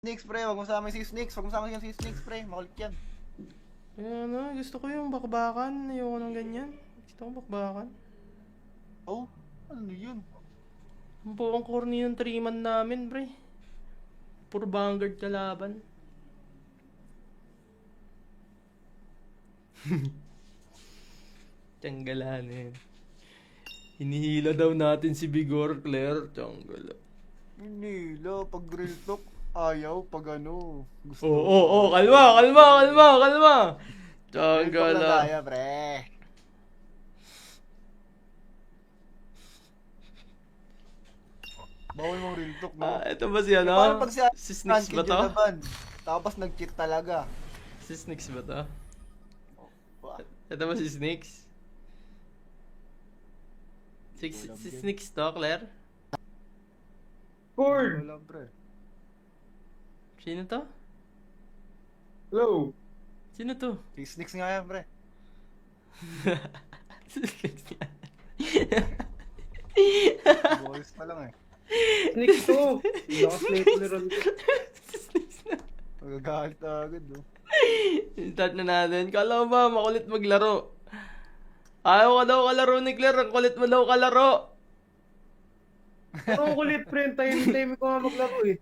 Snakes, pre. Wag mo sama si Snakes. Wag mo sama si Snakes, pre. Makulit yan. Ano, gusto ko yung bakbakan. Ayoko ng ganyan. Gusto ko bakbakan. Oh, ano yun? Ang buong corny yung 3-man namin, pre. Puro Vanguard kalaban. Tiyanggalan eh. Hinihila daw natin si Bigor, Claire. Tiyanggala. Hindi, lo. Pag real talk, ayaw. Pag ano, gusto. Oo. Kalma. Real talk lang Tiyanggala. tayo, pre. Bawal mong real talk, no? Ito ba si ano? Paano pag Si Snix ba to? Tapos nag-cheat talaga. Si Snix ba to? Ba? Ito ba si Snix? Si Snix to, Claire? Ford! Wala, pre. Sino to? Hello! Sino to? Si Snakes nga yan, pre. Si Snix yan. Boys pa lang eh. Sneak to! Lakas na ito ni Ron. Si Snix na. Magagalit na agad, no? Start na natin. Kala mo ba makulit maglaro? Ayaw ka daw kalaro ni Claire. Ang kulit mo daw kalaro. Pero ang kulit, friend. Time ko nga maglaro eh.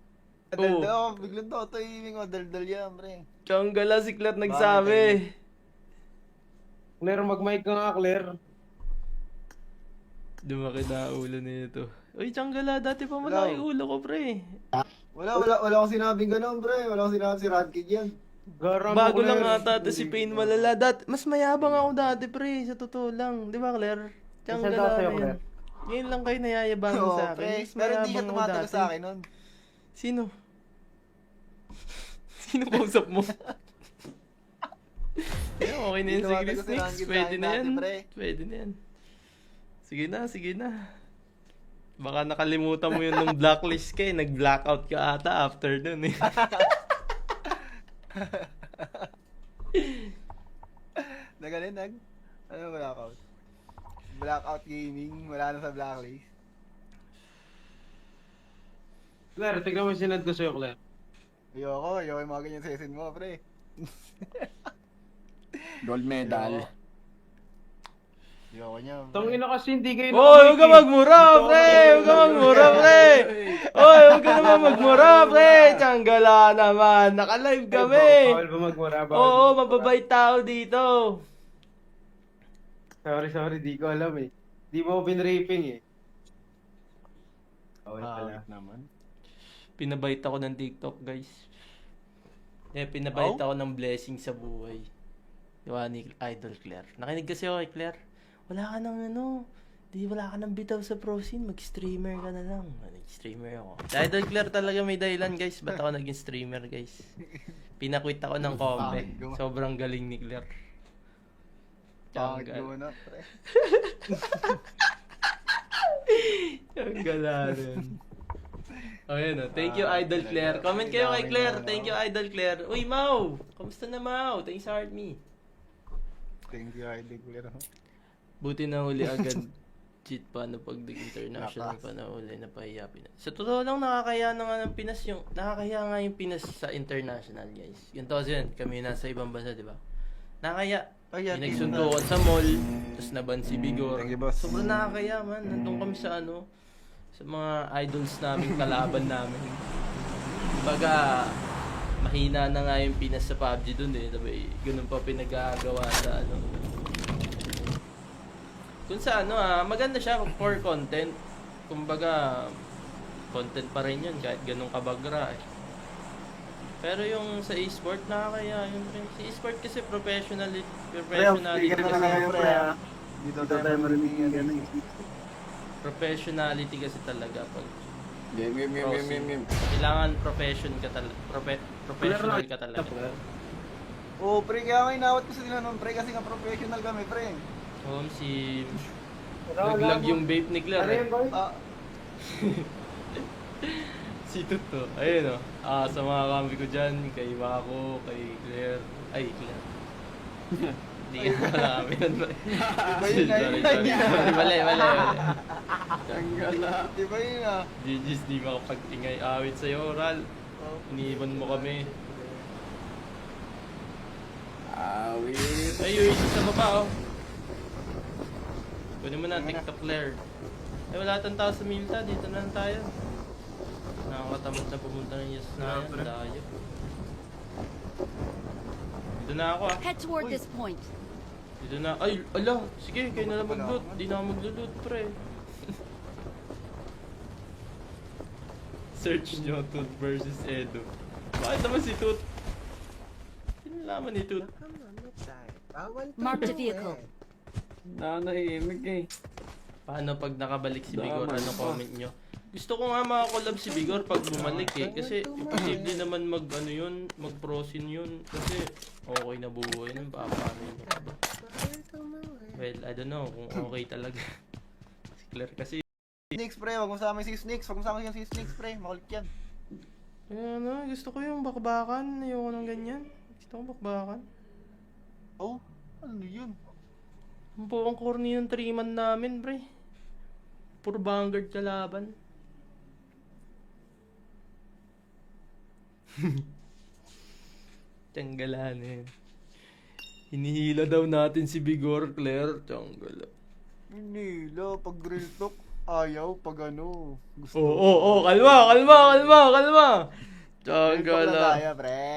Daldal ako, biglang daw tahimik ko. Daldal yan, pre. Tiyanggala si Claire nagsabi. Claire, mag-mic ka nga, Claire. Dumaki na ulo nito. Uy, Tiyanggala, dati pa malaki ulo ko, pre. Wala akong sinabing ganun, pre. Wala akong sinabing si Radkid yan. Garam Bago lang Claire. ata to si Pain malala. Mas mayabang ako dati, pre. Sa totoo lang. Di ba, Claire? Nasaan daw Tiyanggala sa'yo, na yan. Claire? Ngayon lang kayo nayayabangan Oo, sa akin. pre. Mas Pero hindi siya mayabang ako tumatagal dati. sa akin nun. Sino? Sino kausap mo? Okay na yan, Hindi sige, tumatagal si Snakes. Rankin sa Pwede akin na yan. dati, pre. Pwede na yan. Sige na. Baka nakalimutan mo yun nung blacklist ka eh. Nag-blackout ka ata after dun eh. Ano blackout? Blackout gaming, wala na sa blacklist. Claire, tignan mo yung sinad ko sa'yo, Claire. Ayoko yung mga ganyan session mo, pre. Gold medal. Ayoko niya. pre. Tangina kasi hindi kayo Hoy, huwag ka magmura, pre! Huwag ka magmura, pre! Hoy, huwag ka naman magmura, pre! Tiyanggala naman. Naka-live kami. Bawal ba magmura? Oo, mababait tao dito. Sorry, di ko alam eh. Di mo pinraping eh. Bawal pala. naman. Pinabait ako ng TikTok, guys. Pinabait ako ng blessing sa buhay. Diba ni Idol Claire. Nakinig kasi ako kay Claire. Wala ka nang wala ka nang bitaw sa pro scene. Mag-streamer ka na lang. Nag-streamer ako. Si Idol Claire talaga may dahilan, guys. Ba't ako naging streamer, guys? Pinakwit ako ng kombe. Sobrang galing ni Claire. Pangit mo na, pre. Ang gala rin. Ayan o. Thank you, Idol Claire. Comment kayo kay Claire. Thank you, Idol Claire. Uy, Mau! Kamusta na, Mau? Thanks sa heart me. Thank you, Idol Claire. Buti na huli agad. Cheat pa na pag international pa na huli. Napahiya Pinas. Sa totoo lang, nakakaya na nga ng Pinas yung... Nakakaya nga yung Pinas sa international, guys. Ganito kasi yan. Kami nasa ibang bansa, di ba? Nakakaya. May nagsundukan sa mall. Tapos naban si Bigor. Thank you, boss. Sobrang nakakaya, man. Nandun kami sa sa mga idols namin, kalaban namin. Baga, mahina na nga yung Pinas sa PUBG dun eh. Diba, ganun pa pinagagawa sa Kung sa maganda siya for content. Kumbaga, content pa rin yun kahit ganun kabagra eh. Pero yung sa e-sport, nakakaya yun. Sa e-sport kasi professionality kasi. Dito tayo marinig yan. Professionality kasi talaga pag Game. kailangan professional ka talaga. Oh, pre, kaya ako inawat ko sa tinanong, pre, kasi nga professional kami, pre. Si naglag yung vape ni Claire. Ano yan, boy? Ah, Si Tuto. Ayun sa mga kambi ko dyan, kay Mako, kay Claire. Ay, Claire. Hindi ka wala kami nun. Sorry. Mali. di ba yun ah? GG's, di makapagtingay awit sa'yo, Ral. Iniwan mo kami. Awit. Ay, yung isa sa baba, oh. Kunin mo na, TikTok Claire. Ay, wala tang tao sa Milta. Dito na lang tayo. Nakakatamad na pumunta ng Yes na yan. Layo. Dito na ako, ah. Head toward this point. Dito na. Ay, ala. Sige, kayo na lang mag-loot. Di na ako mag-loot, pre. Search nyo, Toot versus Edo. Bakit naman si Toot? Sinalaman ni Toot. Marked a vehicle. Nanahimik eh. Paano pag nakabalik si Bigor? Tama. Ano comment nyo? Gusto ko nga makakolab si Bigor pag bumalik eh. Kasi imposible naman mag-prosin yun. Kasi okay na buhay nun. Paano yun? Well, I don't know kung okay talaga. Si Claire kasi. Snakes, pre. Wag mo sama si Snakes. Wag mo sama si Snakes, pre. Makulit yan. Ano, gusto ko yung bakbakan. Ayoko ng ganyan. Gusto ko bakbakan. Oh, ano yun? Ang buong corny yung 3-man namin, pre. Puro Vanguard kalaban. Tiyanggalan eh. Hinihila daw natin si Bigor, Claire. Tiyanggala. Hindi, pag real talk, ayaw. Pag ano, gusto. Oo, kalma. Real talk na Tiyanggala. tayo, pre.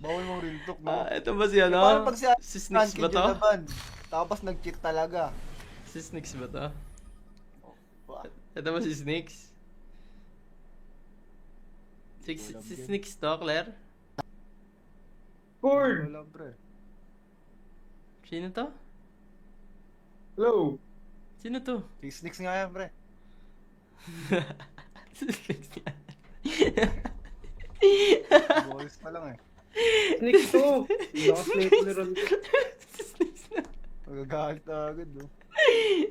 Bawal mong real talk, no? Ito ba si ano? Paano pag Si Snakes ba to? Tapos nag-cheat talaga. Si Snakes ba to? Ito ba si Snakes? Si Snakes to, Claire? Cord! Wala, pre. Sino to? Hello? Sino to? Si Snakes nga yan, pre. Si Snakes nga. Boys pa lang eh. Snakes to! Naka-snake ron. Si Snakes na. Magagalit na agad, no?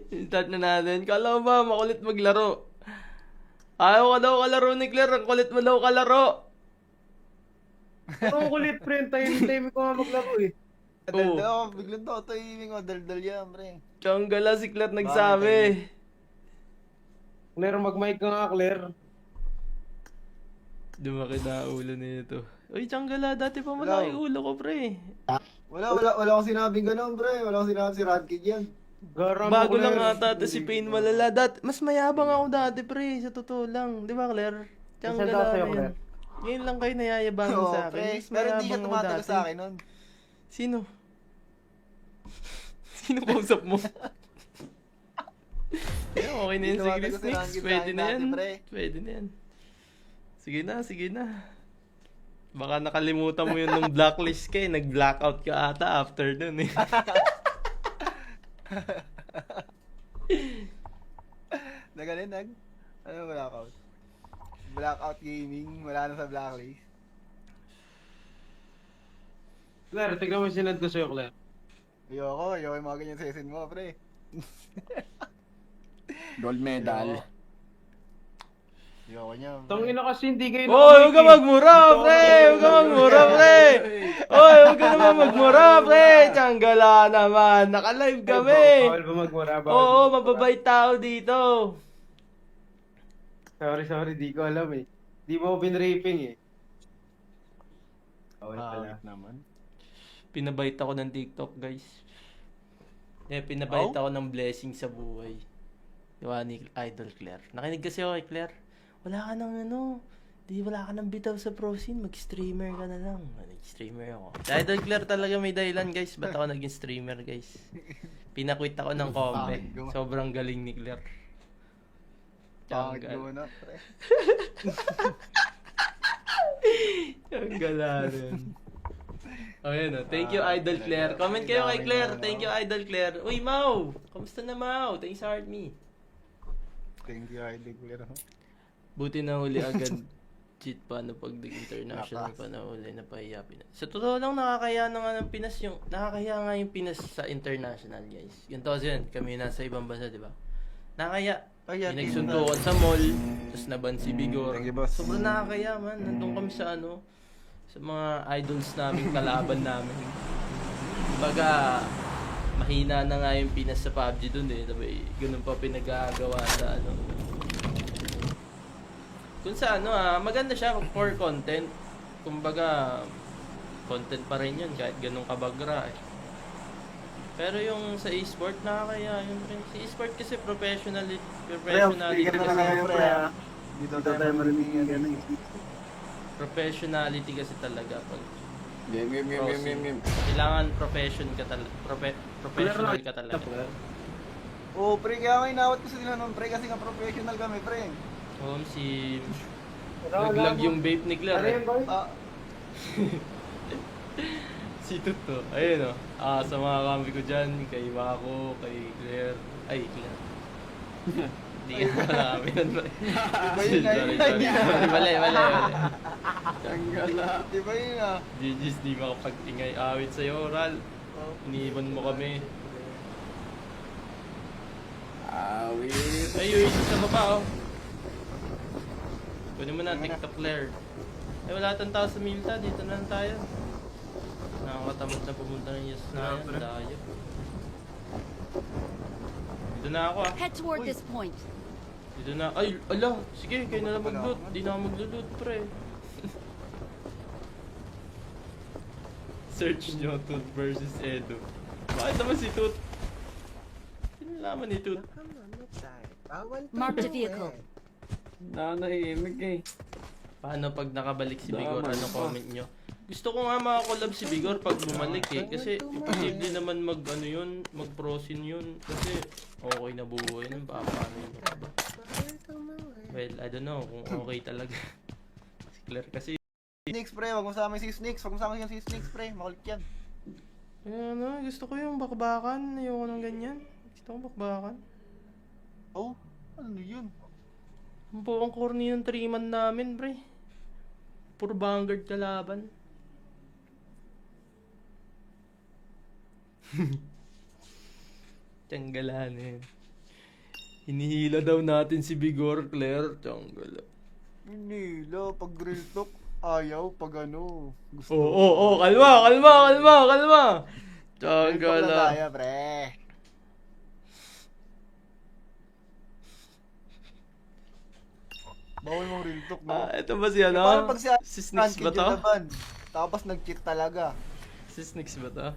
Start na natin. Kala mo ba makulit maglaro? Ayaw ka daw kalaro ni Claire. Ang kulit mo daw kalaro. Ang kulit, pre. Time ko nga maglaro eh. Oo. Daldal ako, biglang to, timing ko, daldal yan, pre. Tiyonggala si Claire nagsabi. Claire, mag-mic ka nga, Claire. Dumaki na ulo nito. Uy, Tiyonggala, dati pa malaki ulo ko, pre. Wala akong sinabing ganun, pre. Wala akong sinabing si Radkid yan. Garam Bago Claire. lang ata to si Pain malala. Mas mayabang ako dati, pre. Sa totoo lang. Di ba, Claire? Saan Tiyonggala sa'yo, na Claire? yan. Ngayon lang kayo nayayabangan Oo, sa akin. pre. Mas Pero hindi mayabang ka ako tumatalo dati. sa akin nun. Sino? Sino kausap mo? Yeah, okay na yun. Hindi Sige, tumatalo si Snakes. Rankin Pwede sa na akin yan. dati, pre. Pwede na yan. Sige na. Baka nakalimutan mo yun nung blacklist ka eh. Nag-blackout ka ata after dun eh. Ano blackout? Blackout gaming, wala na sa blacklist. Claire, tignan mo yung sinad ko sa'yo, Claire. Ayoko yung mga ganyan season mo, pre. Gold medal. Ayoko niya. pre. Tangin na kasi hindi kayo Hoy, huwag ka magmura, pre! Huwag ka magmura, pre! Hoy, huwag ka naman magmura, pre! Tiyonggala naman. Naka-live kami. Bawal ba magmura? Oo, mababait tao dito. Sorry, di ko alam eh. Di mo binraping eh. Bawal pala. naman. Pinabait ako ng TikTok, guys. Pinabait ako ng blessing sa buhay. Diba ni Idol Claire. Nakinig kasi ako kay Claire. Wala ka nang bitaw sa pro scene. Mag-streamer ka na lang. Nag-streamer ako. Si Idol Claire talaga may dahilan, guys. Ba't ako naging streamer, guys? Pinakwit ako ng comment. Sobrang galing ni Claire. Pangit mo na, pre. Ang galarin. Oh, yun, oh. Thank you, Idol Claire. Comment kayo kay Claire. Thank you, Idol Claire. Uy, Mau! Kamusta na, Mau? Thanks sa heart me. Thank you, Idol Claire. Buti na huli agad. Cheat pa na pag international pa na huli na pahiya Pinas. Sa totoo lang, nakakaya na nga ng Pinas yung... Nakakaya nga yung Pinas sa international, guys. Yun to yun. Kami nasa ibang bansa, di ba? Nakakaya. Kaya, Yung nagsuntukan sa mall. Tapos naban si Bigor. Thank you, boss. Sobrang nakakaya, man. Nandun kami sa ano... Sa mga idols namin, kalaban namin. Baga, mahina na nga yung Pinas sa PUBG dun eh. Sabi, ganun pa pinagagawa sa ano. Kung sa ano maganda siya for content. Kumbaga, content pa rin yun kahit ganun kabagra eh. Pero yung sa e-sport, nakakaya yun rin. Sa e-sport kasi professionality Bigyan na lang kasi. kayo, pre, ha? Dito tayo marinig yan. Professionality kasi talaga pag Game. kailangan professional ka talaga. Oo, pre, kaya nga inawat ko sila nun, pre, kasi nga professional kami, pre. Si naglag yung vape ni Claire. Ano Eh. yun, boy? Ah, Si Tuto. Ayun sa mga kambi ko dyan, kay Mako, kay Claire. Ay, Claire. Hindi ka wala kami nun. Iba yun nga, Sorry. Mali. Tanggala. di ba yun ah? GG's, di makapag-ingay awit sa'yo, Ral. Iniiwan mo kami. Awit. Ay, yung isa sa baba, oh. Kunin mo na, TikTok Claire. Ay, wala tayong tao sa Milta. Dito na lang tayo. Nakakatamad na pumunta ng Yes na yan. Dayo. Dito na ako, ah. Head toward this point. Dito na. Ay, ala. Sige, kayo na lang mag-loot. Di na ako mag-loot, pre. Search nyo, Toot versus Edo. Bakit naman si Toot? Sinalaman ni Toot. Marked a vehicle. Nanahimik eh. Paano pag nakabalik si Bigor? Daman Ano pa. comment nyo? Gusto ko nga makakolab si Bigor pag bumalik eh. Kasi imposible naman mag-prosin yun. Kasi okay na buhay nun. Paano yun ba? Well, I don't know kung okay talaga. Si Claire kasi. Snakes, pre, wag mo sama si Snakes, wag mo sama si Snakes, pre, makulit yan. Ano, gusto ko yung bakbakan. Ayoko ng ganyan. Gusto ko bakbakan. Oh, ano yun? Ang buong corny ng 3-man namin, pre. Puro Vanguard kalaban. Tiyanggalan eh. Hinihila daw natin si Bigor, Claire. Tiyanggala. Hindi, lo, pag real talk, ayaw, pag ano, gusto. Oo, kalma. Real talk na Tiyanggala. tayo, pre. Bawal mong real talk, no? Ito ba si ano? Paano pag Si Snix ba to? Tapos nag-cheat talaga. Si Snix ba to?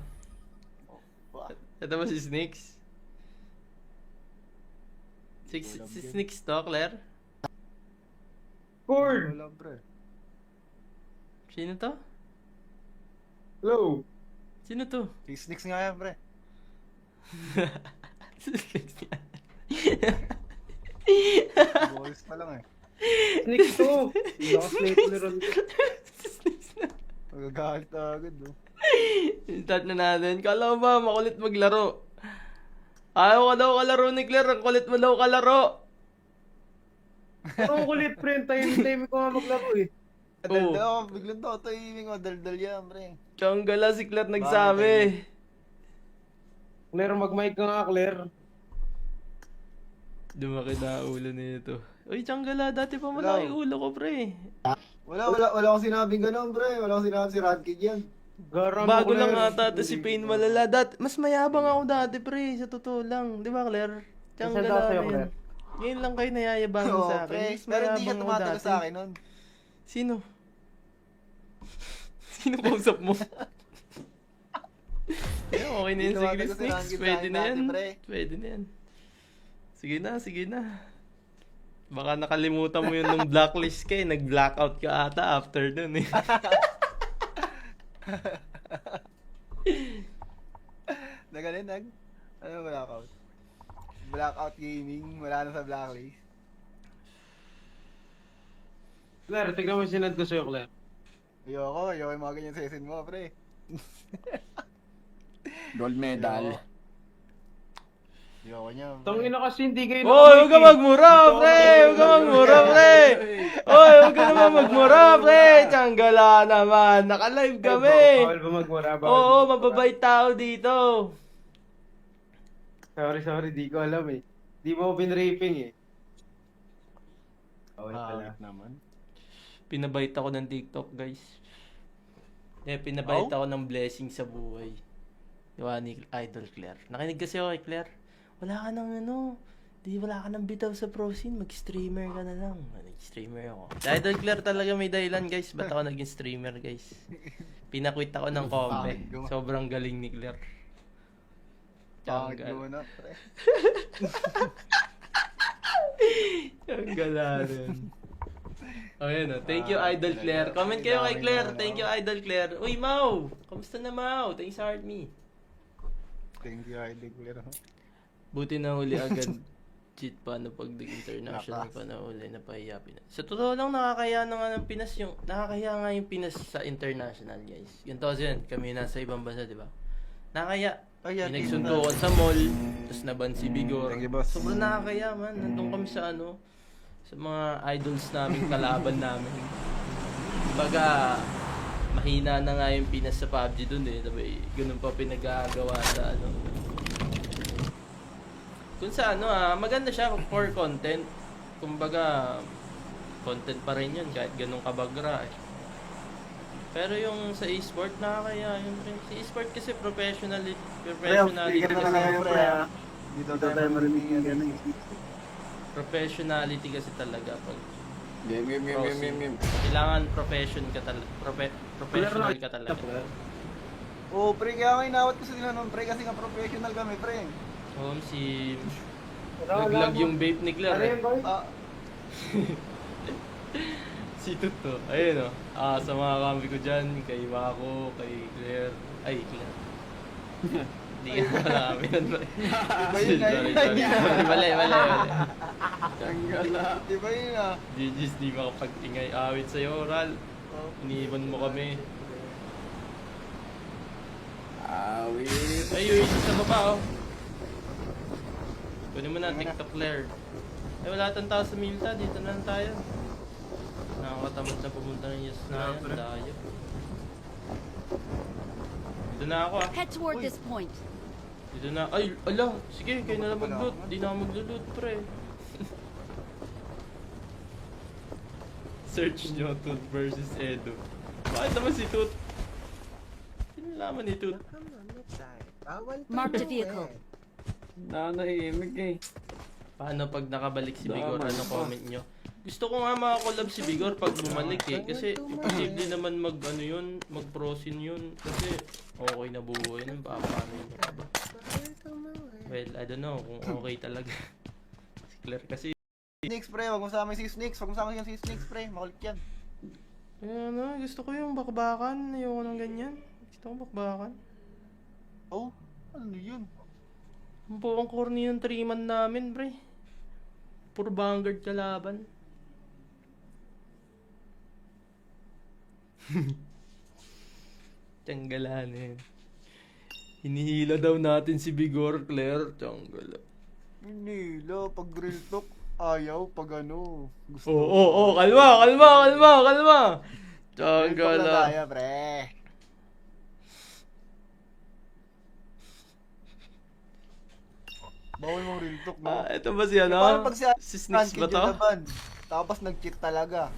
Wah, Ito ba si Snix? Si Snix to, Claire? Cord! wala, pre. Sino to? Hello? Sino to? Si Snakes nga yan, pre. Si Snix yan. Boys pa lang eh. Sneak to! Lakas na ito ni Ron. Si Snix na. Magagalit na agad, no? Start na natin. Kala mo ba makulit maglaro? Ayaw ka daw kalaro ni Claire. Ang kulit mo daw kalaro. Ang kulit, pre. Time ko nga maglaro eh. Daldal ako, biglang daw timing ko, daldal yan, pre. Tiyonggala si Claire nagsabi. Claire, mag-mic ka nga, Claire. Dumaki na ulo nito. Uy, Tiyonggala, dati pa Hello. malaki ulo ko, pre. Wala akong sinabing gano'n, pre. Wala akong sinabing si Radkid yan. Garam Bago Claire. lang ata to si Pain malala. Mas mayabang ako dati, pre. Sa totoo lang. Di ba, Claire? Nasaan Tiyonggala sa'yo, na yun. Claire? Ngayon lang kayo nayayabangan Oo, sa akin. pre. Mas Pero hindi ka mayabang ako tumatagal dati. sa akin nun. Sino? Sino kausap mo? Yeah, okay na yan. Hindi Sige, tumatagal si Snakes. Rangit Pwede sa na akin yan. dati, pre. Pwede na yan. Sige na. Baka nakalimutan mo yun nung blacklist ka eh. Nag-blackout ka ata after dun eh. Ano blackout? Blackout gaming, wala na sa blacklist. Claire, tignan mo yung sinad ko sa'yo, Claire. Ayoko yung mga ganyan season mo, pre. Gold medal. Ayoko niya. pre. Tangina kasi hindi kayo Hoy, huwag ka magmura, pre! Huwag ka magmura, pre! Hoy, huwag ka naman magmura, pre! Tiyonggala naman. Naka-live kami. Bawal ba magmura? Oo, mababait tao dito. Sorry, di ko alam eh. Di mo ako pinraping eh. Okay pala. Pangit naman. Pinabait ako ng TikTok, guys. Pinabait ako ng blessing sa buhay. Gawa ni Idol Claire. Nakinig kasi ako kay Claire. Wala ka nang ano, wala ka nang bitaw sa pro scene, mag-streamer ka na lang. Nag-streamer ako. Si Idol Claire talaga may dahilan guys, ba't ako naging streamer guys? Pinakwit ako ng kompe. Sobrang galing ni Claire. Pangit mo na, pre. Ang gala rin. Ayun, thank you Idol Claire. Comment kayo kay Claire. Thank you Idol Claire. Uy, Mau! Kamusta na, Mau? Thanks sa heart me. Thank you, I declare. Buti na huli agad. Cheat pa na pag international pa na huli na pahiya Pinas. Sa totoo lang nakakaya na nga ng Pinas yung nakakaya nga yung Pinas sa international guys. Ganito kasi yun, kami nasa ibang bansa, di ba? Nakakaya. Yung nagsuntukan sa mall, tapos naban si Bigor. Thank you, boss. Sobrang nakakaya man. Nandun kami sa ano, sa mga idols namin, kalaban namin. Baga, mahina na nga yung Pinas sa PUBG dun eh. Diba, ganun pa pinagagawa sa ano. Kung sa ano maganda siya for content. Kumbaga, content pa rin yun kahit ganun kabagra eh. Pero yung sa e-sport nakakaya yun rin. Sa e-sport kasi professionality kasi. Dito tayo marinig yan. Professionality kasi talaga pag Game. kailangan profession ka talaga. Professional ka talaga. Oo, pre, kaya nga inawat ko sa tinanong, pre, kasi nga professional kami, pre. Si naglag yung vape ni Claire. Ano Eh. yan, boy? Si Tuto. Ayun sa mga kambi ko dyan, kay Mako, kay Claire. Ay, Claire. Hindi ka pala kami nun. Iba yun nga yun. Mali. Tanggala. Iba yun ah. GG's, di makapag-ingay awit sa'yo, Ral. Iniwan mo kami. Awit. Ay, yung isa sa baba, oh. Kunin mo na, TikTok Claire. Ay, wala tang tao sa Milta. Dito na lang tayo. Nakakatamad na pumunta ng yes na yan. Dayo. Dito na ako, ah. Head toward this point. Dito na. Ay, ala. Sige, kayo na lang mag-loot. Di na ako mag-loot, pre. Search nyo, Toot versus Edo. Bakit naman si Toot? Sinalaman ni Toot. Marked a vehicle. Nanahimik eh. Paano pag nakabalik si Bigor? Ano comment nyo? Gusto ko nga makakolab si Bigor pag bumalik eh. Kasi imposible naman mag-ano yun, mag-prosin yun. Kasi okay na buhay nun. Paano yun? Well, I don't know kung okay talaga. Si Claire kasi. Snakes, pre, wag mo sa amin si Snakes. Wag mo sa amin si Snakes, pre. Makulit yan. Ano, gusto ko yung bakbakan. Ayoko ng ganyan. Gusto ko bakbakan. Oh, ano yun? Ang buong corny yung 3-man namin, pre. Puro Vanguard kalaban. Tiyanggalan eh. Hinihila daw natin si Bigor, Claire. Tiyanggala. Hindi, lo, pag real talk, ayaw, pag ano, gusto. Kalma. Real talk na Tiyanggala. tayo, pre. Bawal mong real talk, no? Ito ba si ano? Parang pag Si Snix ba to? Tapos nag-cheat talaga.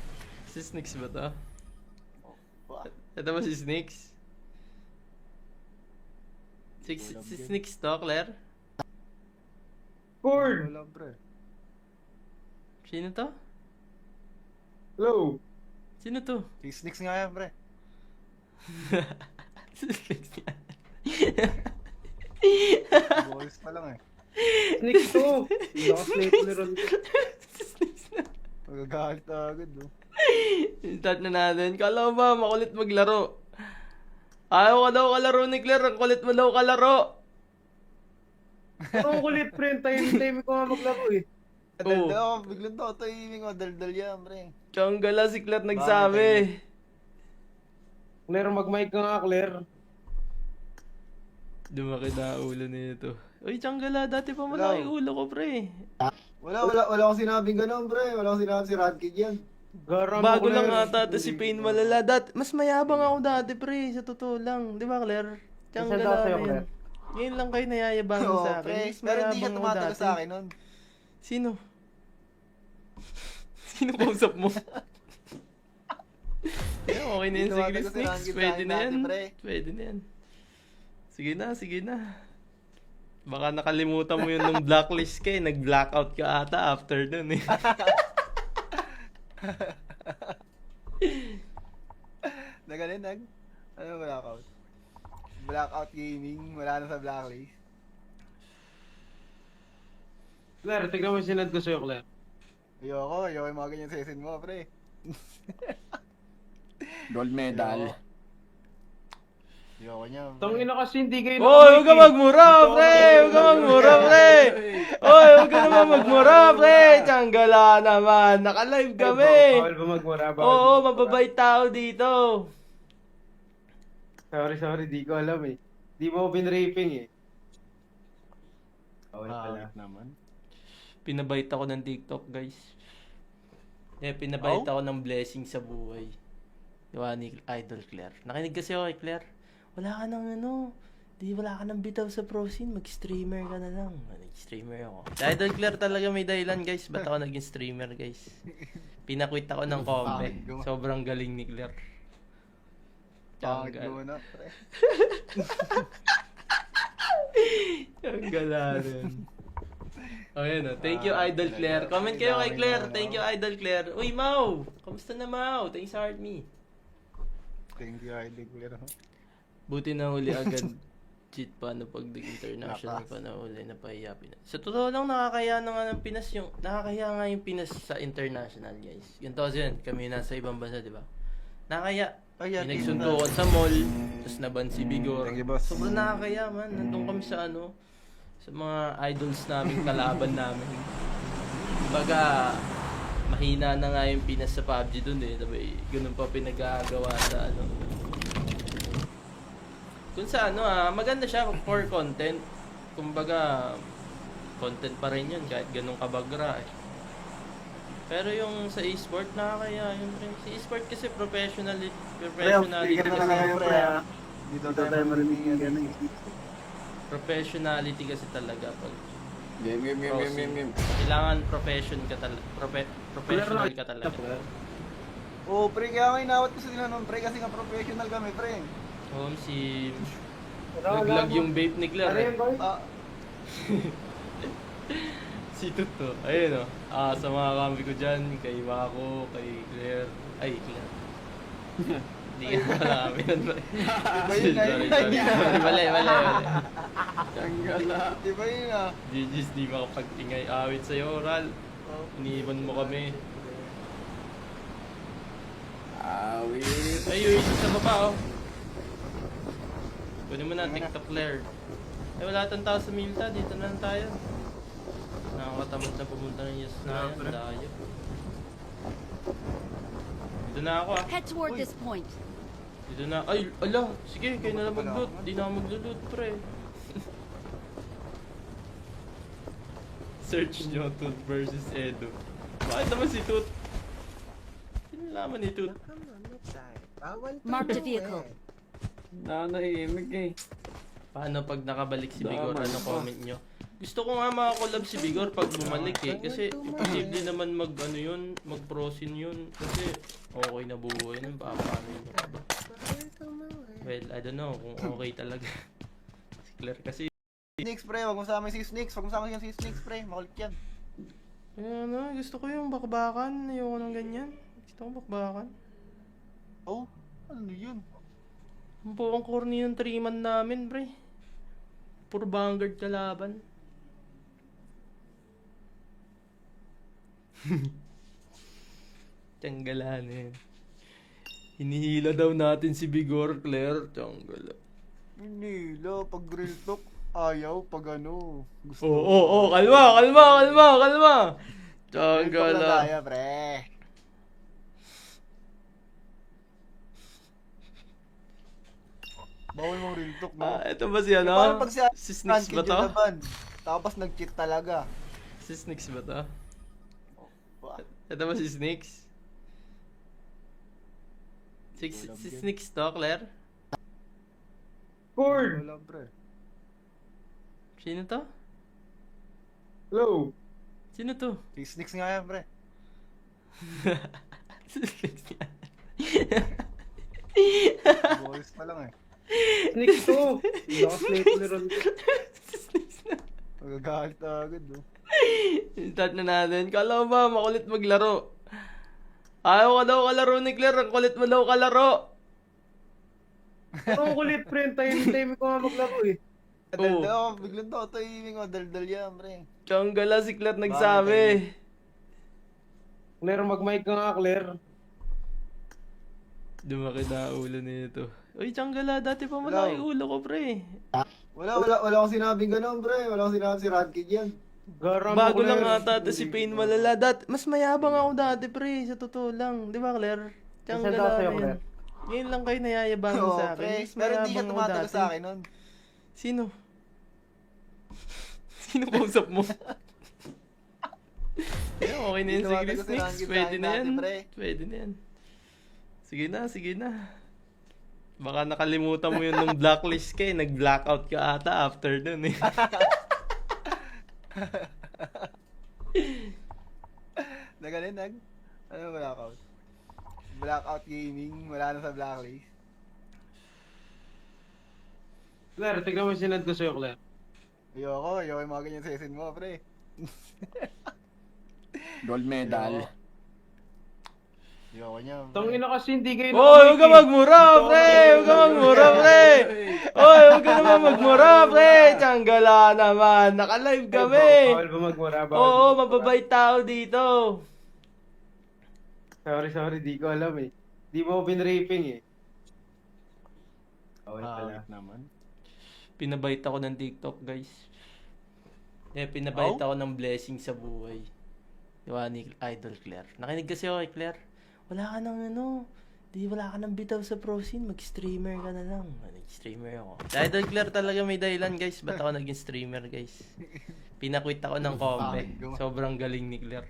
Si Snix ba to? What? Ito ba si Snix? Si Snix to, Claire? Cord! Wala, pre. Sino to? Hello? Sino to? Si Snakes nga yan, pre. Si Snix nga. Boys pa lang eh. Sneak to! Nakaslay ko ni Ron. Si Snix na. Magagalit na agad, no? Start na natin. Kala mo ba makulit maglaro? Ayaw ka daw kalaro ni Claire. Ang kulit mo daw kalaro. Pero ang kulit, pre. Time ko nga maglaro eh. Oo. Daldal, biglang daw timing ko. Daldal yan, pre. Tiyanggala si Claire nagsabi. Claire, mag-mic ka nga, Claire. Dumaki na ulo nito. Uy, Tiyanggala. Dati pa malaki ulo ko, pre. Wala akong sinabing ganun, pre. Wala akong sinabing si Radkid yan. Garam Bago Claire. lang ata to si Pain malala. Mas mayabang ako dati, pre. Sa totoo lang. Di ba, Claire? Tiyanggala Nasaan sa'yo, na yan. Claire? Ngayon lang kayo nayayabangan Oo, sa akin. pre. Mas Pero hindi siya mayabang ako tumatagal dati. sa akin nun. Sino? Sino kausap mo? Okay na yan si Tumatagal Chris si Nix. Randy Pwede sa na akin yan. dati, pre. Pwede na yan. Sige na, sige na. Baka nakalimutan mo yun nung blacklist ka eh. Nag-blackout ka ata after dun eh. Ano blackout? Blackout gaming, wala na sa blacklist. Claire, tignan mo yung sinad ko sa'yo, Claire. Ayoko yung mga ganyan season mo, pre. Gold medal. Ayoko niya. Tangina kasi hindi kayo Oy, huwag ka magmura, pre! Huwag ka magmura, pre! Oy, huwag ka naman magmura, pre! Tsanggala naman. Naka-live kami. Bawal ba magmura? Oo, mababait tao dito. Sorry, di ko alam eh. Di mo pinraping eh. Bawal pala. naman. Pinabait ako ng TikTok, guys. Pinabait ako ng blessing sa buhay. Diba ni Idol Claire. Nakinig kasi ako kay Claire. Wala ka nang wala ka nang bitaw sa pro scene. Mag-streamer ka na lang. Nag-streamer ako. Si Idol Claire talaga may dahilan, guys. Ba't ako naging streamer, guys? Pinakwit ako ng kombe. Sobrang galing ni Claire. Pangit mo na, pre. Ang gala rin. Oh, yun, oh. Thank you, Idol Claire. Comment kayo kay Claire. Thank you, Idol Claire. Uy, Mau! Kamusta na, Mau? Thanks sa heart me. Thank you, Idol Claire. Buti na huli agad. Cheat pa pag international pa na huli na pahiya Pinas. Sa totoo lang, nakakaya na nga ng Pinas yung... Nakakaya nga yung Pinas sa international, guys. Ganito kasi yun. Kami nasa ibang bansa, di ba? Nakakaya. May nagsundukan sa mall. Tapos naban si Bigor. Thank you, boss. Sobrang nakakaya, man. Nandun kami sa sa mga idols namin, kalaban namin. Baga, mahina na nga yung Pinas sa PUBG dun eh. Diba, ganun pa pinagagawa sa Kung sa maganda siya for content. Kumbaga, content pa rin yun kahit ganun kabagra eh. Pero yung sa e-sport, nakakaya yun rin. Sa e-sport kasi professionality kasi. Dito tayo marinig yung ganun. Professionality kasi talaga pag Game. kailangan professional ka talaga. Oo, pre, kaya nga inawat ko sa tinanong, pre, kasi nga professional kami, pre. Si naglag yung vape ni Claire. Ano yun, boy? Ah, Si Tuto. Ayun sa mga kambi ko dyan, kay Mako, kay Claire. Ay, Claire. Hindi ka wala kami nun. Sorry. Mali. Tanggala. di ba yun ah? GG's, di makapagtingay awit sa'yo, Ral. Iniwan mo kami. Awit. Ay, sa baba Kunin mo na, TikTok Claire. Ay, wala tayong tao sa Milta. Dito na lang tayo. Nakakatamad na pumunta ng Yasnayan. Layo. Dito na ako Head toward this point. Dito na. Ay, ala. Sige, kayo na lang mag-loot. Di na ako mag-loot, pre. Search nyo, Toot versus Edo. Bakit naman si Toot? Sinalaman ni Toot. Marked a vehicle. Nanahimik eh. Paano pag nakabalik si Bigor? Daman Ano pa. comment nyo? Gusto ko nga makakolab si Bigor pag bumalik eh. Kasi imposible naman mag-prosin yun. Kasi okay na buhay nun. Paano yun ba? Well, I don't know kung okay talaga. Si Claire kasi. Snakes, pre, wag mo sama si Snakes. Wag mo sama yung si Snakes, pre. Makulit yan. Gusto ko yung bakbakan. Ayoko ng ganyan. Gusto ko bakbakan. Oh, ano yun? Ang buong corny yung 3-man namin, pre. Puro Vanguard kalaban. Tiyanggalan eh. Hinihila daw natin si Bigor, Claire. Tiyanggala. Hindi, pag real talk, ayaw. Pag gusto. Kalma. Real talk na Tiyanggala. tayo, pre. Bawal mong real talk, no? Ito ba si Paano pag Si Snix ba to? Tapos nag-cheat talaga. Si Snix ba to? Ito ba si Snix? Si Snix to, Claire? Cord! Wala, pre. Sino to? Hello? Sino to? Si Snakes nga yan, pre. Si Snix yan. Boys pa lang eh. Snake to. Naka-snake ron. Magagalit agad, oh. Start na natin. Kala mo ba makulit maglaro? Ayaw ka daw kalaro ni Claire. Ang kulit mo daw kalaro. Pero ang kulit, pre. Time ko nga maglaro eh. Oo. Daldal ako, biglang to, timing mo, daldal yan, pre. Tiyonggala si Claire nagsabi. Claire, mag-mic ka nga, Claire. Dumaki na ulo nito. Uy, Tiyonggala, dati pa malaki ulo ko, pre. Wala akong sinabing ganun, pre. Wala akong sinabing si Radkid yan. Garam Bago Claire. lang ata to si Pain malala. Mas mayabang ako dati, pre. Sa totoo lang. Di ba, Claire? Saan Tiyonggala daw sa'yo, na yan. Claire? Ngayon lang kayo nayayabangan Oo, sa akin. pre. Mas Pero hindi ka mayabang ako tumatalo dati. sa akin nun. Sino? Sino kausap mo? Yeah, okay na yan, Hindi sige, tumatalo si Snakes. Ranggit Pwede sa na akin yan. dati, pre. Pwede na yan. Sige na. Baka nakalimutan mo yun nung blacklist ka eh. Nag-blackout ka ata after dun eh. Ano blackout? Blackout gaming, wala na sa blacklist. Claire, tignan mo yung sinad ko sa'yo, Claire. Ayoko yung mga ganyan season mo, pre. Gold medal. Ayoko niya, pre. Tangina kasi hindi kayo Oy, huwag ka magmura, pre! Huwag ka magmura, pre! Oy, huwag ka naman magmura, pre! Tiyonggala naman. Naka-live kami. Bawal ba magmura? Oo, mababait tao dito. Sorry, di ko alam eh. Di mo binraping eh. Bawal pala. naman. Pinabait ako ng TikTok, guys. Pinabait ako ng blessing sa buhay. Diba ni Idol Claire. Nakinig kasi ako kay Claire. Wala ka nang bitaw sa pro scene. Mag-streamer ka na lang. Nag-streamer ako. Si Idol Claire talaga may dahilan, guys. Ba't ako naging streamer, guys? Pinakwit ako ng comment. Sobrang galing ni Claire.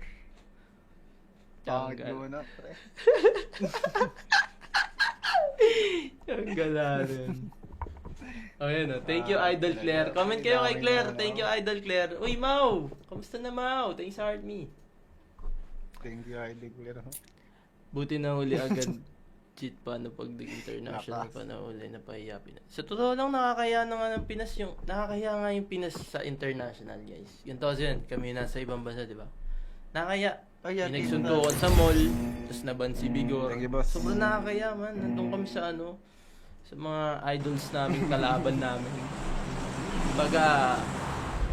Pangit mo na, pre. Ang gala rin. Oh, yun, oh. Thank you, Idol Claire. Comment kayo kay Claire. Thank you, Idol Claire. Uy, Mau! Kamusta na, Mau? Thanks sa heart me. Thank you, Idol Claire. Buti na huli agad. Cheat pa na pag international pa na huli na pahiya Pinas. Sa totoo lang, nakakaya na nga ng Pinas yung... Nakakaya nga yung Pinas sa international, guys. Yun to yun. Kami nasa ibang bansa, di ba? Nakakaya. Kaya, Yung nagsuntukan sa mall, tapos naban si Bigor. Thank you, boss. Sobrang nakakaya, man. Nandun kami sa sa mga idols namin, kalaban namin. Baga,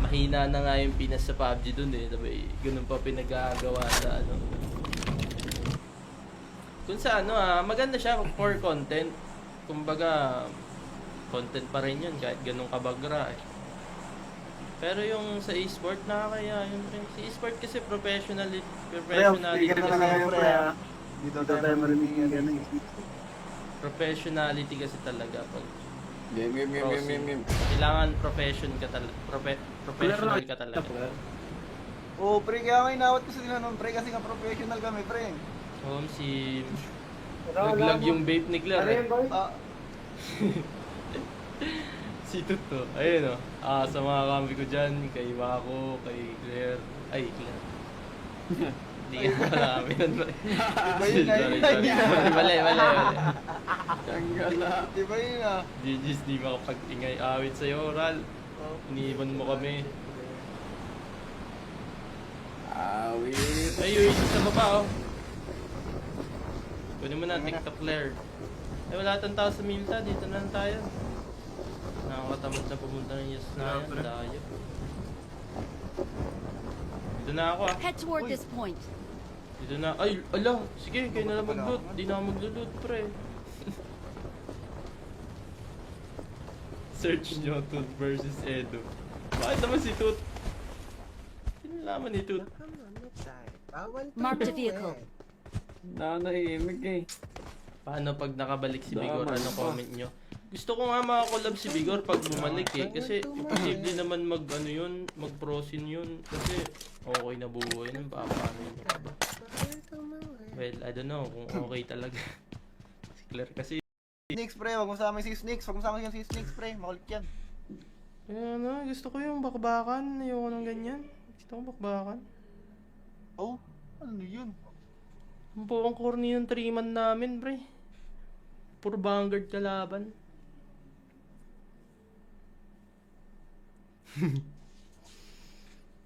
mahina na nga yung Pinas sa PUBG dun eh. Sabi, ganun pa pinagagawa sa Kung sa maganda siya for content. Kumbaga, content pa rin yun kahit ganun kabagra eh. Pero yung sa e-sport, nakakaya yun rin. Sa e-sport kasi professionality kasi. Dito tayo marinig Professionality kasi talaga pag Game. kailangan profession ka talaga. Professional ka talaga. Oo, pre, kaya nga inawat ko sa nila nun, pre, kasi nga professional kami, pre. Si naglag yung vape ni Claire. Ano yun, boy? Si Tuto. Ayun sa mga kambi ko dyan, kay Mako, kay Claire. Ay, Claire. Hindi ka pala kami nun. Iba yun nga yun. Mali. Tiyonggala. Diba yun ah? GG's, di makapag-ingay awit sa'yo, Ral. Iniiwan mo kami. Awit. Ay, yung isa sa baba, Kunin mo na, TikTok Claire. Ay, wala tang tao sa Milta. Dito na lang tayo. Nakakatamad na pumunta ng Yes na yan. Dayo. Dito na ako Head toward this point. Dito na. Ay, ala. Sige, kayo na lang mag-loot. Di na ako mag-loot, pre. Search nyo, Toot versus Edo. Bakit naman si Toot? Sinalaman ni Toot. Marked a vehicle. Nanahimik eh. Paano pag nakabalik si Bigor? Damay Ano pa. comment nyo? Gusto ko nga makakolab si Bigor pag bumalik eh. Kasi imposible naman mag-prosin yun. Kasi okay na buhay nun. Paano yun ba? Well, I don't know kung okay talaga. Si Claire kasi. Snakes, pre, wag mo sama si Snakes. Wag mo sama si Snakes, pre. Makulit yan. Gusto ko yung bakbakan. Ayoko ng ganyan. Gusto ko bakbakan. Oh, ano yun? Ang buong corny ng 3-man namin, pre. Puro Vanguard kalaban.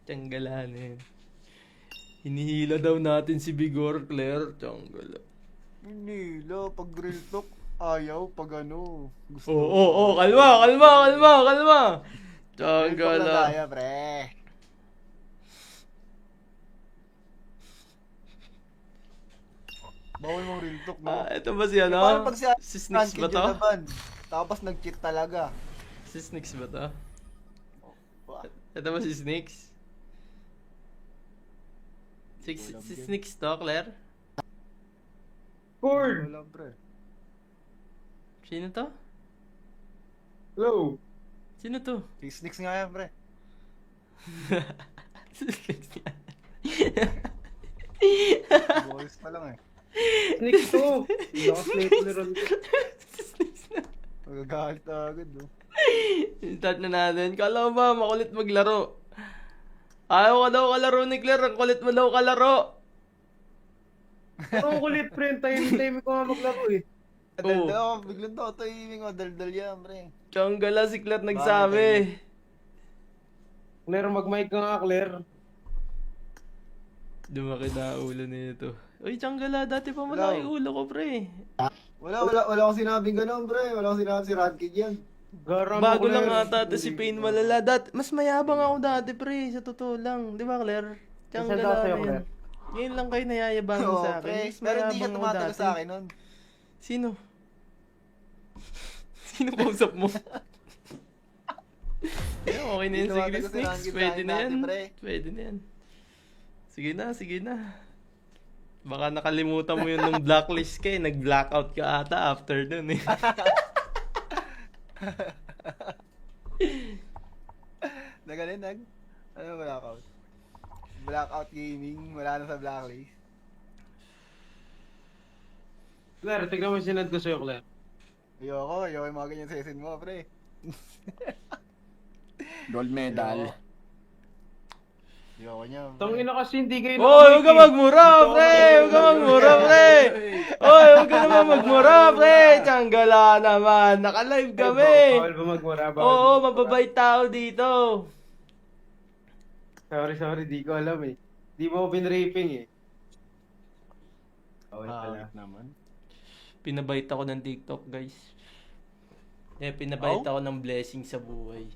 Tiyanggalan eh. Hinihila daw natin si Bigor, Claire. Tiyanggala. Nila, pag real talk, ayaw, pag ano, gusto. Kalma. Real talk na Tiyanggala. tayo, pre. Bawal mong real talk, no? Ito ba si ano? Paano pag Si Snix ba to? Tapos nag-cheat talaga. Si Snix ba to? Wah, Ito ba si Snix? Si Snix to, Claire? Cord! wala, pre. Sino to? Hello! Sino to? Si Snix nga yan, pre. Si Snix yan. Boys pa lang eh. Sneak to! Lakas na ito ni Ron. Si Snix na. Magagalit na agad, no? Start na natin. Kala mo ba makulit maglaro? Ayaw ka daw kalaro ni Claire. Ang kulit mo daw kalaro. Ang kulit, pre. Time ko nga maglaro eh. Daldal ako, biglang daw timing ko, daldal yan, pre. Tiyanggala si Claire nagsabi. Claire, mag-mic ka nga, Claire. Dumaki na ulo nito. Uy, Tiyanggala, dati pa malaki Hello. ulo ko, pre. Wala akong sinabing gano'n, pre. Wala akong sinabing si Radkid yan. Garam Bago lang Claire. ata to si Pain malala. Mas mayabang ako dati, pre. Sa totoo lang. Di ba, Claire? Tiyanggala Masaya sa'yo, na yun. Claire. Ngayon lang kayo nayayabangan Oo, sa akin. pre. Mas Pero hindi ka mayabang ako tumatagal dati. sa akin nun. Sino? Sino kausap mo? Yeah, okay na yan. Hindi Sige, tumatagal si Snix. Rankin Pwede sa na akin yan. dati, pre. Pwede na yan. Sige na. Baka nakalimutan mo yun nung blacklist ka eh. Nag-blackout ka ata after dun eh. Ano blackout? Blackout gaming, wala na sa blacklist. Claire, tignan mo yung sinad ko sa'yo, Claire. Ayoko yung mga ganyan session mo, pre. Gold medal. Ayoko niya. pre. Tangina kasi hindi kayo Oy, huwag ka magmura, pre! Huwag ka magmura, pre! Oy, huwag ka naman magmura, pre! Tiyanggala naman. Naka-live kami. Bawal ba magmura? Oo, mababait tao dito. Sorry, di ko alam eh. Di mo ako pinraping eh. Okay pala. naman. Pinabait ako ng TikTok, guys. Pinabait ako ng blessing sa buhay.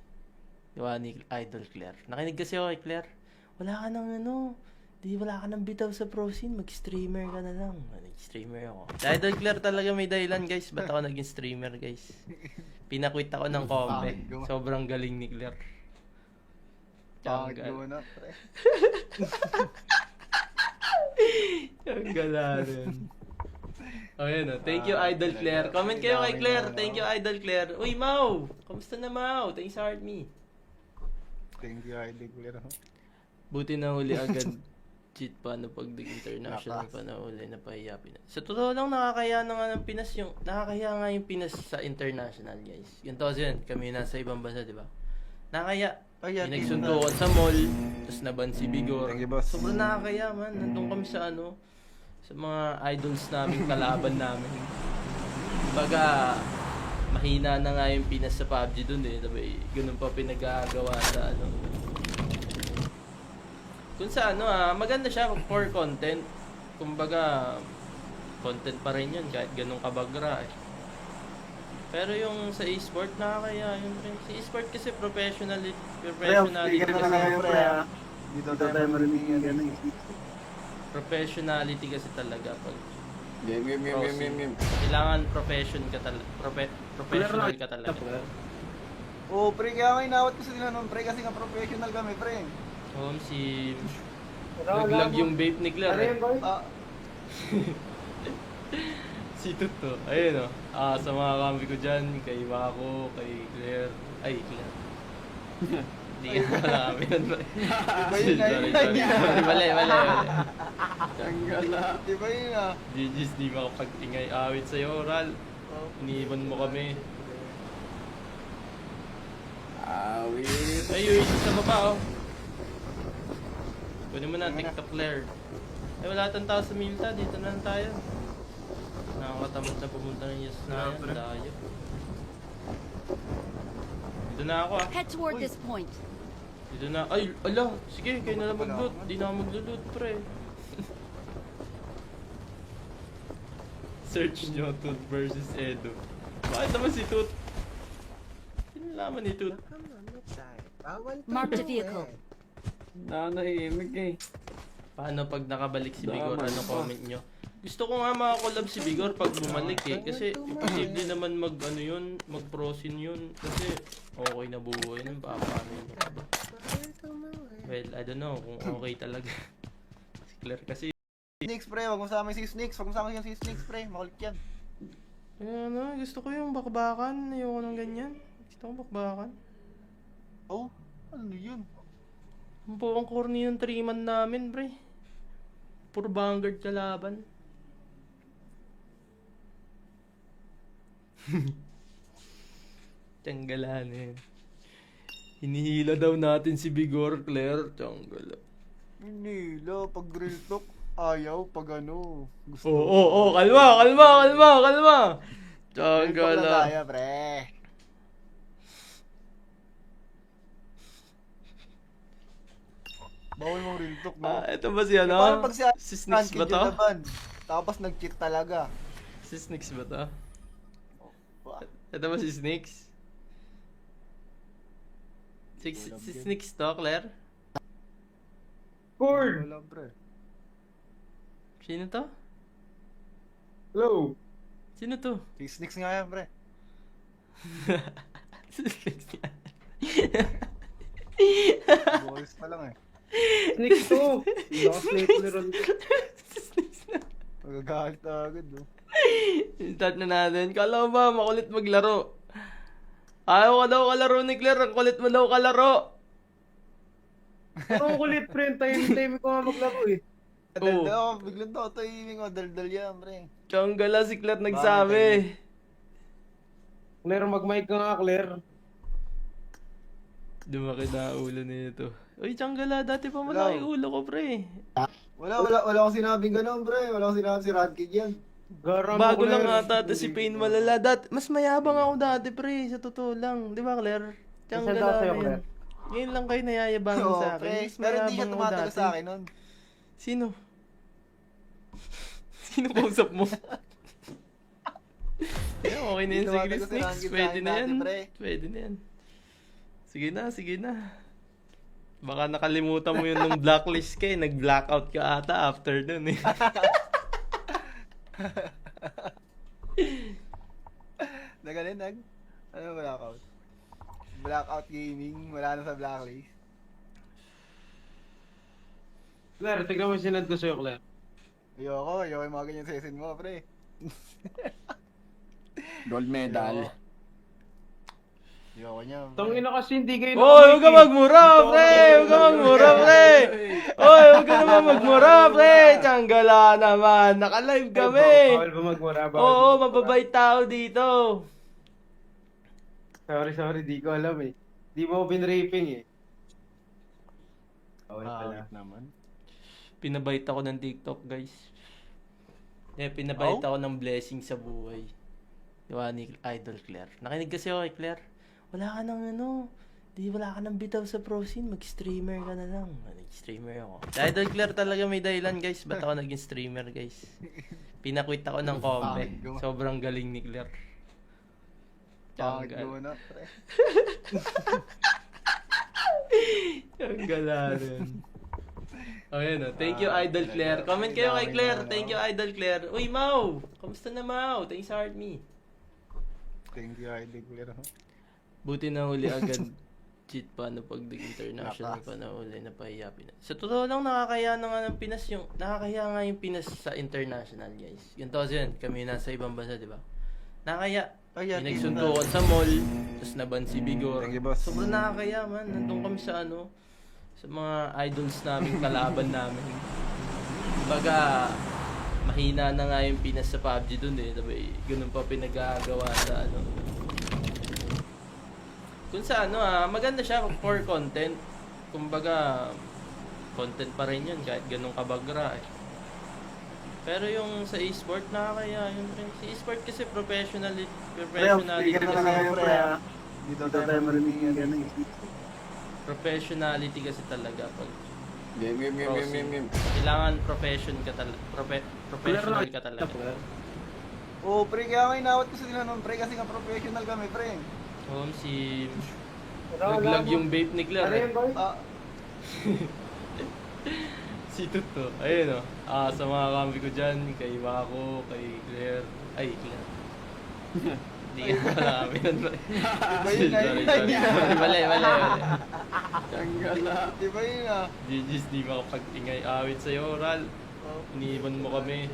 Diba ni Idol Claire. Nakinig kasi ako kay Claire. Wala ka nang bitaw sa pro scene. Mag-streamer ka na lang. Nag-streamer ako. Si Idol Claire talaga may dahilan, guys. Ba't ako naging streamer, guys? Pinakwit ako ng kombe. Sobrang galing ni Claire. Pangit mo na, pre. Ang gala rin. Oh, yun, oh. Thank you, Idol Claire. Comment kayo kay Claire. Thank you, Idol Claire. Uy, Mau! Kamusta na, Mau? Thanks sa heart me. Thank you, Idol Claire. Buti na huli agad. Cheat pa na pag international pa na huli na pahiya Pinas. Sa totoo lang, nakakaya na nga ng Pinas yung... Nakakaya nga yung Pinas sa international, guys. Ganito kasi yun. Kami nasa ibang bansa, di ba? Nakakaya. Yung nagsuntukan sa mall, tapos naban si Bigor. Thank you, boss. Sobrang nakakaya, man. Nandun kami sa ano, sa mga idols namin, kalaban namin. Baga, mahina na nga yung Pinas sa PUBG dun eh. Diba, ganun pa pinagagawa sa ano. Kung sa ano maganda siya for content. Kumbaga, content pa rin yun kahit ganun kabagra eh. Pero yung sa e-sport, nakakaya yun rin. Sa e-sport kasi professionality kasi. Dito tayo marinig. Professionality kasi talaga pag Game. kailangan profession ka talaga. Professional ka talaga. Oo, pre, kaya nga inawat ko sa tinanong, pre, kasi nga professional kami, pre. Si naglag yung vape ni Claire. Ano Eh. yan, boy? Si Tuto. Ayun sa mga kambi ko dyan, kay Mako, kay Claire. Ay, Claire. Hindi ka pala kami nun. Iba yun nga yun. Mali. Tiyanggala. Iba yun ah. GG's, di makapagtingay awit sa'yo, Ral. Iniwan mo kami. Awit. Ay, sa baba, Kunin mo na, TikTok Claire. Ay, wala tang tao sa Milta. Dito na lang tayo. Nakakatamad na pumunta ng Yes na yan. Dayo. Dito na ako Head toward this point. Dito na. Ay, ala. Sige, kayo na lang mag-loot. Di na ako mag-loot, pre. Search nyo, Toot versus Edo. Bakit naman si Toot? Sinalaman ni Toot. Marked a vehicle. Nanahimik eh. Paano pag nakabalik si Bigor? Daman Ano pa. comment nyo? Gusto ko nga makakolab si Bigor pag bumalik eh. Kasi imposible naman mag ano yun, mag prosin yun. Kasi okay na buhay nun. Paano yun? Well, I don't know kung okay talaga. Si Claire kasi. Snakes, pre. Huwag mo sama si Snakes. Huwag mo sama si Snakes, pre. Makulit yan. Ano, gusto ko yung bakbakan. Ayoko ng ganyan. Gusto ko bakbakan. Oh, ano yun? Ang buong corny yung 3-man namin, pre. Puro Vanguard kalaban. Tiyanggalan eh. Hinihila daw natin si Bigor, Claire. Tiyanggala. Nila, pag real talk, ayaw. Pag ano, gusto. Kalma. Real talk na Tiyanggala. tayo, pre. Bawal mong real talk, no? Ito ba si ano? Parang pag Si Snix ba to? Tapos nag-cheat talaga. Si Snix ba to? Ba? Ito ba si Snix? Si Snix to, Claire? Cord! Wala, pre. Sino to? Hello! Sino to? Si Snakes nga yan, pre. Si Snix nga. Boys pa lang eh. Snake to! Lakas na ito ni Ron. Si Snix na. Magagalit na agad, no? Start na natin. Kala mo ba makulit maglaro? Ayaw ka daw kalaro ni Claire. Ang kulit mo daw kalaro. Parang kulit, pre. Time ko nga maglaro eh. Daldal ako, biglang daw timing ko. Daldal yan, pre. Tiyonggala si Claire nagsabi. Claire, mag-mic ka nga, Claire. Dumaki na ulo nito. Uy, Tiyonggala, dati pa malaki ulo ko, pre. Wala akong sinabing ganun, pre. Wala akong sinabing si Radkid yan. Garam Bago Claire. lang ata to si Pain malala. Mas mayabang ako dati, pre. Sa totoo lang. Di ba, Claire? Tiyonggala Nasaan sa'yo, na yan. Claire? Ngayon lang kayo nayayabangan Oo, sa akin. pre. Mas Pero hindi siya mayabang ako tumatagal dati. sa akin nun. Sino? Sino kausap mo? Yeah, okay na yan, Hindi sige, tumatagal si Snakes. Rankin sa Pwede akin na dati, yan. pre. Pwede na yan. Sige na. Baka nakalimutan mo yun nung blacklist ka eh. Nag-blackout ka ata after dun eh. Ano blackout? Blackout gaming, wala na sa blacklist. Claire, tignan mo yung sinad ko sa'yo, Claire. Ayoko yung mga ganyan season mo, pre. Gold medal. Ayoko niya. Tangina kasi hindi kayo Hoy, huwag ka magmura, pre! Huwag ka magmura, pre! Hoy, huwag ka naman magmura, pre! Tiyonggala naman. Naka-live kami. Bawal ba magmura? Oo, mababait tao dito. Sorry, di ko alam eh. Di mo pinraping eh. Bawal pala. naman. Pinabait ako ng TikTok, guys. Pinabait ako ng blessing sa buhay. Diba ni Idol Claire? Nakinig kasi ako kay Claire. Wala ka nang bitaw sa pro scene. Mag-streamer ka na lang. Nag-streamer ako. Si Idol Claire talaga may dahilan, guys. Ba't ako naging streamer, guys? Pinakwit ako ng kombe. Sobrang galing ni Claire. Pagod na, pre. Ang gala rin. Ayan o. Thank you, Idol Claire. Comment kayo kay Claire. Thank you, Idol Claire. Uy, Mau! Kamusta na, Mau? Thanks sa heart me. Thank you, Idol Claire. Buti na huli agad. Cheat pa na pag international pa na huli na pahiya Pinas. Sa totoo lang, nakakaya na nga ng Pinas yung... Nakakaya nga yung Pinas sa international, guys. Ganito kasi yan. Kami nasa ibang bansa, di ba? Nakakaya. May nagsuntukan sa mall. Tapos naban si Bigor. Thank you, boss. Sobrang nakakaya, man. Nandun kami sa ano... Sa mga idols namin, kalaban namin. Baga, mahina na nga yung Pinas sa PUBG dun eh. Diba, ganun pa pinagagawa sa ano. Kung sa ano maganda siya for content. Kumbaga, content pa rin yun kahit ganun kabagra eh. Pero yung sa e-sport, nakakaya yun rin. Sa e-sport kasi professionality kasi. Dito tayo marinig yung ganun. Professionality kasi talaga pag Game. kailangan profession ka talaga. Professional ka talaga. Oo, pre, kaya nga inawat ko sa tinanong, pre, kasi nga professional kami, pre. Si naglag yung vape ni Claire. Ano yan, boy? Ah, Si Tuto. Ayun sa mga kambi ko dyan, kay Mako, kay Claire. Ay, Claire. Hindi ka wala kami nun. Iba yun na yun. Mali. Tanggala. Di ba yun ah? GG's, di makapag-ingay awit sa'yo, Ral. Iniiwan mo kami.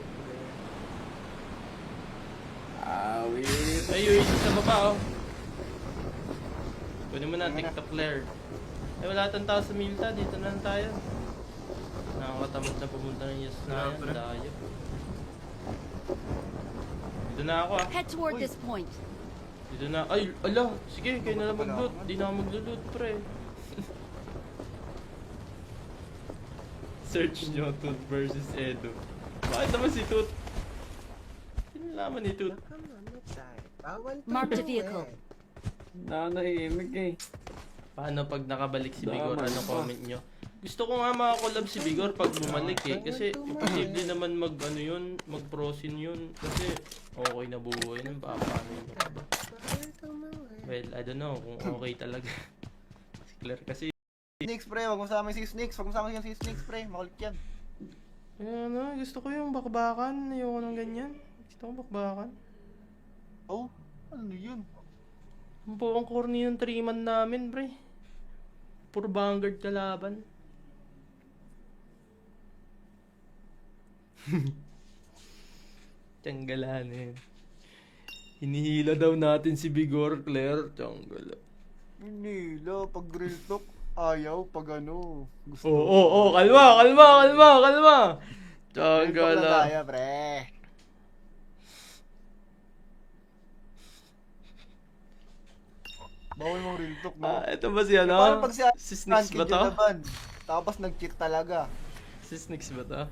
Awit. Ay, yun, sa baba, Kunin mo na, TikTok Claire. Ay, wala tayong tao sa Milta. Dito na lang tayo. Nakakatamad na pumunta ng Yes na yan. Dayo. Dito na ako Head toward this point. Dito na. Ay, ala. Sige, kayo na lang mag-loot. Di na ako mag-loot, pre. Search nyo, Toot versus Edo. Bakit naman si Toot? Sinalaman ni Toot. Baka mamatay. Bawal Marked a tumawa vehicle. eh. Nanahimik eh. Paano pag nakabalik si Bigor? Tama Ano pa. comment nyo? Gusto ko nga makakolab si Bigor pag bumalik eh. Kasi imposible naman mag-prosin yun. Kasi okay na buhay nun. Paano yun? Bawal tumawa eh. Well, I don't know kung okay talaga. Si Claire kasi. Snakes, pre, wag mo sama si Snakes. Wag mo sama si Snakes, pre. Makulit yan. Gusto ko yung bakbakan. Ayoko ng ganyan. Gusto ko bakbakan. Oh, ano yun? Ang buong corny yung 3-man namin, pre. Puro Vanguard kalaban. Tiyanggalan eh. Hinihila daw natin si Bigor, Claire. Tiyanggala. Hindi, lo, pag real talk, ayaw, pag ano, gusto. Kalma. Real talk na Tiyanggala. tayo, pre. Bawal mong real talk, no? Ito ba si ano? Paano pag Si Snakes ba to? Laban, tapos nag-cheat talaga. Si Snakes ba to?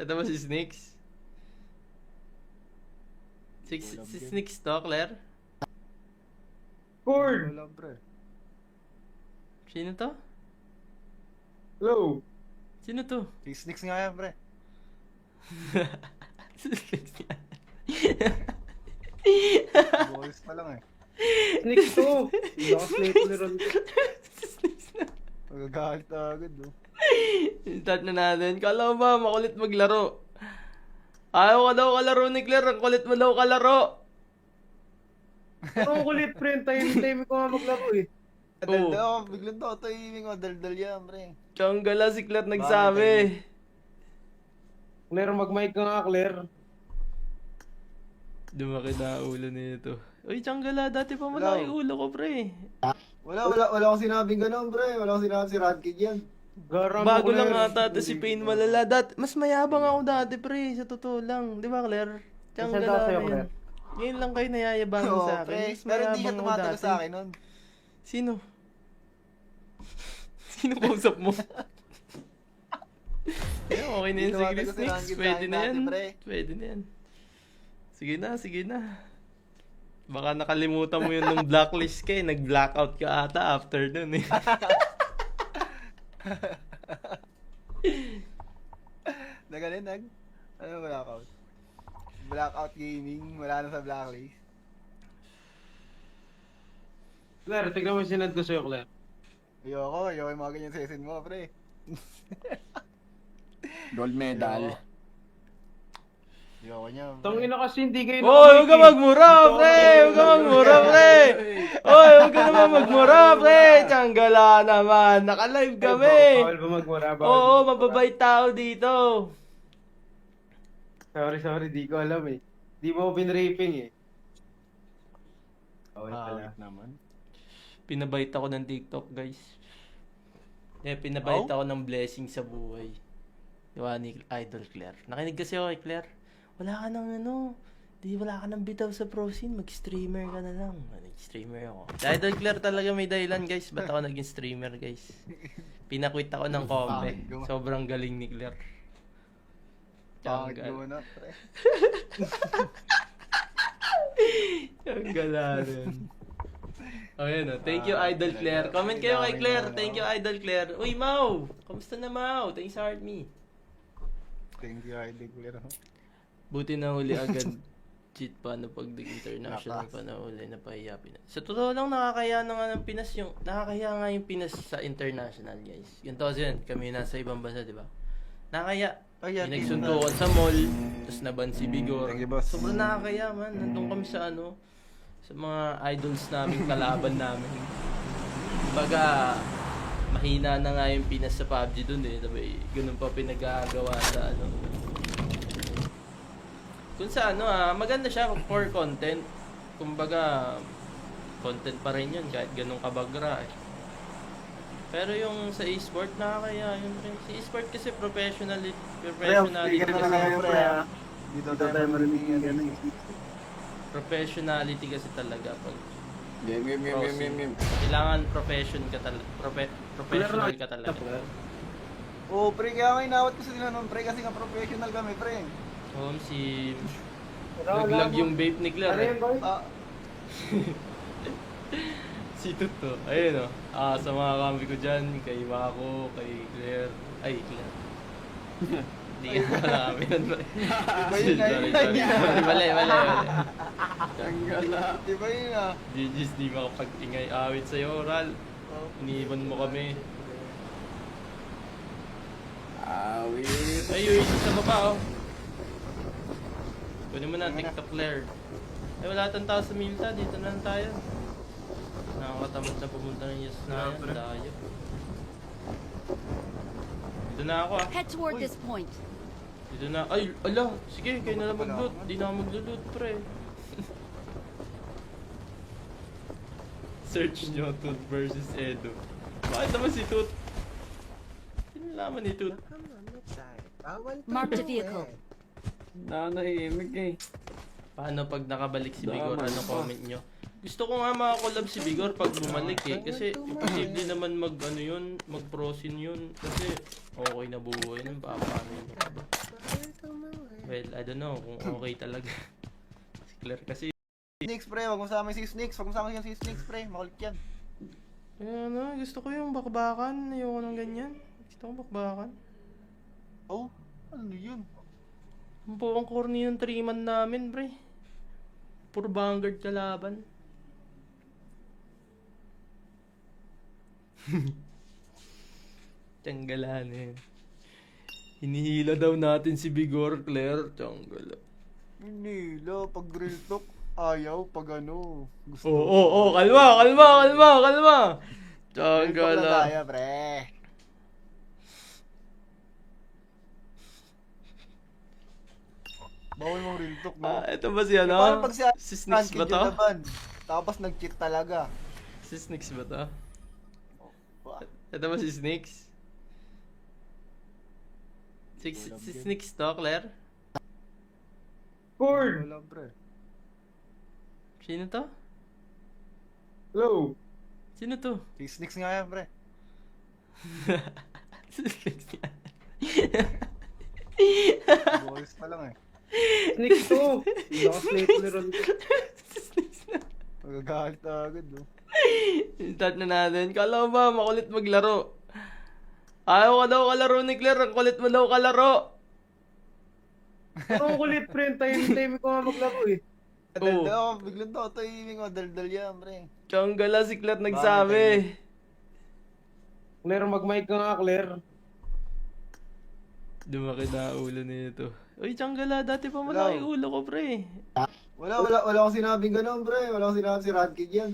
Ito ba si Snakes? Si Snakes to, Claire? Cord! Wala, pre. Sino to? Hello? Sino to? Si Snakes nga yan, pre. Si Snakes yan. Boys pa lang eh. Sneak to! Naka-stapler on to. Si Snakes na. Magagalit na agad, no? Start na natin. Kala mo ba makulit maglaro? Ayaw ka daw kalaro ni Claire. Ang kulit mo daw kalaro. Pero ang kulit, pre. Time ko nga maglaro eh. Oo. Daldal ako, biglang to, timing mo, daldal yan, pre. Tiyonggala si Claire nagsabi. Claire, mag-mic ka nga, Claire. Dumaki na ulo nito. Uy, Tiyonggala, dati pa malaki ulo ko, pre. Wala akong sinabing gano'n, pre. Wala akong sinabing si Radkid yan. Garam Bago Claire. lang ata to si Pain malala. Mas mayabang ako dati, pre. Sa totoo lang. Di ba, Claire? Nasaan Tiyonggala sa'yo, yun. Claire? Ngayon lang kayo nayayabangan Oo, sa akin. pre. Mas Pero hindi ka mayabang ako tumatalo dati. sa akin nun. Sino? Sino kausap mo? Yeah, okay na yun. Hindi Sige, tumatalo si Snakes. Rankin Pwede sa na akin yan. dati, pre. Pwede na yan. Sige na. Baka nakalimutan mo yun nung blacklist ka eh. Nag-blackout ka ata after dun eh. Ano blackout? Blackout gaming, wala na sa blacklist. Claire, tignan mo yung sinad ko sa'yo, Claire. Ayoko yung mga ganyan season mo, pre. Gold medal. Ayoko niya. pre. Tangin na kasi hindi kayo Hoy, huwag ka magmura, pre! Huwag ka magmura, pre! Hoy, huwag ka naman magmura, pre! Tiyonggala naman. Naka-live kami. Bawal ba magmura? Oo, mababait tao dito. Sorry, di ko alam eh. Di mo pinraping eh. Bawal pala. Naman. Pinabait ako ng TikTok, guys. Pinabait ako ng blessing sa buhay. Diba ni Idol Claire. Nakinig kasi ako kay Claire. Wala ka nang bitaw sa pro scene. Mag-streamer ka na lang. Nag-streamer ako. Si Idol Claire talaga may dahilan, guys. Ba't ako naging streamer, guys? Pinakwit ako ng kombe. Sobrang galing ni Claire. Pangit mo na, pre. Ang gala rin. Oh, yun, oh. Thank you, Idol Claire. Comment kayo kay Claire. Thank you, Idol Claire. Uy, Mau! Kamusta na, Mau? Thanks sa heart me. Thank you, Idol Claire. Buti na huli agad. Cheat pa na pag international pa na huli na pahiya Pinas. Sa totoo lang, nakakaya na nga ng Pinas yung... Nakakaya nga yung Pinas sa international, guys. Yung tos yun, kami nasa ibang bansa, di ba? Nakakaya. Kaya, Yung nagsuntukan sa mall, tapos naban si Bigor. Thank you, boss. Sobrang nakakaya, man. Nandun kami sa ano, sa mga idols namin, kalaban namin. Baga, mahina na nga yung Pinas sa PUBG dun eh. Sabi, ganun pa pinagagawa sa ano. Kung sa ano maganda siya for content. Kumbaga, content pa rin yun kahit ganun kabagra eh. Pero yung sa e-sport, nakakaya yun rin. Sa e-sport kasi professionality kasi. Dito tayo marinig Professionality kasi talaga pag Game. kailangan professional ka talaga. Oo, pre, kaya nga inawat ko sa nila noon, pre, kasi nga professional kami, pre. Si naglag yung vape ni Claire. Ano yun, boy? Si Tuto. Ayun sa mga kambi ko dyan, kay Mako, kay Claire. Ay, Claire. Hindi ka wala kami nun. Iba yun na yun. Mali. Tanggala. Iba yun GG's, di makapag-ingay awit sa'yo, Ral. Iniwan mo kami. Awit. Ay, yung isa sa baba, oh. Kunin mo na, TikTok Claire. Ay, wala tang tao sa Milta. Dito na lang tayo. Nakakatamad na pumunta ng Yes na yan. Dayo. Dito na ako, Head toward this point. Dito na. Ay, ala. Sige, kayo na lang mag-loot. Di na ako mag-loot, pre. Search nyo, Toot versus Edo. Bakit naman si Toot? Sinalaman ni Toot. Come on, let's die. Bawal Mark the tumuwi. vehicle. Nanahimik eh. Paano pag nakabalik si Bigor? Damay Ano pa. comment nyo? Gusto ko nga makakolab si Bigor pag bumalik eh. Kasi imposible naman mag ano yun, mag prosin yun. Kasi okay na buhay nun. Paano yun? Bawal tumuwi. Well, I don't know kung okay talaga. Si Claire kasi. Snakes, pre, wag mo sama si Snakes. Wag mo sama si Snakes, pre. Makulit yan. Ano, gusto ko yung bakbakan. Ayoko ng ganyan. Gusto ko bakbakan. Oh, ano yun? Ang po ang corny ng 3-man namin, pre. Puro Vanguard kalaban. Tiyanggalan eh. Hinihila daw natin si Bigor, Claire. Tiyanggala. Hindi, pag real talk, ayaw. Pag ano, gusto. Kalma. Real talk na Tiyanggala. tayo, pre. Bawal mong real talk, no? Ito ba si ano? Paano pag Si Snix ba to? Tapos nag-cheat talaga. Si Snix ba to? Wah. Ito ba si Snix? Si Snix to, Claire? Cord! Wala, pre. Sino to? Hello? Sino to? Si Snakes nga yan, pre. Si Snix yan. Boys pa lang eh. Sneak to! Naka-slate ni Ron. Si Snix na. Magagalit na agad, no? Start na natin. Kala mo ba makulit maglaro? Ayaw ka daw kalaro ni Claire. Ang kulit mo daw kalaro. Ang kulit, pre. Time ko nga maglaro eh. Oo. Daldal, biglang daw timing ko. Daldal yan, pre. Tiyonggala si Claire nagsabi. Claire, mag-mic ka nga, Claire. Dumaki na ulo nito. Uy, Tiyonggala, dati pa malaki Hello. ulo ko, pre. Wala akong sinabing gano'n, pre. Wala akong sinabing si Radkid yan.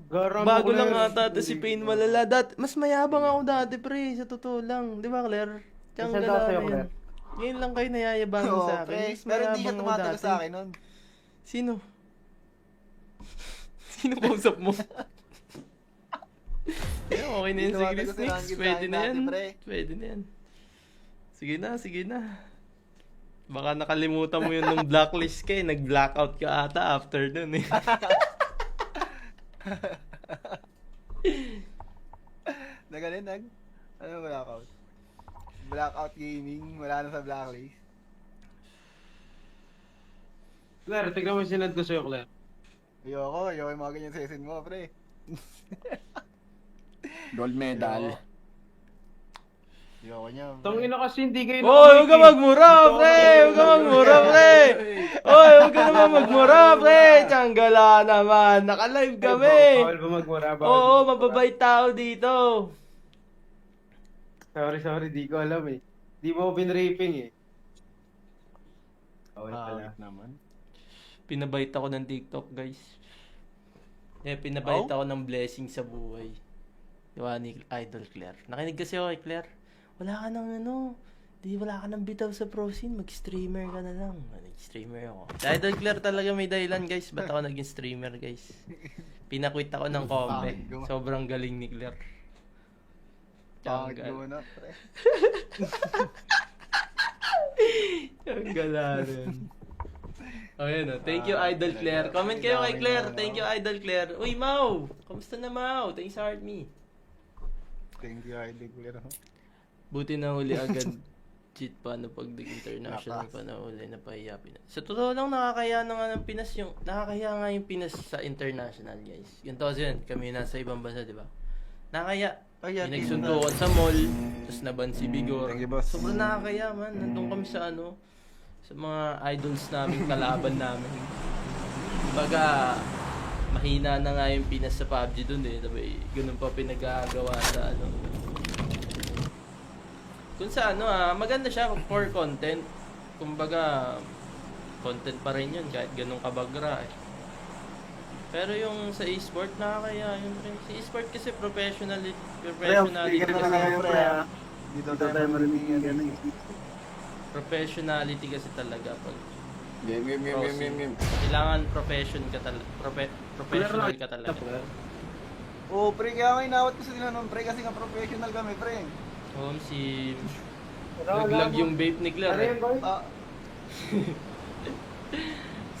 Garam Bago lang Claire. ata to si Pain malala. Mas mayabang ako dati, pre. Sa totoo lang. Di ba, Claire? Tiyonggala Masaya sa'yo, na yan. Claire. Ngayon lang kayo nayayabangan Oo, sa akin. pre. Mas Pero hindi ka mayabang ako tumatagal dati. sa akin nun. Sino? Sino kausap mo? Yeah, okay na yan, Hindi sige tumatagal si Snix. Rankin Pwede sa na akin yan. dati, pre. Pwede na yan. Sige na. Baka nakalimutan mo yun nung blacklist ka eh. Nag-blackout ka ata after dun eh. Ano blackout? Blackout gaming, wala na sa blacklist. Claire, tignan mo yung sinad ko sa'yo, Claire. Ayoko yung mga ganyan session mo, pre. Gold medal. Ayoko niya. pre. Tangina kasi hindi kayo Oy, huwag ka magmura, pre! Huwag ka magmura, pre! Oy, huwag ka naman magmura, pre! Tsanggala naman. Naka-live kami. Bawal ba magmura? Bawal Oo, ba magmura? mababait tao dito. Sorry, di ko alam eh. Di mo ako binraping eh. Bawal pala. naman. Pinabait ako ng TikTok, guys. Pinabait ako ng blessing sa buhay. Diba ni Idol Claire. Nakinig kasi ako kay Claire. Wala ka nang wala ka nang bitaw sa prosin. Mag-streamer ka na lang. Nag-streamer ako. Si Idol Claire talaga may dahilan, guys. Ba't ako naging streamer, guys? Pinakwit ako ng kombe. Sobrang galing ni Claire. Pangit mo na, pre. Ang gala rin. Oh, yun, thank you, Idol Claire. Comment kayo kay Claire. Thank you, Idol Claire. Uy, Mau! Kamusta na, Mau? Thanks sa heart me. Thank you, Idol Claire. Buti na huli agad. Cheat pa na pag international pa na huli na pahiya Pinas. Sa totoo lang, nakakaya na nga ng Pinas yung... Nakakaya nga yung Pinas sa international, guys. Ganito kasi yun. Kami nasa ibang bansa, di ba? Nakakaya. Ay, Yung nagsuntukan sa mall, tapos naban si Bigor. Thank you, boss. Sobrang nakakaya, man. Nandun kami sa sa mga idols namin, kalaban namin. Baga, mahina na nga yung Pinas sa PUBG dun eh. Diba, ganun pa pinagagawa sa Kung sa maganda siya for content. Kumbaga, content pa rin yun kahit ganun kabagra eh. Pero yung sa e-sport, nakakaya yun rin. Sa e-sport kasi professionality kasi. Dito tayo marinig yan. Professionality kasi talaga pag Game. kailangan profession ka talaga. Professional ka talaga. Oo, pre, kaya nga inawat ko sa tinanong, pre, kasi nga professional kami, pre. Si naglag yung vape ni Claire. Ano Eh. yan, boy? Ah,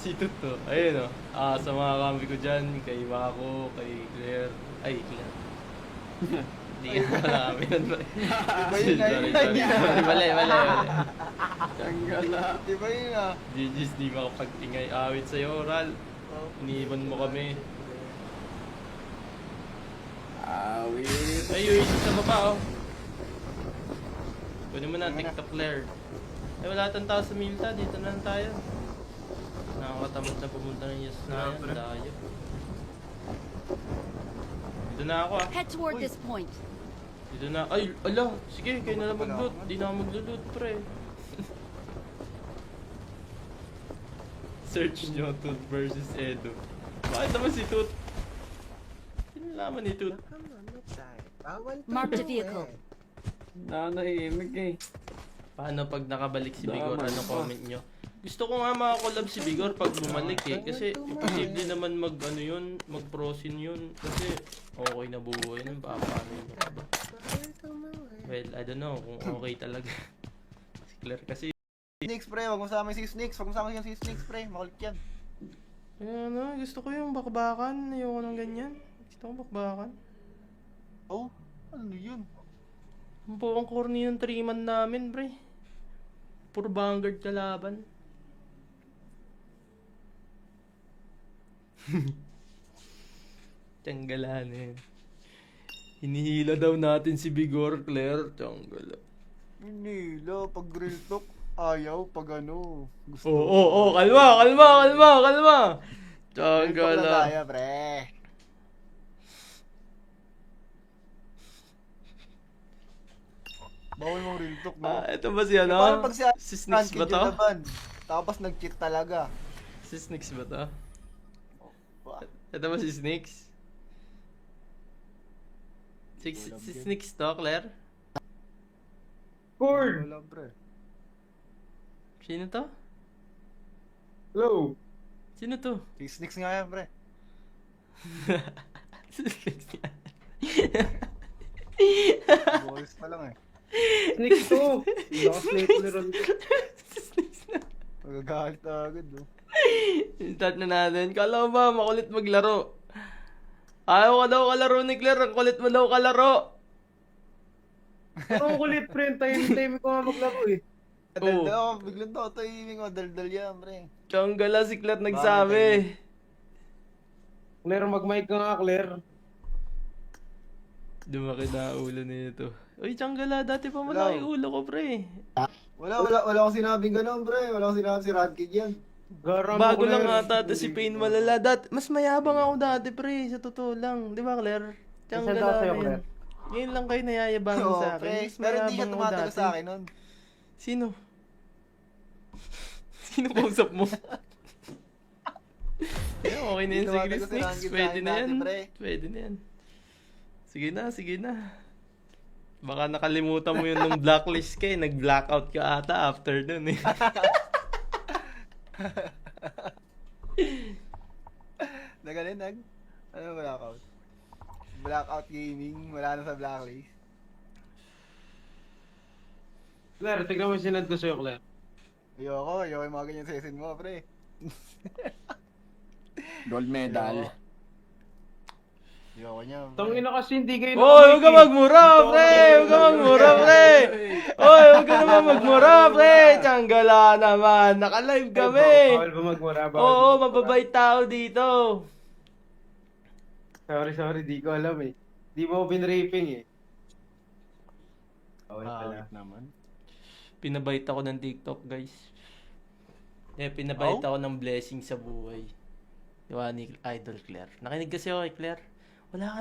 Si Tuto. Ayun sa mga kambi ko dyan, kay Mako, kay Claire. Ay, Claire. Hindi ka pala kami nun. Iba yun nga yun. Mali. Tanggala. Iba yun ah. GG's di makapagtingay awit sa'yo, Ral. Iniwan mo kami. Awit. Ay, yung isa sa baba, Kunin mo na, TikTok Claire. Ay, wala tang tao sa Milta. Dito na lang tayo. Nakakatamad na pumunta ng Yes na yan. Dayo. Dito na ako Head toward this point. Dito na. Ay, ala. Sige, kayo na lang mag-loot. Di na ako mag-loot, pre. Search nyo, Toot versus Edo. Bakit naman si Toot? Sinalaman ni Toot. Come on, let's die. Bawal pa Mark the mo vehicle. eh. Nanahimik eh. Paano pag nakabalik si Bigor? Daman Ano pa. comment nyo? Gusto ko nga makakolab si Bigor pag bumalik eh. Kasi imposible naman mag-prosin yun. Kasi okay na buhay nun. Paano yun? Bawal tumawid. Well, I don't know kung okay talaga. Si Claire kasi. Snakes, pre, wag mo sa amin si Snakes. Wag mo sa amin si Snakes, pre. Makulit yan. Kaya gusto ko yung bakbakan. Ayoko ng ganyan. Gusto ko bakbakan. Oh, ano yun? Ang buong corny yung 3-man namin, pre. Puro Vanguard kalaban. Tiyanggalan eh. Hinihila daw natin si Bigor, Claire. Tiyanggala. Nila, pag real talk, ayaw. Pag ano, gusto. Oo, kalma. Real talk na Tiyanggala. tayo, pre. Bawal mong real talk, no? Ito ba si Parang pag Si Snix ba to? Tapos nag-cheat talaga. Si Snix ba to? Ba? Ito ba si Snix? Si Snix to, Claire? Cord! Wala, pre. Sino to? Hello! Sino to? Si Snakes nga yan, pre. Si Snix nga. Boys pa lang eh. Sneak to! Lakas na yung ron. Si Snix na. Magagalit na agad, no? Start na natin. Kala mo ba makulit maglaro? Ayaw ka daw kalaro ni Claire. Ang kulit mo daw kalaro. Ang kulit, pre. Time ko nga maglaro eh. Daldal ako, biglang daw tahimik ko. Daldal yan, pre. Tiyonggala si Claire nagsabi. Claire, mag-mic ka nga, Claire. Lumaki na ulo nito. Uy, Tsanggala, dati pa malaki ulo ko, pre. Wala akong sinabing ganun, pre. Wala akong sinabing si Radkid yan. Garam Bago ko lang na- ata to si Pain malala. Mas mayabang ako dati, pre. Sa totoo lang. Di ba, Claire? Nasaan Tsanggala sa'yo, na yan. Claire? Ngayon lang kayo nayayabangan Oo, sa akin. pre. Mas Pero hindi siya mayabang ako tumatagal dati. sa akin nun. Sino? Sino kausap mo? Yeah, okay na yan, Hindi sige, tumatagal si Snakes. Rankin sa Pwede akin na dati, yan. pre. Pwede na yan. Sige na, sige na. Baka nakalimutan mo yun nung blacklist ka eh. Nag-blackout ka ata after dun eh. Ano blackout? Blackout gaming, wala na sa blacklist. Claire, tignan mo yung sinad ko sa'yo, Claire. Ayoko yung mga ganyan season mo, pre. Gold medal. Ayoko niya. Tangina kasi hindi kayo Hoy, huwag ka magmura, pre! Huwag ka magmura, pre! Hoy, huwag ka naman magmura, pre! Tsanggala naman! Naka-live kami! Bawal ba magmura? Oo, mababait tao dito. Sorry, di ko alam eh. Di mo pinraping eh. Bawal pala. naman. Pinabait ako ng TikTok, guys. Pinabait ako ng blessing sa buhay. Diba, ni Idol Claire. Nakinig kasi ako kay Claire. Wala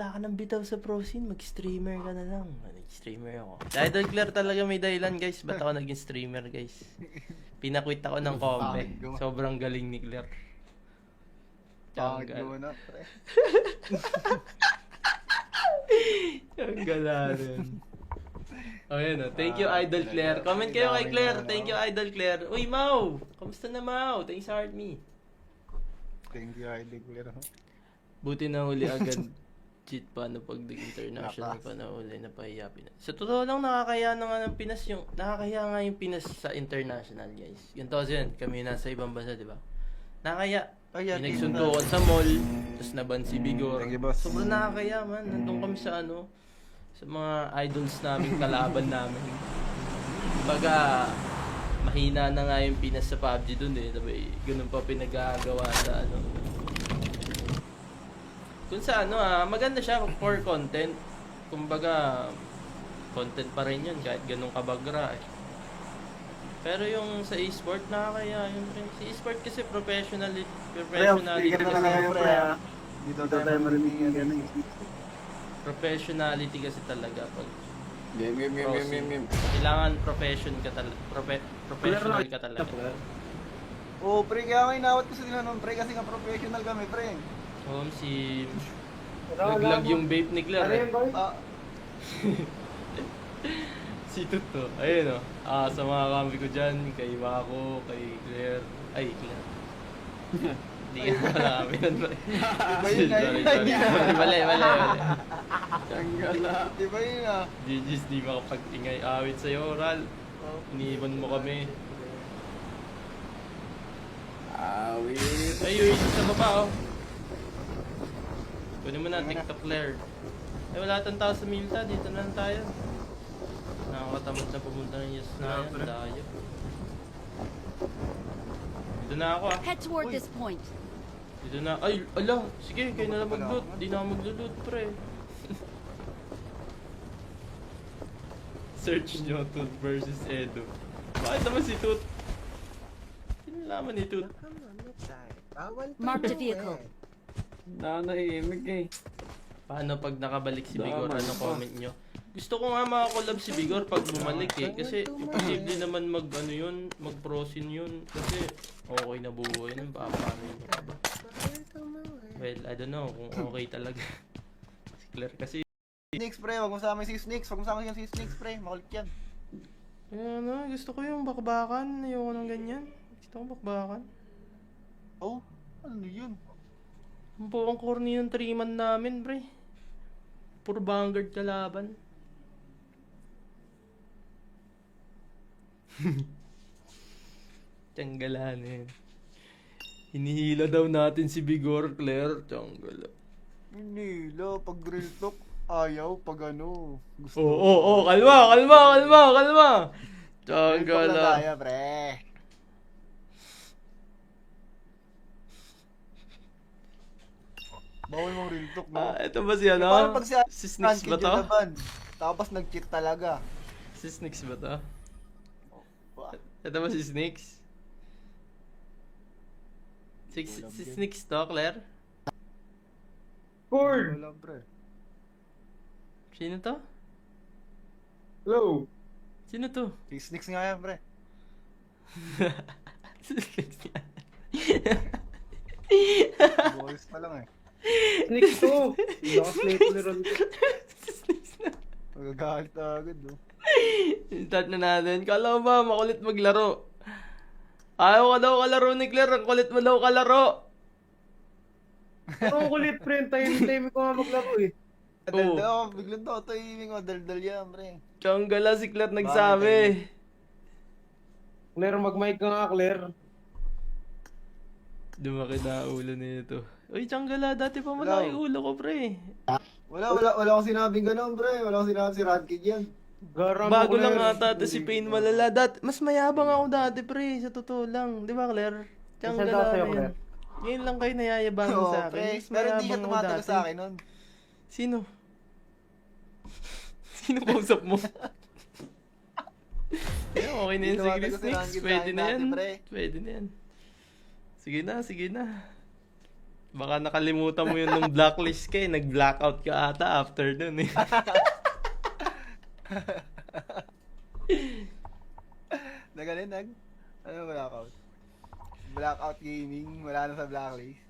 ka nang bitaw sa pro scene, mag-streamer ka na lang. Nag-streamer ako. Si Idol Claire talaga may dahilan, guys. Ba't ako naging streamer, guys? Pinakwit ako ng kombe. Sobrang galing ni Claire. Pangit mo na, pre. Tsanggala rin. Oh, yun, oh. Thank you, Idol Claire. Comment kayo kay Claire. Thank you, Idol Claire. Uy, Mau! Kamusta na, Mau? Thanks sa heart me. Thank you, Idol Claire. Buti na huli agad. Cheat pa na pag international pa na huli na pahiya Pinas. Sa totoo lang nakakaya na nga ng Pinas yung nakakaya nga yung Pinas sa international, guys. Ganito kasi yan, kami nasa ibang bansa, di ba? Nakakaya. Yung nagsuntukan sa mall, tapos naban si Bigor. Thank you, boss. Sobrang nakakaya, man. Nandun kami sa sa mga idols namin, kalaban namin. Baga, mahina na nga yung Pinas sa PUBG dun eh. Diba, ganun pa pinagagawa sa kung sa maganda siya for content. Kumbaga, content pa rin yun kahit ganun kabagra eh. Pero yung sa e-sport, nakakaya yun rin. Si e-sport kasi professionality kasi. Dito tayo marinig yung ganun. Professionality kasi talaga pag Game. kailangan professional ka talaga. Oo, pre, kaya nga inawat ko sa tinanong, pre, kasi nga professional kami, pre. Si naglag yung vape ni Claire. Ano Eh. yun, boy? Si Tuto. Ayun sa mga kambi ko dyan, kay Mako, kay Claire. Ay, Claire. Hindi ka wala kami nun. Sorry. Mali. Tsanggala. Di ba yun ah? GG's, di makapag-ingay awit sa'yo, Ral. Iniwan mo kami. Awit. Ay, sa baba Kunin mo na, TikTok Claire. Ay, wala tang tao sa Milta. Dito na lang tayo. Nakakatamad na pumunta ng Yes na yan. Dayo. Dito na ako Head toward this point. Dito na. Ay, ala. Sige, kayo na lang mag-loot. Di na ako mag-loot, pre. Search nyo, Toot versus Edo. Bakit naman si Toot? Sinalaman ni Toot. Bawal pa Mark the daw vehicle. eh. Nanahimik eh. Paano pag nakabalik si Bigor? Daman Ano pa. comment nyo? Gusto ko nga makakolab si Bigor pag bumalik eh. Kasi imposible naman mag-prosin yun. Kasi okay na buhay nun. Paano yun? Well, I don't know kung okay talaga. Si Claire kasi. Snakes, pre, wag mo sama si Snakes. Wag mo sama yung si Snakes, pre. Makulit yan. Gusto ko yung bakbakan. Ayoko ng ganyan. Gusto ko bakbakan. Oh, ano yun? Ang buong corny yung 3-man namin, pre. Puro Vanguard kalaban. Tsanggala na yun. Hinihila daw natin si Bigor, Claire. Tsanggala. Hindi, pag real talk, ayaw. Pag ano, gusto. Kalma. Real talk lang Tsanggala. tayo, pre. Bawal mong real talk, no? Ito ba si ano? Paano pag Si Snix ba to? Tapos nag-cheat talaga. Si Snix ba to? Ito ba si Snix? Si Snix to, Claire? Cord! Wala, pre. Sino to? Hello? Sino to? Si Snix nga yan, pre. Si Snix yan. Boys pa lang eh. Sneak to! Naka-snapler on to. Si Snix na. Magagalit agad, no? Start na natin. Kala mo ba makulit maglaro? Ayaw ka daw kalaro ni Claire. Ang kulit mo daw kalaro. Pero ang kulit, pre. Time ko nga maglaro eh. Oo. Daldal ako, biglang to. Ito yung madaldal yan, pre. Tsang gala si Claire nagsabi. Claire, mag-mic ka nga, Claire. Dumaki na ulo nito. Uy, Changgala, dati pa malaki ulo ko, pre. Wala akong sinabing ganun, pre. Wala akong sinabing si Radkid yan. Garam Bago Claire. lang ata to si Pain malala. Mas mayabang ako dati, pre. Sa totoo lang. Di ba, Claire? Saan Changgala daw sa'yo, na yun. Claire? Ngayon lang kayo nayayabangan Oo, sa akin. pre. Mas Pero hindi ka mayabang ako tumatalo dati. sa akin nun. Sino? Sino kausap mo? Yeah, okay na yun, Hindi sige, tumatalo si Snix. Rankin Pwede sa na akin yan. dati, pre. Pwede na yan. Sige na, sige na. Baka nakalimutan mo yun nung blacklist ka eh. Nag-blackout ka ata after dun eh. Ano blackout? Blackout gaming, wala na sa blacklist.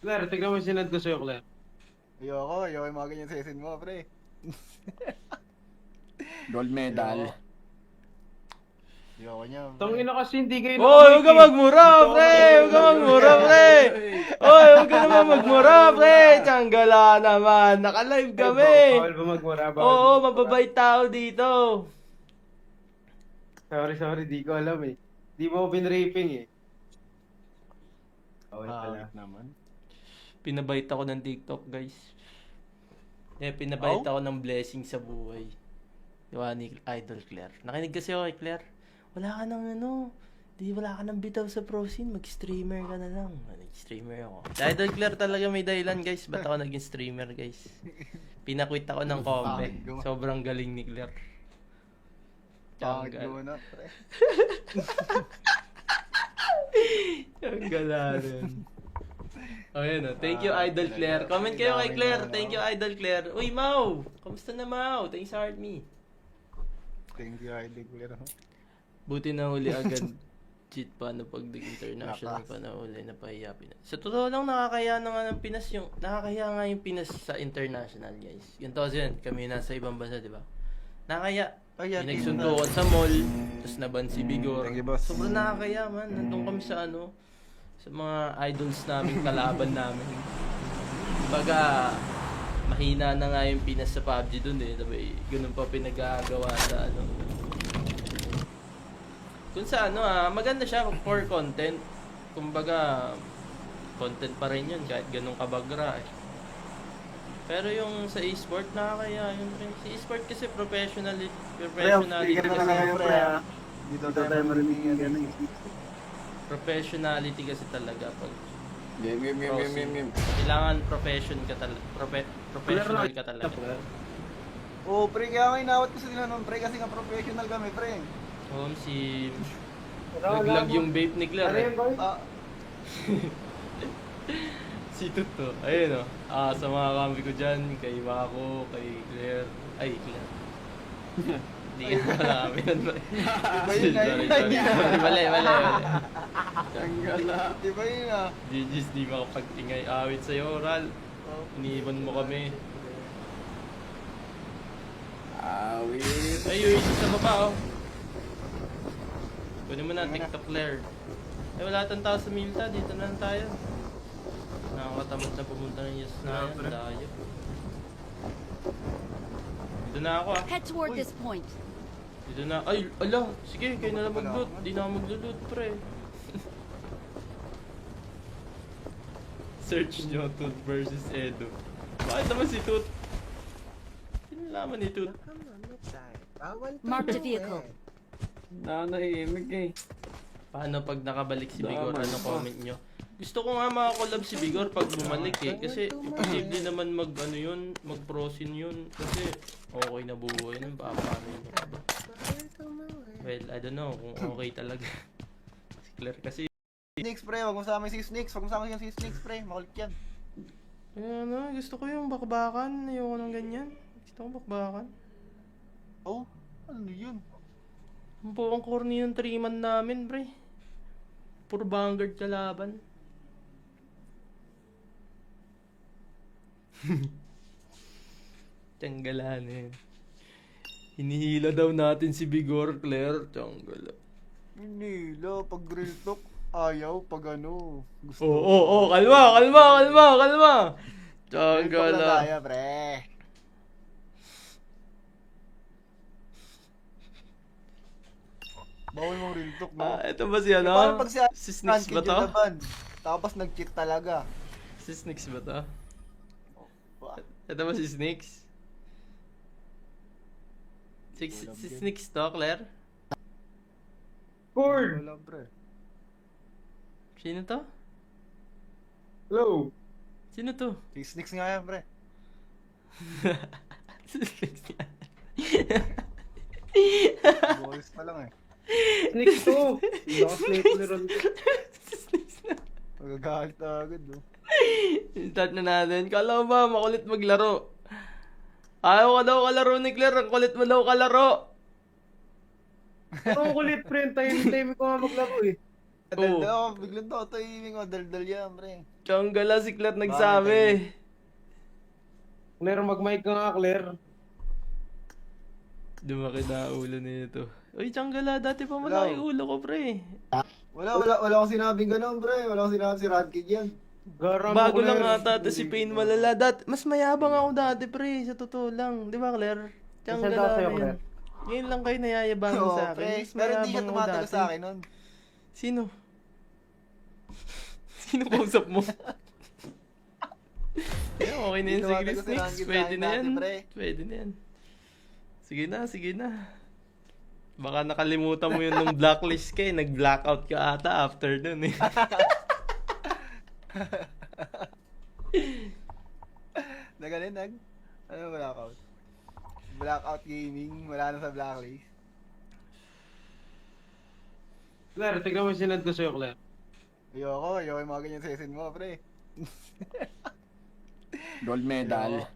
Claire, tignan mo yung sinad ko sa'yo, Claire. Ayoko yung mga ganyan season mo, pre. Gold medal. Ayoko niya. pre. Tangina kasi hindi kayo Oy, huwag ka magmura, pre! Huwag ka magmura, pre! Oy, huwag ka naman magmura, pre! Tsanggala naman! Naka-live kami! Bawal ba magmura? Oo, mababait tao dito. Sorry, di ko alam eh. Di mo binraping eh. Bawal pala. naman. Pinabait ako ng TikTok, guys. Pinabait ako ng blessing sa buhay. Diba ni Idol Claire. Nakinig kasi ako kay Claire. Wala ka nang wala ka nang bitaw sa pro scene. Mag-streamer ka na lang. Nag-streamer ako. Si Idol Claire talaga may dahilan, guys. Ba't ako naging streamer, guys? Pinakwit ako ng comment. Sobrang galing ni Claire. Pangit mo na, pre. Ang gala rin. Oh, yun, oh. Thank you, Idol Claire. Comment kayo kay Claire. Thank you, Idol Claire. Uy, Mau! Kamusta na, Mau? Thanks sa heart me. Thank you, Idol Claire. Buti na huli agad. Cheat pa na pag international pa na huli na pahiya Pinas. Sa totoo lang, nakakaya na nga ng Pinas yung... Nakakaya nga yung Pinas sa international, guys. Yung tos yun, kami nasa ibang bansa, di ba? Nakakaya. Ayan, Yung nagsuntukan sa mall, tapos naban si Bigor. Thank you, boss. Sobrang nakakaya, man. Nandun kami sa sa mga idols namin, kalaban namin. Baga, mahina na nga yung Pinas sa PUBG dun eh. Sabi, ganun pa pinagagawa sa Kung sa maganda siya for content. Kumbaga, content pa rin yun kahit ganun kabagra eh. Pero yung sa e-sport, nakakaya yun rin. Sa e-sport kasi professionality kasi. Dito tayo marinig Professionality kasi talaga pag Game. kailangan profession ka talaga. Professional ka talaga. Oo, pre, kaya nga inawat ko sa nila nun, pre, kasi nga professional kami, pre. Si naglag yung vape ni Claire. Ano yun, boy? Si Tuto. Ayun sa mga kambi ko dyan, kay Mako, kay Claire. Ay, Claire. Hindi ka wala kami nun. Mali. Changgala. Diba yun ah? GG's di makapagtingay awit sa'yo, Ral. Iniwan mo kami. Awit. Ay, yung isa sa baba, Kunin mo na, TikTok Claire. Wala tang tao sa Milta, dito na lang tayo. Nakakatamad na pumunta ng Yes na yan, dayo. Dito na ako Head toward this point. Dito na, ay, ala, sige, kayo na lang mag-loot. Di na ako mag-loot, pre. Search nyo, Toot versus Edo. Bakit naman si Toot? Sinalaman ni Toot. Bawal Mark the vehicle. Nanahimik eh. Paano pag nakabalik si Bigor, Damay ano pa. comment nyo? Gusto ko nga makakolab si Vigor pag bumalik eh. Kasi imposible naman mag-prosin yun. Kasi okay na buhay nun. Baka paano yun. Well, I don't know kung okay talaga. Si Claire kasi. Snakes, pre. Wag mo sama si Snakes. Wag mo sama si Snakes, pre. Makulit yan. Kaya na, gusto ko yung bakbakan. Ayoko ng ganyan. Gusto ko bakbakan. Oh, ano yun? Ang pokong corny yung 3-man namin, pre. Puro Vanguard kalaban. Tiyanggalan eh. Hinihila daw natin si Vigor, Claire. Tiyanggala. Nila, pag real talk, ayaw. Pag ano, gusto. Kalma. Real talk na Tiyanggala. tayo, pre. Bawal mong real talk, no? Ito ba si ano? Paano pag Si Snix ba to? Tapos nag-cheat talaga. Si Snix ba to? Wah. Ito ba si Snix? Si Snix to, Claire? Cord! Wala, pre. Sino to? Hello? Sino to? Si Snakes nga yan, pre. Si Snix yan. Boys pa lang eh. Snake to! Naka-snake ni Ron. Si Snix na. Magagalit na agad, no? Start na natin. Kala mo ba makulit maglaro? Ayaw ka daw kalaro ni Claire. Ang kulit mo daw kalaro. Ang kulit, pre. Time ko nga maglaro eh. Daldal ako, biglang to, timing ko, daldal yan, pre. Tiyonggala si Claire nagsabi. Claire, mag-mic ka nga, Claire. Dumaki na ulo nito. Uy, Tiyonggala, dati pa malaki Hello. ulo ko, pre. Wala akong sinabing ganun, pre. Wala akong sinabing si Radkid yan. Garam Bago lang Claire. ata to si Pain malala. Mas mayabang ako dati, pre. Sa totoo lang. Di ba, Claire? Tiyonggala Masaya sa'yo, na yun. Claire. Ngayon lang kayo nayayabangan Oo, sa akin. pre. Mas Pero hindi ka mayabang ako tumatagal dati. sa akin nun. Sino? Sino kausap mo? Yeah, okay na yan, Hindi sige tumatagal si Snakes. Rankin Pwede sa na akin yan. dati, pre. Pwede na yan. Sige na. Baka nakalimutan mo yun nung blacklist ka eh. Nag-blackout ka ata after dun eh. Ano blackout? Blackout gaming, wala na sa blacklist. Claire, tignan mo yung sinad ko sa'yo, Claire. Ayoko yung mga ganyan session mo, pre. Gold medal.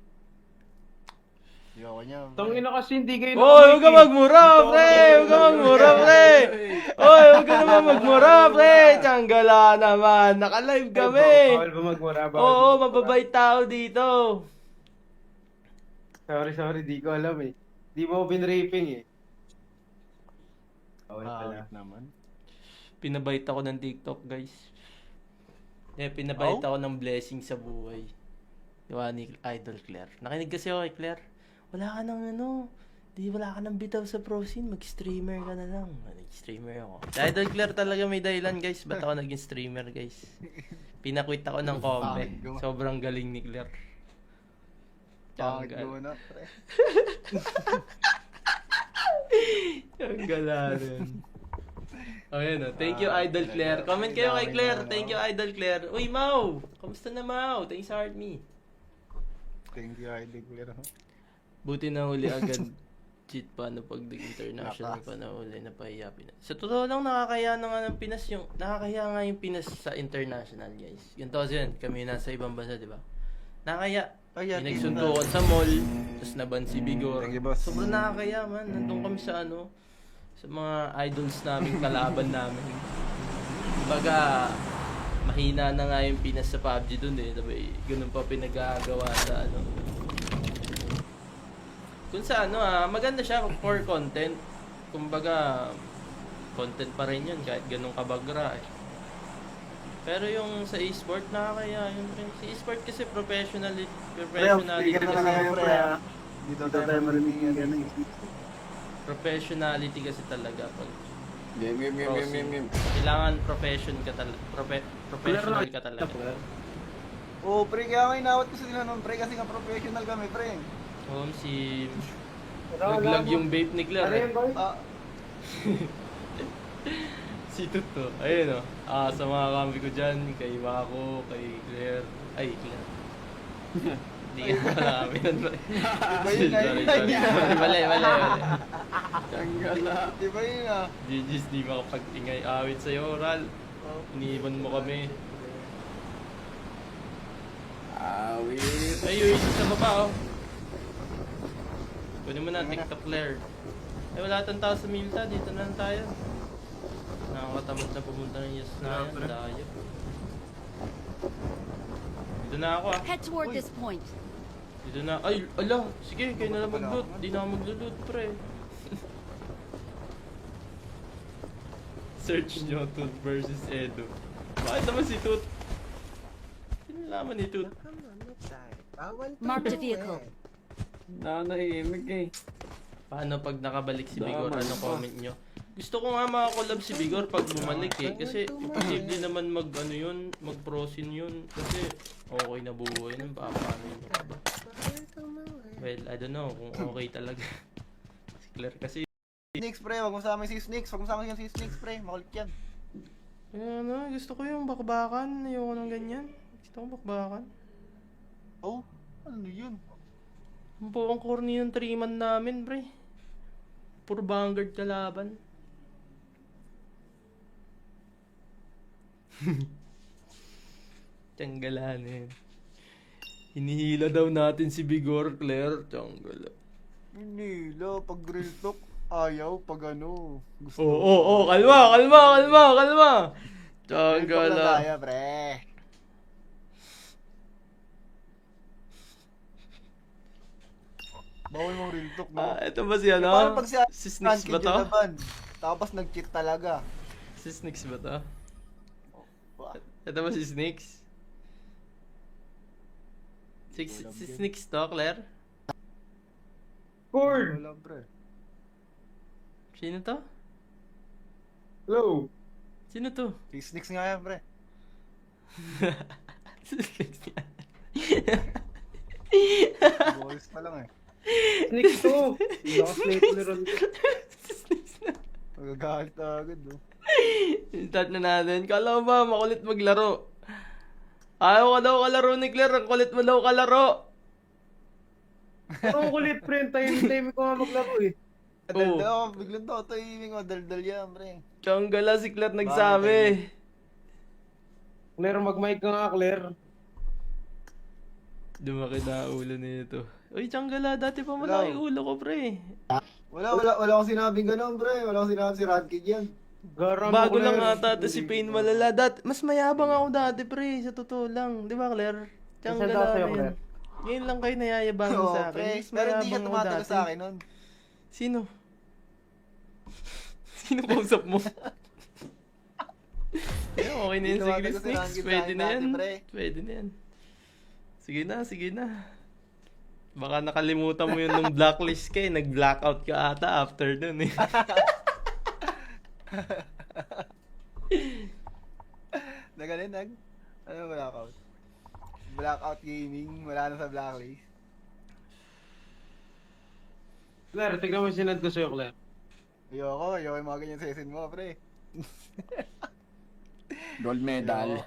Ayoko niya. pre. Tangina kasi hindi kayo Oy, huwag ka magmura, pre! Huwag ka magmura, pre! Oy, huwag ka naman magmura, pre! Tiyonggala naman. Naka-live kami. Bawal ba magmura? Oo, mababait tao dito. Sorry, di ko alam eh. Di mo ako binraping eh. Bawal pala. naman. Pinabait ako ng TikTok, guys. Pinabait ako ng blessing sa buhay. Diba ni Idol Claire. Nakinig kasi ako kay Claire. Wala ka nang bitaw sa prosin. Mag-streamer ka na lang. Nag-streamer ako. Si Idol Claire talaga may dahilan, guys. Ba't ako naging streamer, guys? Pinakwit ako ng kombe. Sobrang galing ni Claire. Pangit mo na, pre. Ang gala rin. Ayan o. Thank you, Idol Claire. Comment kayo kay Claire. Thank you, Idol Claire. Uy, Mau! Kamusta na, Mau? Thanks sa heart me. Thank you, Idol Claire. Buti na huli agad. Cheat pa na pag international pa na huli na pahiya Pinas. Sa totoo lang, nakakaya na nga ng Pinas yung... Nakakaya nga yung Pinas sa international, guys. Ganito kasi yun. Kami nasa ibang bansa, di ba? Nakakaya. Yung nagsuntukan sa mall, tapos naban si Vigor. Thank you, boss. Sobrang nakakaya, man. Nandun kami sa sa mga idols namin, kalaban namin. Baga, mahina na nga yung Pinas sa PUBG dun eh. Diba, ganun pa pinagagawa sa Kung sa maganda siya for content. Kumbaga, content pa rin yun kahit ganun kabagra eh. Pero yung sa e-sport, nakakaya yun rin. Sa e-sport kasi professionality kasi. Dito tayo marinig yan. Professionality kasi talaga pag Game. kailangan profession ka talaga. Professional ka talaga. Oo, pre, kaya nga inawat ko sa tinanong, pre, kasi nga professional kami, pre. Si Naglag yung vape ni Claire. Ano yan, boy? Ah, Si Tuto. Ayun o. Sa mga kambi ko dyan, kay Mako, kay Claire. Ay, Claire. Hindi ka pala kami nun. Iba yun nga Sorry, yun. sorry. Mali. Tanggala. Iba yun ah. GG's, di makapag-ingay awit sa'yo, Ral. Iniiban mo kami. Awit. Ay, yung isa sa baba, oh. Kunin mo na, TikTok Claire. Ay, wala tang tao sa Milta. Dito na lang tayo. Nakakatamad na pumunta ng yes na yan. Dayo. Dito na ako, ah. Head toward this point. Dito na. Ay, ala. Sige, kayo na lang mag-loot. Di na ako mag-loot, pre. Search nyo, Toot versus Edo. Bakit naman si Toot? Sinalaman ni Toot. Bawal to Mark the eh. vehicle. Nanahimik eh. Paano pag nakabalik si Bigor? Damay Ano pa. comment nyo? Gusto ko nga makakolab si Bigor pag bumalik eh. Kasi imposible naman mag ano yun, mag prosin yun. Kasi okay na buhay nun. Paano yun ba? Well, I don't know kung okay talaga. Si Claire kasi. Snakes pre, wag mo sa amin si Snakes. Wag mo sa amin si Snakes pre, makulit yan. Kaya ano, gusto ko yung bakbakan. Ayoko ng ganyan. Gusto ko bakbakan. Oh, ano yun? Ang buong corny ng 3-man namin, pre. Puro Vanguard kalaban. Tiyanggalan eh. Hinihila daw natin si Bigor, Claire. Tiyanggala. Hindi, lo, pag real talk, ayaw, pag ano, gusto. Kalma. Real talk na Tiyanggala. tayo, pre. Bawal mong real talk, no? Ito ba si ano? Parang pag Si Snix ba to? Tapos nag-cheat talaga. Si Snix ba to? Ba? Ito ba si Snix? Si Snix to, Claire? Cord! Wala, pre. Sino to? Hello? Sino to? Si Snakes nga yan, pre. Si Snix yan. Boys pa lang eh. Sneak to! Lakas na ito liron ko. Si Snix na. Magagalit na agad, no? Start na natin. Kala mo ba makulit maglaro? Ayaw ka daw kalaro ni Claire. Ang kulit mo daw kalaro. Parang kulit, pre. Time ko nga maglaro eh. Daldal ako, biglang daw tahimik ko. Daldal yan, pre. Tiyonggala si Claire nagsabi. Claire, mag-mic ka nga, Claire. Dumaki na ulo nito. Uy, Tiyonggala, dati pa malaki ulo ko, pre. Wala akong sinabing ganun, pre. Wala akong sinabing si Radkid yan. Garam Bago Claire. lang ata to si Pain malala. Mas mayabang ako dati, pre. Sa totoo lang. Di ba, Claire? Nasaan Tiyonggala sa'yo, na yan. Claire? Ngayon lang kayo nayayabangan Oo, sa akin. pre. Mas Pero hindi siya mayabang ako tumatalo dati. sa akin nun. Sino? Sino kausap mo? Yeah, okay na yan, Hindi sige tumatalo si Snakes. Rankin sa Pwede akin na dati, yan. pre. Pwede na yan. Sige na. Baka nakalimutan mo yun nung blacklist ka eh. Nag-blackout ka ata after dun eh. Ano blackout? Blackout gaming, wala na sa blacklist. Claire, tignan mo yung sinad ko sa'yo, Claire. Ayoko yung mga ganyan season mo, pre. Gold medal.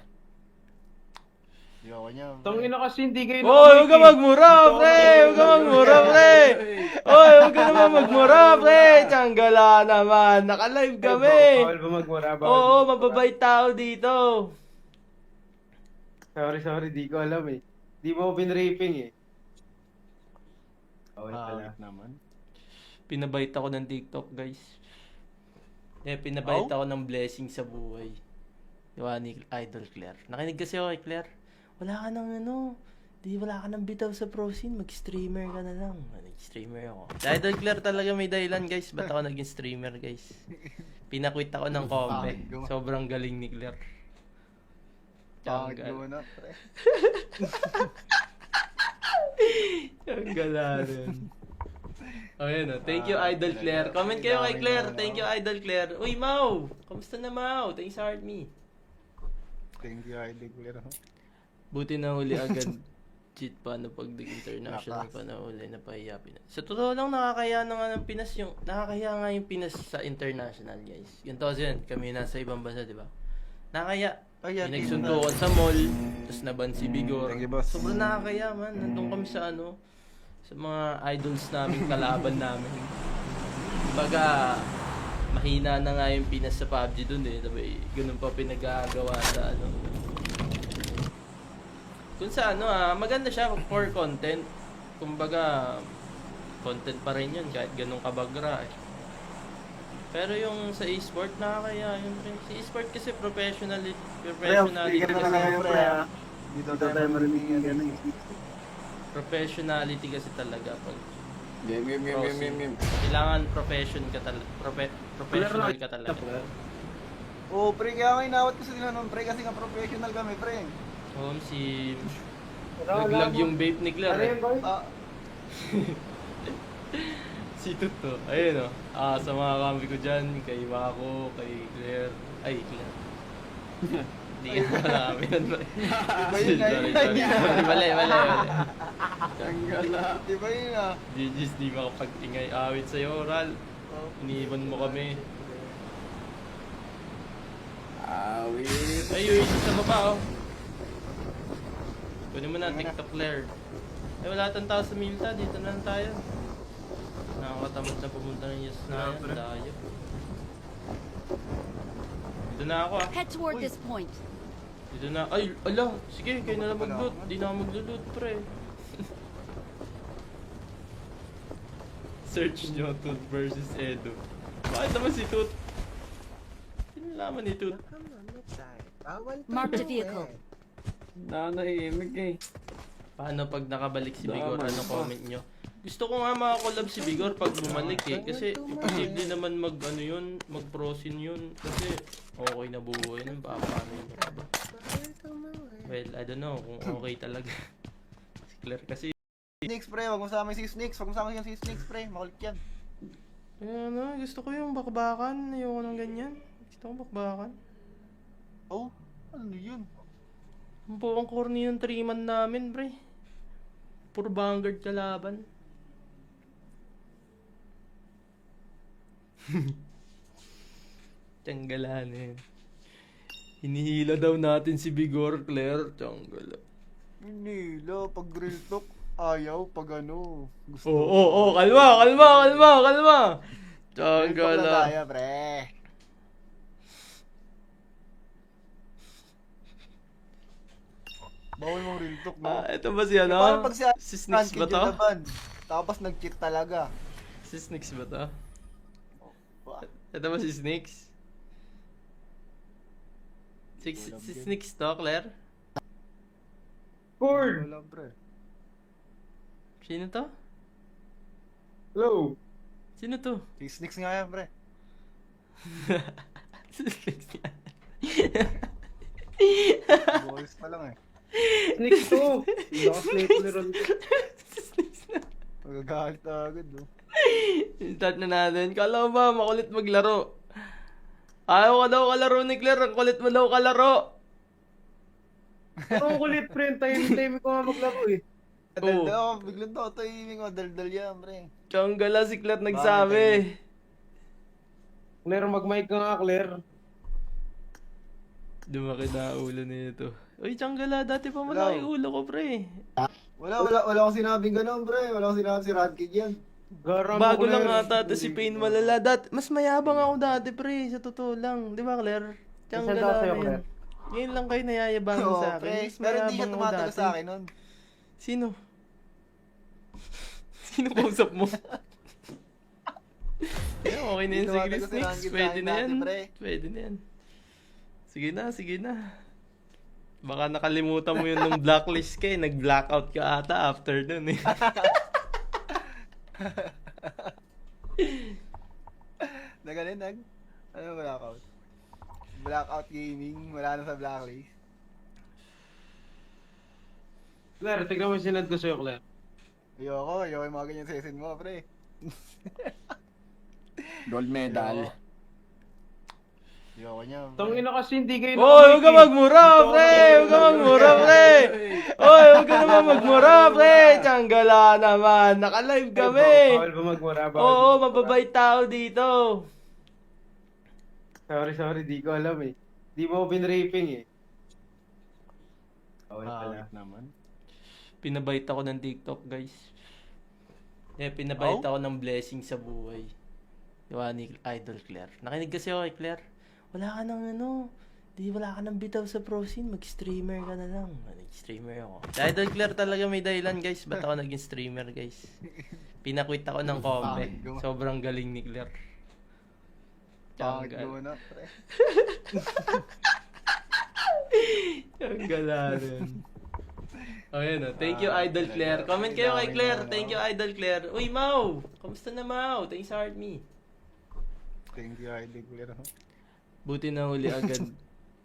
Ayoko niya. Tangina kasi hindi kayo Hoy, huwag ka magmura, pre! Huwag ka magmura, pre! Hoy, huwag ka naman magmura, pre! Tiyonggala naman. Naka-live kami. Bawal ba magmura? Oo, mababait tao dito. Sorry, di ko alam eh. Di mo ako pinraping eh. Bawal pala. naman. Pinabait ako ng TikTok, guys. Pinabait ako ng blessing sa buhay. Diba ni Idol Claire. Nakinig kasi ako kay Claire. Wala ka nang wala ka nang bitaw sa pro scene. Mag-streamer ka na lang. Nag-streamer ako. Si Idol Claire talaga may dahilan, guys. Ba't ako naging streamer, guys? Pinakwit ako ng kombe. Sobrang galing ni Claire. Pangit mo na, pre. Ang gala rin. Ayan o. Thank you, Idol Claire. Comment kayo kay Claire. Thank you, Idol Claire. Uy, Mau! Kamusta na, Mau? Thanks sa heart me. Thank you, Idol Claire. Buti na huli agad. legit paano pag international pa na uli na pahiya Pinas. Sa totoo lang nakakaya na nga ng Pinas yung nakakaya nga yung Pinas sa international, guys. Ganito kasi yan, kami nasa ibang bansa, di ba? Nakakaya. Ayan, May nagsundukan sa mall, tapos naban si Bigor. Thank you, boss. Sobrang nakakaya, man. Nandun kami sa sa mga idols namin, kalaban namin. Baga, mahina na nga yung Pinas sa PUBG dun eh. Diba, ganun pa pinagagawa sa Kung sa maganda siya for content. Kumbaga, content pa rin yun kahit ganun kabagra eh. Pero yung sa e-sport, nakakaya yun rin. Sa e-sport kasi professionality kasi. Dito tayo marinig yung gano'n. Professionality kasi talaga pag Game. kailangan professional ka talaga. Oo, pre, kaya nga inawat ko sa tinanong, pre, kasi nga professional kami, pre. Si naglag yung vape ni Claire. Ano yun, boy? Ah, Si Tuto. Ayun sa mga kambi ko dyan, kay Mako, kay Claire. Ay, Claire. Hindi ka wala kami nun. iba yun na yun. Mali. Tanggala. Iba yun ah. GG's, di makapag-ingay awit sa'yo, Ral. Iniiwan mo kami. Awit. Ay, yung isa sa baba, Kunin mo na, TikTok Claire. Ay, wala tayong tao sa Milta. Dito na lang tayo. Nakakatamad na pumunta ng Yes na yan. Dayo. Dito na ako Head toward this point. Dito na. Ay, ala. Sige, kayo na lang mag-loot. Di na ako mag-loot, pre. Search nyo, Toot versus Edo. Bakit naman si Toot? Sinalaman ni Toot. Bawal pa Mark the daw vehicle. eh. Nanahimik eh. Paano pag nakabalik si Bigor? Daman Ano pa. comment nyo? Gusto ko nga makakolab si Bigor pag bumalik eh. Kasi imposible naman mag-prosin yun. Kasi okay na buhay nun. Paano yun? Well, I don't know kung okay talaga. Si Claire kasi. Snakes, pre, wag mo sama si Snakes. Wag mo sama yung si Snakes, pre. Makulit yan. Gusto ko yung bakbakan. Ayoko ng ganyan. Gusto ko bakbakan. Oh, ano yun? Ang buong corny yung 3-man namin, pre. Puro Vanguard kalaban. Tiyanggalan eh. Hinihila daw natin si Bigor, Claire. Tiyanggala. Hindi, pag real talk, ayaw. Pag ano, gusto. Kalma. Real talk na Tiyanggala. tayo, pre. Bawal mong real talk, no? Ito ba si Paano pag Si Snakes ba to? Tapos nag-cheat talaga. Si Snakes ba to? Ito ba si Snakes? Si Snakes to, Claire? Cord! Wala, pre. Sino to? Hello? Sino to? Si Snakes nga yan, pre. Si Snakes yan. Boys pa lang eh. Snakes to! Naka-slate ron ko. Si Snakes na. Magagalit na agad, no? Start na natin. Kala mo ba makulit maglaro? Ayaw ka daw kalaro ni Claire. Ang kulit mo daw kalaro. Ang kulit, pre. Time ko nga maglaro eh. Daldal ako, biglang to, timing mo, daldal yan, pre. Tiyonggala si Claire nagsabi. Claire, mag-mic ka nga, Claire. Dumaki na ulo nito. Uy, Tiyonggala, dati pa malaki ulo ko, pre. Wala akong sinabing gano'n, pre. Wala akong sinabing si Radkid yan. Garang Bago Claire. lang ata to si Pain malala. Mas mayabang ako dati, pre. Sa totoo lang. Di ba, Claire? Saan daw Tiyonggala sa'yo, na Claire? yun. Ngayon lang kayo nayayabangan Oo, sa akin. pre. Mas Pero hindi siya mayabang ako tumatalo dati. sa akin nun. Sino? Sino kausap mo? Yeah, okay na yun. Hindi Sige, tumatalo si Snakes. Rankin Pwede sa na akin yan. dati, pre. Pwede na yan. Sige na. Baka nakalimutan mo yun nung blacklist ka eh. Nag-blackout ka ata after dun eh. Ano blackout? Blackout gaming, wala na sa blacklist. Claire, tignan mo yung sinad ko sa'yo, Claire. Ayoko yung mga ganyan season mo, pre. Gold medal. Yawa niya. Tangina kasi hindi kayo Oy, huwag ka magmura, pre! Huwag ka magmura, pre! Oy, huwag ka naman magmura, pre! Tsanggala naman! Naka-live kami! Bawal ba magmura? Oo, mababait tao dito. Sorry, di ko alam eh. Di mo binraping eh. Bawal pala. naman. Pinabait ako ng TikTok, guys. Pinabait ako ng blessing sa buhay. Diba ni Idol Claire. Nakinig kasi ako kay Claire. Wala ka nang wala ka nang bitaw sa pro scene, mag-streamer ka na lang. Nag-streamer ako. Si Idol Claire talaga may dahilan, guys. Ba't ako naging streamer, guys? Pinakwit ako ng comment. Sobrang galing ni Claire. Pangit mo na, pre. Ang galarin. Oh, yun, oh. Thank you, Idol Claire. Comment kayo kay Claire. Thank you, Idol Claire. Uy, Mau! Kamusta na, Mau? Thanks sa heart me. Thank you, Idol Claire. Buti na huli agad.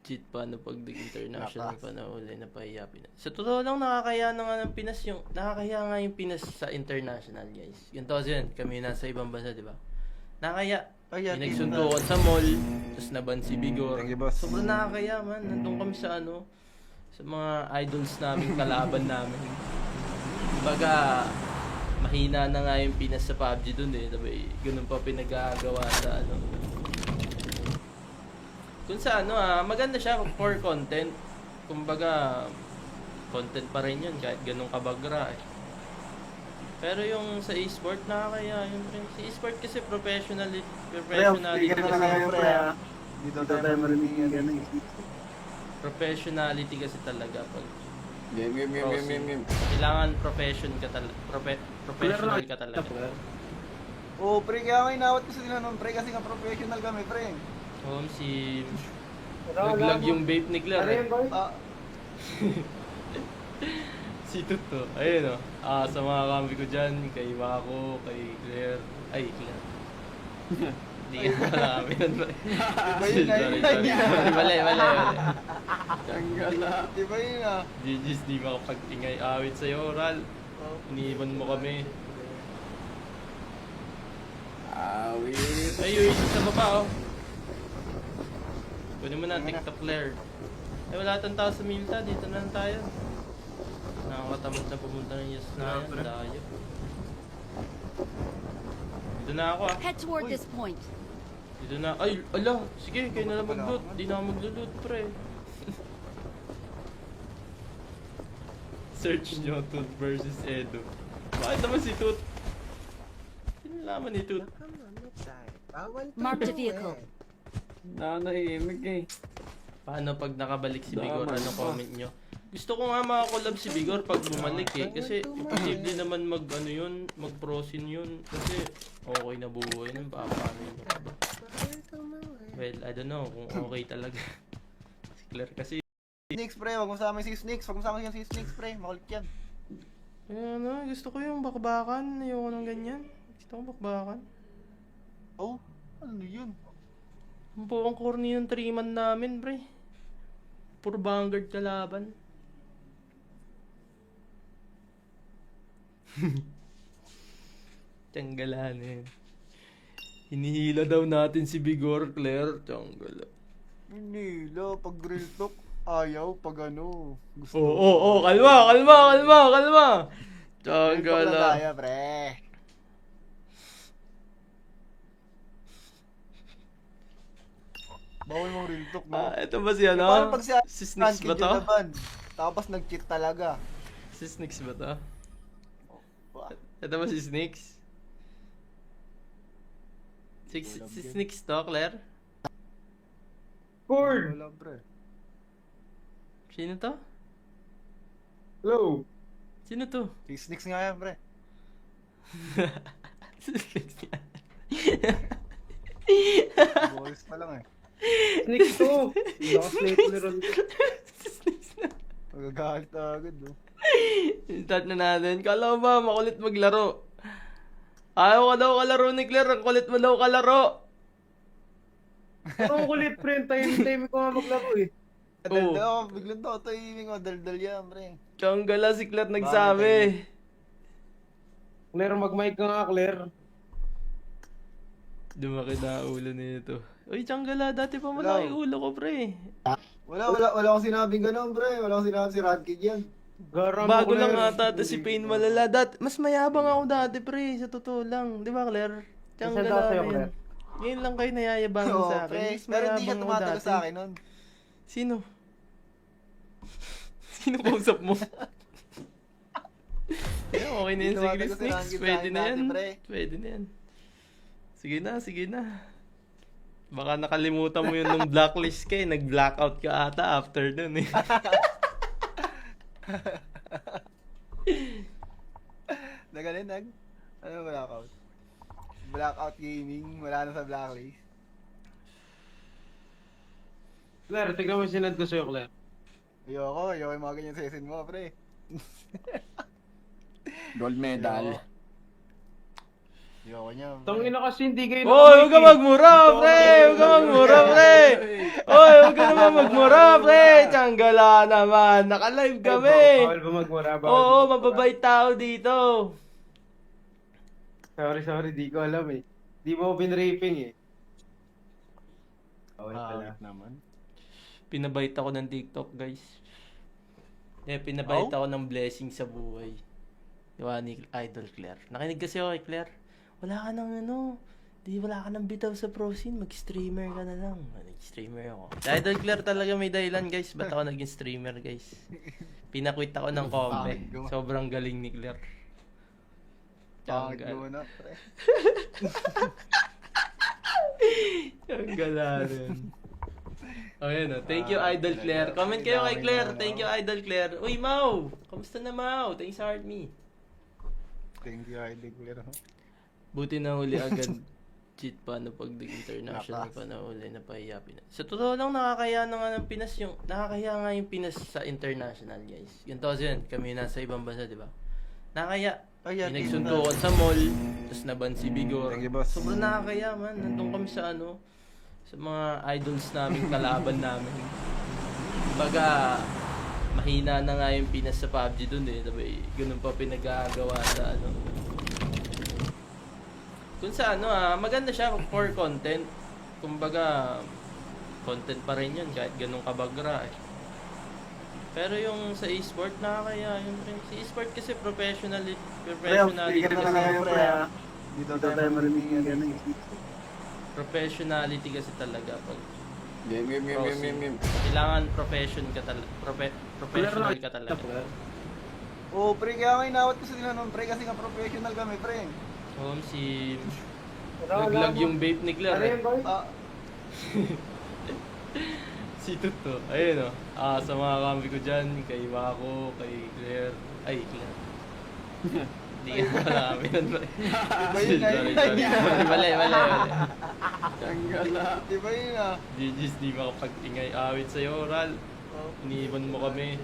Cheat pa na pag international pa na huli na pahiya Pinas. Sa totoo lang, nakakaya na nga ng Pinas nakakaya nga yung Pinas sa international, guys. Yun to yun. Kami nasa ibang bansa, di ba? Nakakaya. Yung nagsuntukan sa mall, tapos naban si Bigor. Thank you, boss. Sobrang nakakaya, man. Nandun kami sa sa mga idols namin, kalaban namin. Baga, mahina na nga yung Pinas sa PUBG dun eh. Sabi, ganun pa pinagagawa sa Kung sa maganda siya for content. Kumbaga, content pa rin yun kahit ganun kabagra eh. Pero yung sa e-sport, nakakaya yun rin. Sa e-sport kasi professionality kasi. Dito tayo marinig. Professionality kasi talaga pag Game. kailangan professional ka talaga. Oo, pre, kaya nga inawat ko sa tinanong, pre, kasi nga professional kami, pre. Si naglag yung vape ni Claire. Ano yun, boy? Si Tuto. Ayun sa mga kambi ko dyan, kay Mako, kay Claire. Ay, Claire. Hindi ka pala kami nun. Iba yun na yun. Mali. Tsanggala. Iba yun ah. GG's, di makapagtingay awit sa'yo, Ral. Iniiwan mo kami. Awit. Ay, yung sa baba, Kunin mo na, TikTok Claire. Wala tang tao sa Milta, dito na lang tayo. Nakakatamad na pumunta ng Yes na yan, dayo. Dito na ako Head toward this point. Dito na, ay, ala, sige, kayo na lang mag-loot. Di na ako mag-loot, pre. Search nyo, Toot versus Edo. Bakit naman si Toot? Sinalaman ni Toot. Bawal Mark the vehicle. Nanahimik eh. Paano pag nakabalik si Bigor? Ano comment nyo? Gusto ko nga makakolab si Bigor pag bumalik eh. Kasi imposible naman mag-prosin yun. Kasi okay na buhay nun. Paano yun? Well, I don't know kung okay talaga. Si Claire kasi. Snakes, pre, wag mo sama si Snakes. Wag mo sama si Snakes, pre. Makulit yan. Gusto ko yung bakbakan. Ayoko ng ganyan. Gusto ko bakbakan. Oh, ano yun? Ang buong corny yung 3-man namin, pre. Puro Vanguard kalaban. Tiyanggalan eh. Hinihila daw natin si Bigor, Claire. Tiyanggala. Nila, pag real talk, ayaw. Pag gusto. Oo, kalma. Real talk na Tiyanggala. tayo, pre. Bawal mong real talk, no? Ito ba si Paano pag Si Snix ba to? Tapos nag-cheat talaga. Si Snix ba to? Wah. Ito ba si Snix? Si Snix to, Claire? Cord! Wala, pre. Sino to? Hello? Sino to? Si Snakes nga yan, pre. Si Snix yan. Boys pa lang eh. Sneak to! Nakaslate ni Ron. Si Snix na. Magagalit na agad, no? Start na natin. Kala mo ba makulit maglaro? Ayaw ka daw kalaro ni Claire. Ang kulit mo daw kalaro. Ang kulit, pre. Time ko nga maglaro eh. Daldal, biglang daw timing ko. Daldal yan, pre. Tiyonggala si Claire nagsabi. Claire, mag-mic ka nga, Claire. Lumaki na ulo nito. Uy, Tsanggala, dati pa malaki Hello. ulo ko, pre. Wala akong sinabing gano'n, pre. Wala akong sinabing si Radkid yan. Garam Bago lang Claire. ata to si Pain malala. Mas mayabang ako dati, pre. Sa totoo lang. Di ba, Claire? Nasaan Tsanggala sa'yo, men. Claire? Ngayon lang kayo nayayabangan Oo, sa akin. pre. Mas Pero hindi ka mayabang ako tumatagal dati. sa akin nun. Sino? Sino kausap mo? Yeah, okay na yan, Hindi sige, tumatagal si Snakes. Rankin sa Pwede akin na yan. dati, pre. Pwede na yan. Sige na, sige na. Baka nakalimutan mo yun nung blacklist ka eh. Nag-blackout ka ata after dun eh. Nagalin, ano blackout? Blackout gaming, wala na sa blacklist. Claire, tignan mo yung sinad ko sa'yo, Claire. Ayoko yung mga ganyan season mo, pre. Gold medal. Ayoko niya. pre. Tangina kasi hindi kayo Oy, huwag ka magmura, pre! Huwag ka magmura, pre! Oy, huwag ka naman magmura, pre! Tsanggala naman. Naka-live kami. Bawal ba magmura? Oo, mababait tao dito. Sorry, di ko alam eh. Di mo binraping eh. Bawal pala. naman. Pinabait ako ng TikTok, guys. Pinabait ako ng blessing sa buhay. Diba ni Idol Claire. Nakinig kasi ako kay Claire. Wala ka wala ka nang bitaw sa prosin. Mag-streamer ka na lang. Nag-streamer ako. Si Idol Claire talaga may dahilan, guys. Ba't ako naging streamer, guys? Pinakwit ako ng kompe. Sobrang galing ni Claire. Pangit mo na, pre. Ang gala rin. Oh, yun, oh. Thank you, Idol Claire. Comment kayo kay Claire. Thank you, Idol Claire. Uy, Mau! Kamusta na, Mau? Thanks sa heart me. Thank you, Idol Claire. Buti na huli agad. Cheat pa na pag international pa na huli na pahiya Pinas. Sa totoo lang, nakakaya na nga ng Pinas yung... Nakakaya nga yung Pinas sa international, guys. Ganito kasi yun. Kami nasa ibang bansa, di ba? Nakakaya. Ayan, Yung nagsuntukan sa mall, tapos naban si Bigor. Thank you, boss. Sobrang nakakaya, man. Nandun kami sa sa mga idols namin, kalaban namin. Baga, mahina na nga yung Pinas sa PUBG dun eh. Diba, ganun pa pinagagawa sa Kung sa maganda siya for content. Kumbaga, content pa rin yun kahit ganun kabagra eh. Pero yung sa e-sport, nakakaya yun rin. Si e-sport kasi professionality kasi. Dito tayo marinig. Professionality kasi talaga pag Game. kailangan profession ka talaga. Professional ka talaga. Oo, pre, kaya nga inawat ko sa tinanong, pre, kasi nga professional kami, pre. Si naglag yung vape ni Claire. Ano Eh. yan, boy? Ah, Si Tuto. Ayun sa mga kambi ko dyan, kay Mako, kay Claire. Ay, Claire. Hindi ka marami nun. Iba yun nga, Sorry. Mali. Tsanggala. di ba yun ah? GG's, di makapag-ingay awit sa'yo, Ral. Iniwan mo kami.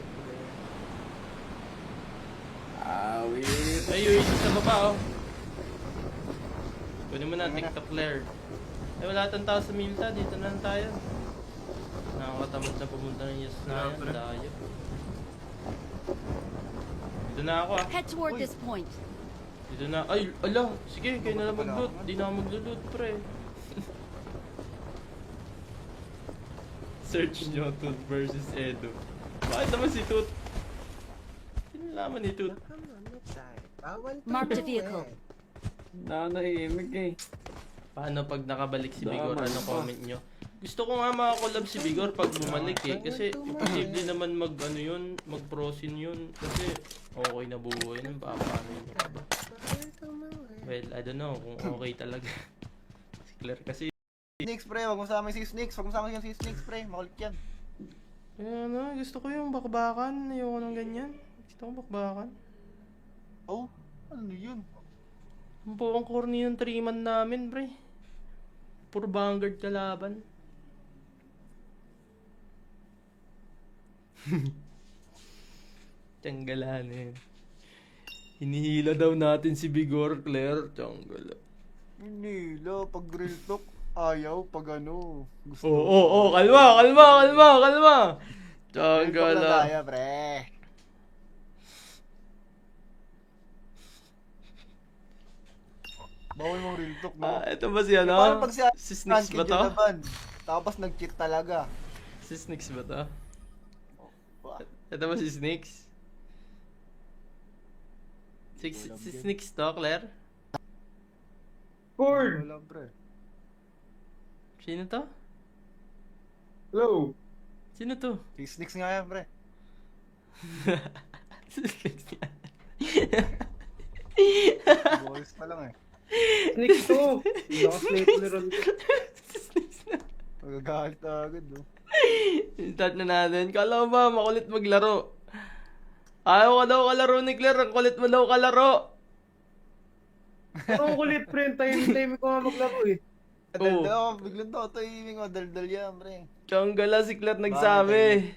Awit. Ay, yung isa sa baba, oh. Kunin mo na, TikTok Claire. Ay, wala tang tao sa Milta. Dito na lang tayo. Nakakatamad na pumunta ng yes na yan. Dayo. Dito na ako, ah. Head toward this point. Dito na. Ay, ala. Sige, kayo na lang mag-loot. Di na ako mag-loot, pre. Search nyo, Toot versus Edo. Bakit naman si Toot? Sinalaman ni Toot. Bawal pa Mark the daw vehicle. eh. Nanahimik eh. Paano pag nakabalik si Bigor? Daman Ano pa. comment nyo? Gusto ko nga makakolab si Bigor pag bumalik eh. Kasi imposible naman mag-prosin yun. Kasi okay na buhay nun. Paano yun? Well, I don't know kung okay talaga. Si Claire kasi. Snakes, pre, wag mo sama si Snakes. Wag mo sama si Snakes, pre. Makulit yan. Kaya gusto ko yung bakbakan. Ayoko ng ganyan. Gusto ko bakbakan. Oh, ano yun? Ang buong corny yung 3-man namin, pre. Puro Vanguard kalaban. Tiyanggalan eh. Hinihila daw natin si Bigor, Claire. Tiyanggala. Hindi, lo, pag real talk, ayaw, pag ano, gusto. Oo, kalma. Real talk na Tiyanggala. tayo, pre. Bawal mong real talk, no? Ito ba si ano? Parang pag Si Snix ba to? Tapos nag-cheat talaga. Si Snix ba to? Wah. Ito ba si Snix? Si Snix to, Claire? Cord! Wala, pre. Sino to? Hello? Sino to? Si Snix nga yan, pre. Si Snix nga. Boys pa lang eh. Snake to! Lakas na ito ron. Si Snix na. Magagalit na agad, no? Start na natin. Kala mo ba makulit maglaro? Ayaw ka daw kalaro ni Claire. Ang kulit mo daw kalaro. Parang kulit, pre. Time ko nga maglaro eh. Oo. Daldal, biglang daw timing ko. Daldal yan, pre. Tiyonggala si Claire nagsabi.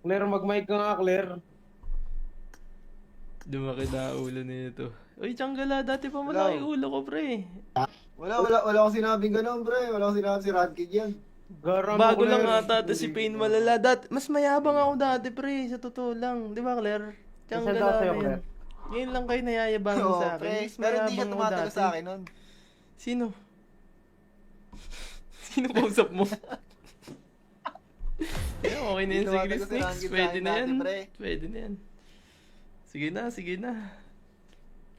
Claire, mag-mic ka nga, Claire. Dumaki na ulo nito. Uy, Tiyonggala. Dati pa malaki ulo ko, pre. Wala akong sinabing ganun, pre. Wala akong sinabing si Radkid yan. Garam Bago Claire. lang ata to si Pain malala. Mas mayabang ako dati, pre. Sa totoo lang. Di ba, Claire? Nasaan Tiyonggala sa'yo, na yan. Claire? Ngayon lang kayo nayayabangan Oo, sa akin. pre. Mas Pero hindi siya mayabang ako tumatalo dati. sa akin nun. Sino? Sino kausap mo? Yeah, okay na yan, Hindi sige, tumatalo si Snakes. Rankin sa Pwede akin na dati, yan. pre. Pwede na yan. Sige na, sige na.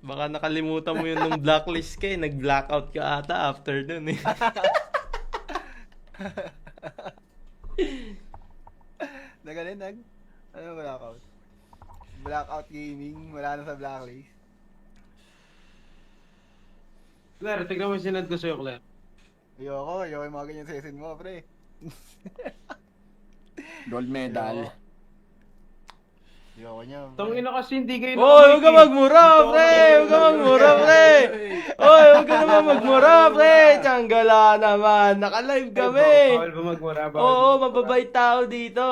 Baka nakalimutan mo yun nung blacklist ka eh. Nag-blackout ka ata after dun eh. Ano blackout? Blackout gaming, wala na sa blacklist. Claire, tignan mo yung sinad ko sa'yo, Claire. Ayoko yung mga ganyan session mo, pre. Gold medal. Ayoko niya. Tangina kasi hindi kayo Oy, huwag ka magmura, pre! Huwag ka magmura, pre! Oy, huwag ka naman magmura, pre! Tiyonggala naman. Naka-live kami. Bawal ba magmura? Oo, mababait tao dito.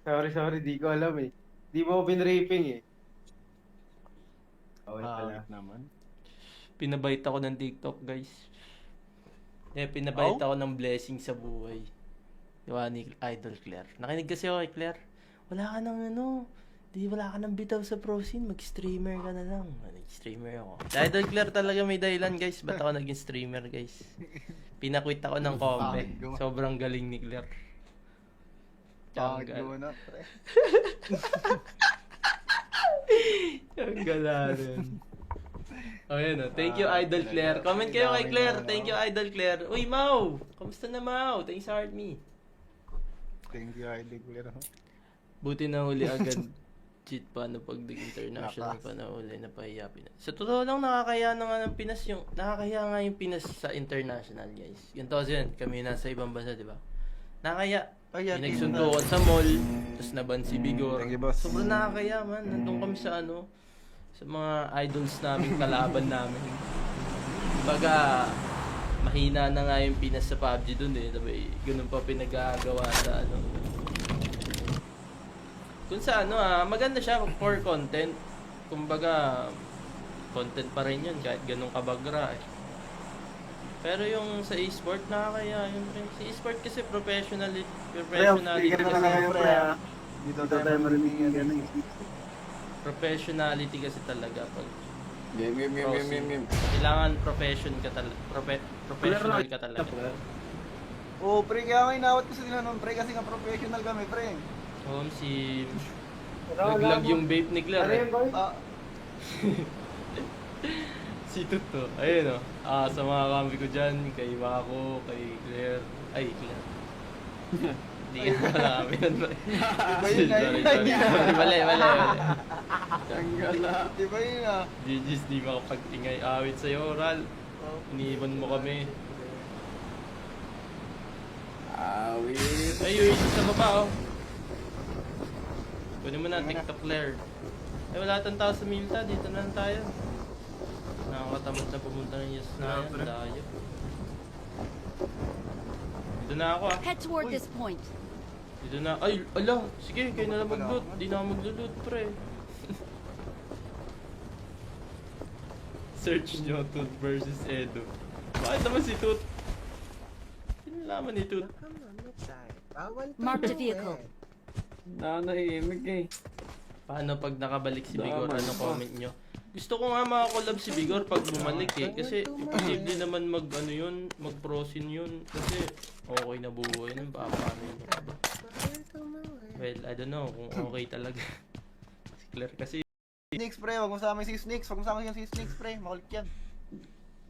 Sorry, di ko alam eh. Di mo ako pinraping eh. Bawal pala. naman. Pinabait ako ng TikTok, guys. Pinabait ako ng blessing sa buhay. Diba ni Idol Claire. Nakinig kasi ako kay Claire. Wala ka nang wala ka nang bitaw sa pro scene. Mag-streamer ka na lang. Nag-streamer ako. Si Idol Claire talaga may dahilan, guys. Ba't ako naging streamer, guys? Pinakwit ako ng kombe. Sobrang galing ni Claire. Pangit mo na, pre. Ang gala rin. Oh, yun oh. Thank you, Idol Claire. Comment kayo kay Claire. Thank you, Idol Claire. Uy, Mau! Kamusta na, Mau? Thanks sa heart me. Thank you, Idol Claire. Buti na huli agad. Cheat pa pag international pa na huli na pahiya Pinas. Sa totoo lang, nakakaya na nga ng Pinas yung... Nakakaya nga yung Pinas sa international, guys. Ganito kasi yun. Kami nasa ibang bansa, di ba? Nakakaya. May nagsundukan sa mall. Tapos naban si Bigor. Thank you, boss. Sobrang nakakaya, man. Nandun kami sa sa mga idols namin, kalaban namin. Baga, mahina na nga yung Pinas sa PUBG dun eh. Diba, ganun pa pinagagawa sa Kung sa maganda siya for content. Kumbaga, content pa rin yun kahit ganun kabagra eh. Pero yung sa e-sport, nakakaya yun rin. Sa e-sport kasi professionality kasi. Dito tayo marinig yan. Professionality kasi talaga pag Game. kailangan professional ka talaga. Oo, pre, kaya nga inawat ko sa nila nun, pre, kasi nga professional kami, pre. Si naglag yung vape ni Claire. Ano Eh. yun, boy? Si Tuto. Ayun sa mga kambi ko dyan, kay Mako, kay Claire. Ay, Claire. Hindi ka wala kami nun. Sorry. Mali. Tiyonggala. Di ba yun GG's, di makapag-ingay awit sa'yo, Ral. Iniiwan mo kami. Awit. Ay, sa baba Kunin mo na, TikTok Claire. Ay, wala tang tao sa Milta. Dito na lang tayo. Nakakatamad na pumunta ng Yes na yan. Dayo. Dito na ako Head toward this point. Dito na. Ay, ala. Sige, kayo na lang mag-loot. Di na ako mag-loot, pre. Search nyo, Toot versus Edo. Bakit naman si Toot? Sinalaman ni Toot. Bawal pa Mark the daw vehicle. eh. Nanahimik eh. Paano pag nakabalik si Bigor? Daman Ano pa. comment nyo? Gusto ko nga makakolab si Vigor pag bumalik eh. Kasi imposible naman mag-prosin yun. Kasi okay na buhay nun. Paano yun? Well, I don't know kung okay talaga. Si Claire kasi. Snakes, pre. Huwag mo sama si Snakes. Huwag mo sama si Snakes, pre. Makulit yan.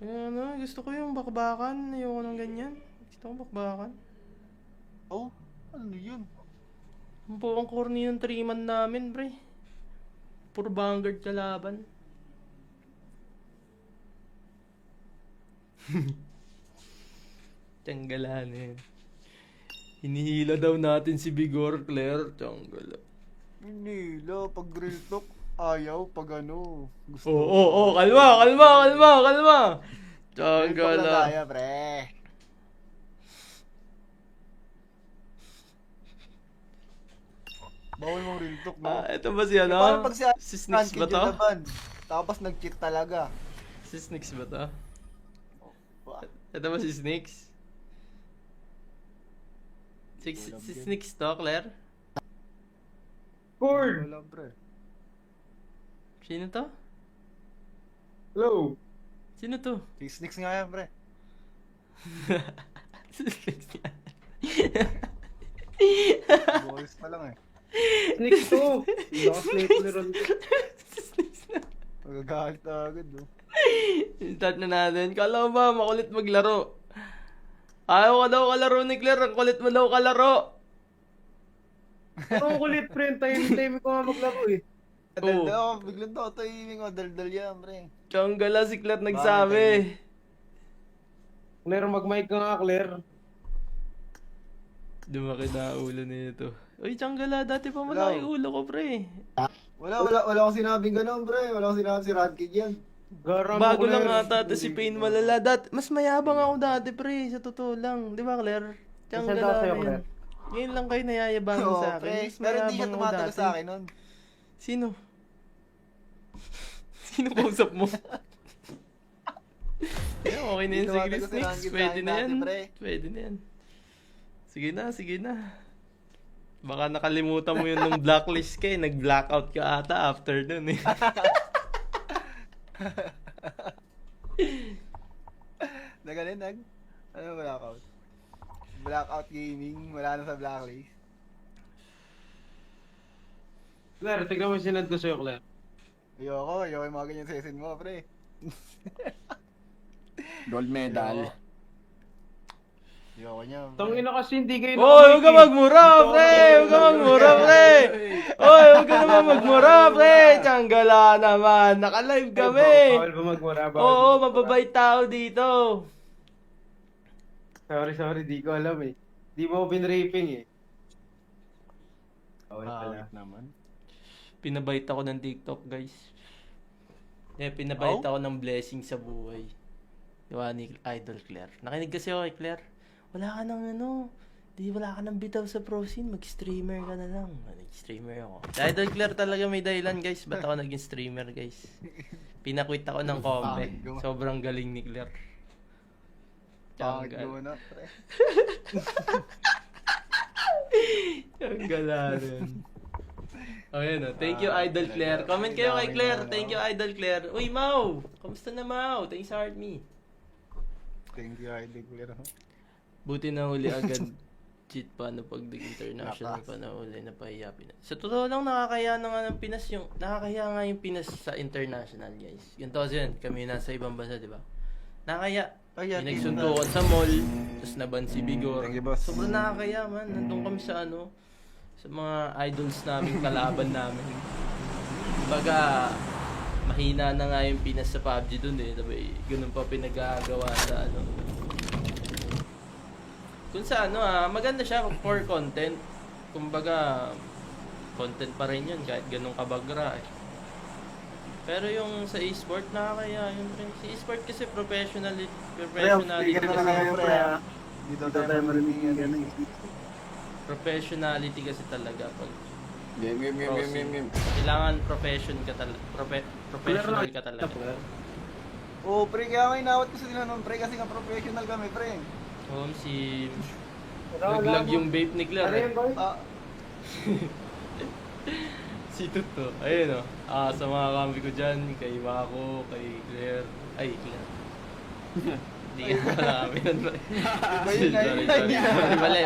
Ano, gusto ko yung bakbakan. Ayoko ng ganyan. Gusto ko bakbakan. Oh, ano yun? Ang buong corny yung 3-man namin, pre. Puro Vanguard kalaban. Tiyanggalan eh. Hinihila daw natin si Vigor, Claire. Tiyanggala. Nila, pag real talk, ayaw. Pag ano, gusto. Oo, kalma. Real talk na Tiyanggala. tayo, pre. Bawal mong real talk, no? Ito ba si ano? Paano pag Si Snakes ba to? Tapos nag-cheat talaga. Si Snakes ba to? Ito ba si Snakes? Si Snakes to, Claire? Cord! Wala, pre. Sino to? Hello? Sino to? Si Snakes nga yan, pre. Si Snakes nga. Boys pa lang eh. Snakes to! Naka-sniper ron. Si Snakes na. Magagalit na agad, no? Start na natin. Kala mo ba makulit maglaro? Ayaw ka daw kalaro ni Claire. Ang kulit mo daw kalaro. Ang kulit, pre. Time ko nga maglaro eh. Oo. Daldal, biglang to, timing o, daldal yan, pre. Tiyonggala si Claire nagsabi. Claire, mag-mic ka nga, Claire. Dumaki na ulo nito. Uy, Tiyonggala, dati pa malaki ulo ko, pre. Wala akong sinabing gano'n, pre. Wala akong sinabing si Radkid yan. Garang Bago ako, lang Claire. ata to si Pain malala. Mas mayabang ako dati, pre. Sa totoo lang. Di ba, Claire? Nasaan daw Tiyonggala sa'yo, na Claire? yan. Ngayon lang kayo nayayabangan Oo, sa akin. pre. Mas Pero hindi siya mayabang ako tumatalo dati. sa akin nun. Sino? Sino kausap mo? Yeah, okay na yun. Hindi Sige, tumatalo si Snakes. Rankin Pwede sa na akin yan. dati, pre. Pwede na yan. Sige na. Baka nakalimutan mo yun nung blacklist ka eh. Nag-blackout ka ata after dun eh. Ano blackout? Blackout gaming, wala na sa blacklist. Claire, tignan mo yung sinad ko sa'yo, Claire. Ayoko yung mga ganyan season mo, pre. Gold medal. Ayoko niya. pre. Tangina kasi hindi kayo Hoy, huwag ka magmura, pre! Huwag ka magmura, pre! Hoy, huwag ka naman magmura, pre! Tiyonggala naman. Naka-live kami. Bawal ba magmura? Oo, mababait tao dito. Sorry, di ko alam eh. Di mo ako binraping eh. Bawal pala. naman. Pinabait ako ng TikTok, guys. Pinabait ako ng blessing sa buhay. Diba ni Idol Claire. Nakinig kasi ako kay Claire. Wala ka nang bitaw sa pro scene. Mag-streamer ka na lang. Nag-streamer ako. Si Idol Claire talaga may dahilan, guys. Ba't ako naging streamer, guys? Pinakwit ako ng comment. Sobrang galing ni Claire. Pangit mo na, pre. Ang gala rin. Oh, yun, oh. Thank you, Idol Claire. Comment kayo kay Claire. Thank you, Idol Claire. Uy, Mau! Kamusta na, Mau? Thanks sa heart me. Thank you, Idol Claire. Buti na huli agad. Cheat pa na pag international pa na huli na pahiya Pinas. Sa totoo lang, nakakaya na nga ng Pinas yung... Nakakaya nga yung Pinas sa international, guys. Yung to yun, kami nasa ibang bansa, di ba? Nakakaya. Kaya, May nagsuntukan sa mall, tapos naban si Vigor. Thank you, boss. Sobrang nakakaya, man. Nandun kami sa sa mga idols namin, kalaban namin. Baga, mahina na nga yung Pinas sa PUBG dun eh. Sabi, ganun pa pinagagawa sa Kung sa maganda siya for content. Kumbaga, content pa rin yun kahit ganun kabagra eh. Pero yung sa e-sport, nakakaya yun rin. Sa e-sport kasi professionality kasi. Dito tayo marunong Professionality kasi talaga pag Game. kailangan professional ka talaga. Oo, pre, kaya nga inawat ko sa tinanong, pre, kasi nga professional kami, pre. Si naglag yung vape ni Claire. Ano yun, boy? Ah, Si Tuto. Ayun o. Sa mga kambi ko dyan, kay Mako, kay Claire. Ay, Claire. Hindi ka pala kami nun. Iba yun na yun. Mali.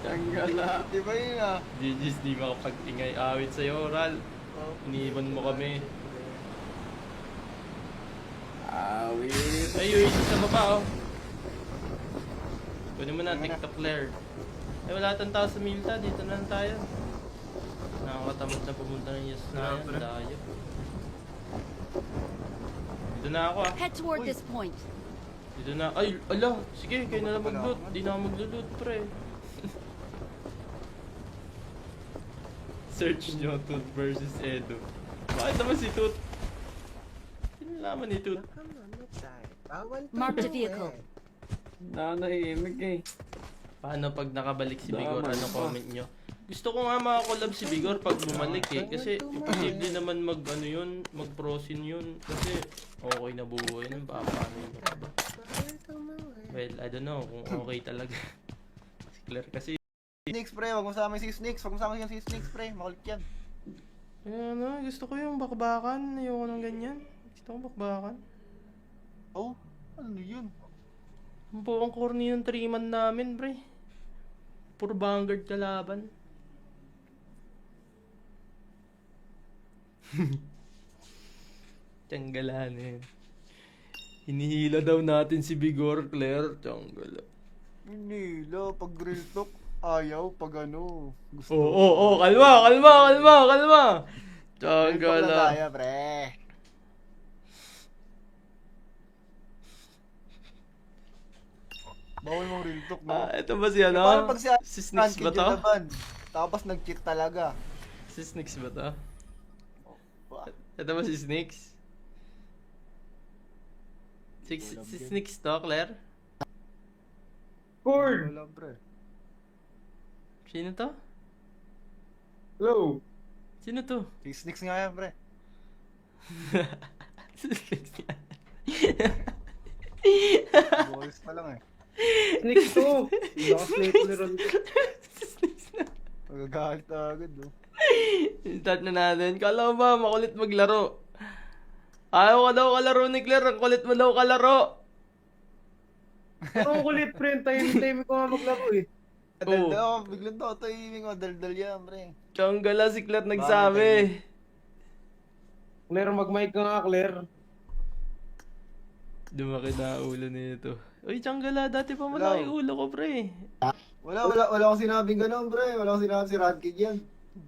Tanggala. Iba yun ah. GG's, di makapag-ingay awit sa'yo, Ral. Iniiban mo kami. Awit. Ay, yung isa sa baba oh. Kunin mo na, TikTok Claire. Eh, wala tang tao sa Milta. Dito na lang tayo. Nakakatamad na pumunta ng Yes na yan. Dayo. Dito na ako ah. Head toward this point. Dito na. Ay, ala. Sige, kayo na lang mag-loot. Di na ako mag-loot, pre. Search nyo, Toot versus Edo. Bakit naman si Toot? Sinalaman ni Toot. Mark the vehicle. Nanahimik eh. Paano pag nakabalik si Bigor? Ano comment nyo? Gusto ko nga makakolab si Bigor pag bumalik eh. Kasi imposible naman mag-ano yun, mag-prosin yun. Kasi okay na buhay nun. Paano yun ba? Well, I don't know kung okay talaga. Si Claire kasi. Snakes pre, wag mo sama si Snakes. Wag mo sama si Snakes pre, makulit yan. Ano, gusto ko yung bakbakan. Ayoko ng ganyan. Gusto ko bakbakan. Oh, ano yun? Ang buong corny yung 3-man namin, pre. Puro Vanguard kalaban. Tiyanggalan eh. Hinihila daw natin si Bigor, Claire. Tiyanggala. Hindi, lo, pag real talk, ayaw, pag ano, gusto. Oo, kalma. Real talk na Tiyanggala. tayo, pre. Bawal mong real talk, no? Ito ba si ano? Paano pag Si Snix ba to? Tapos nag-cheat talaga. Si Snix ba to? Wah, Ito ba si Snix? Si Snix to, Claire? Cord! wala, pre. Sino to? Hello? Sino to? Si Snakes nga yan, pre. Si Snix yan. Boys pa lang eh. Snake to! Naka-snake ni Ron. Si Snix na. Magagalit na agad, no? Start na natin. Kala mo ba makulit maglaro? Ayaw ka daw kalaro ni Claire. Ang kulit mo daw kalaro. Ang kulit, pre. Time ko nga maglaro eh. Daldal ako, biglang daw tahimik ko, daldal yan, pre. Tiyanggala si Claire nagsabi. Claire, mag-mic ka nga, Claire. Dumaki na ulo nito. Uy, Tiyanggala, dati pa malaki Hello. ulo ko, pre. Wala akong sinabing gano'n, pre. Wala akong sinabing si Radkid yan.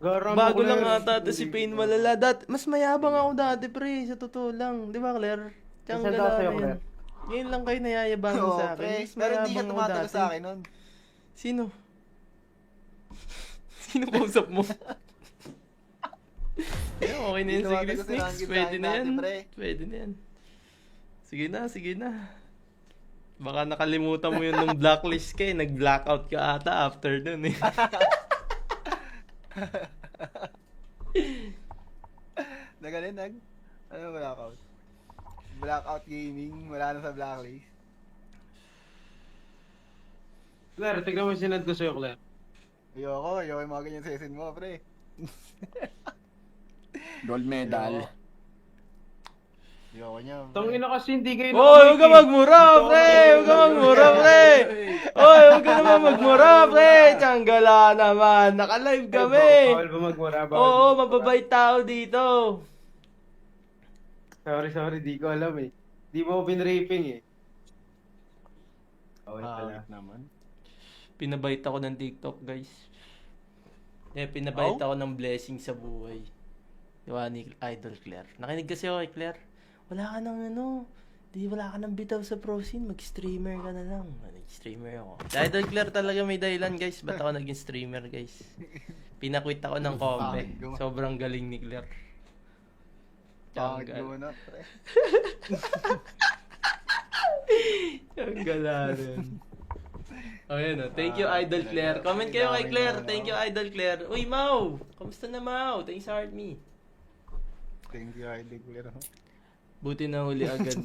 Garam Bago lang Claire. ata to si Pain malala. Mas mayabang ako dati, pre. Sa totoo lang. Di ba, Claire? Tiyanggala Nasaan sa'yo, rin. Claire? Ngayon lang kayo nayayabangan Oo, sa akin. pre. Mas Pero hindi ka mayabang ako tumatagal dati. sa akin nun. Sino? Sino kausap mo? Yeah, okay na yan. Hindi Sige, tumatagal si Snakes. Rankin sa Pwede akin na yan. dati, pre. Pwede na yan. Sige na. Baka nakalimutan mo yun nung blacklist ka eh. Nag-blackout ka ata after dun eh. Ano blackout? Blackout gaming, wala na sa blacklist. Claire, tignan mo yung sinad ko sa'yo, Claire. Ayoko yung mga ganyan session mo, pre. Gold medal. Ayoko niya. pre. Tangina kasi hindi kayo Oy, huwag ka magmura, pre! Huwag ka magmura, pre! Oy, huwag ka naman magmura, pre! Tiyanggala naman. Naka-live kami. Bawal ba magmura? Oo, mababait tao dito. Sorry, di ko alam eh. Di mo pinraping eh. Bawal pala. naman. Pinabait ako ng TikTok, guys. Pinabait ako ng blessing sa buhay. Diba ni Idol Claire. Nakinig kasi ako kay Claire. Wala ka wala ka nang bitaw sa prosin. Mag-streamer ka na lang. Nag-streamer ako. Si Idol Claire talaga may dahilan, guys. Ba't ako naging streamer, guys? Pinakwit ako ng kombe. Sobrang galing ni Claire. Pangit mo na, pre. Ang gala rin. Oh, yun, oh. Thank you, Idol Claire. Comment kayo kay Claire. Thank you, Idol Claire. Uy, Mau! Kamusta na, Mau? Thanks, Heart Me. Thank you, Idol Claire. Buti na huli agad.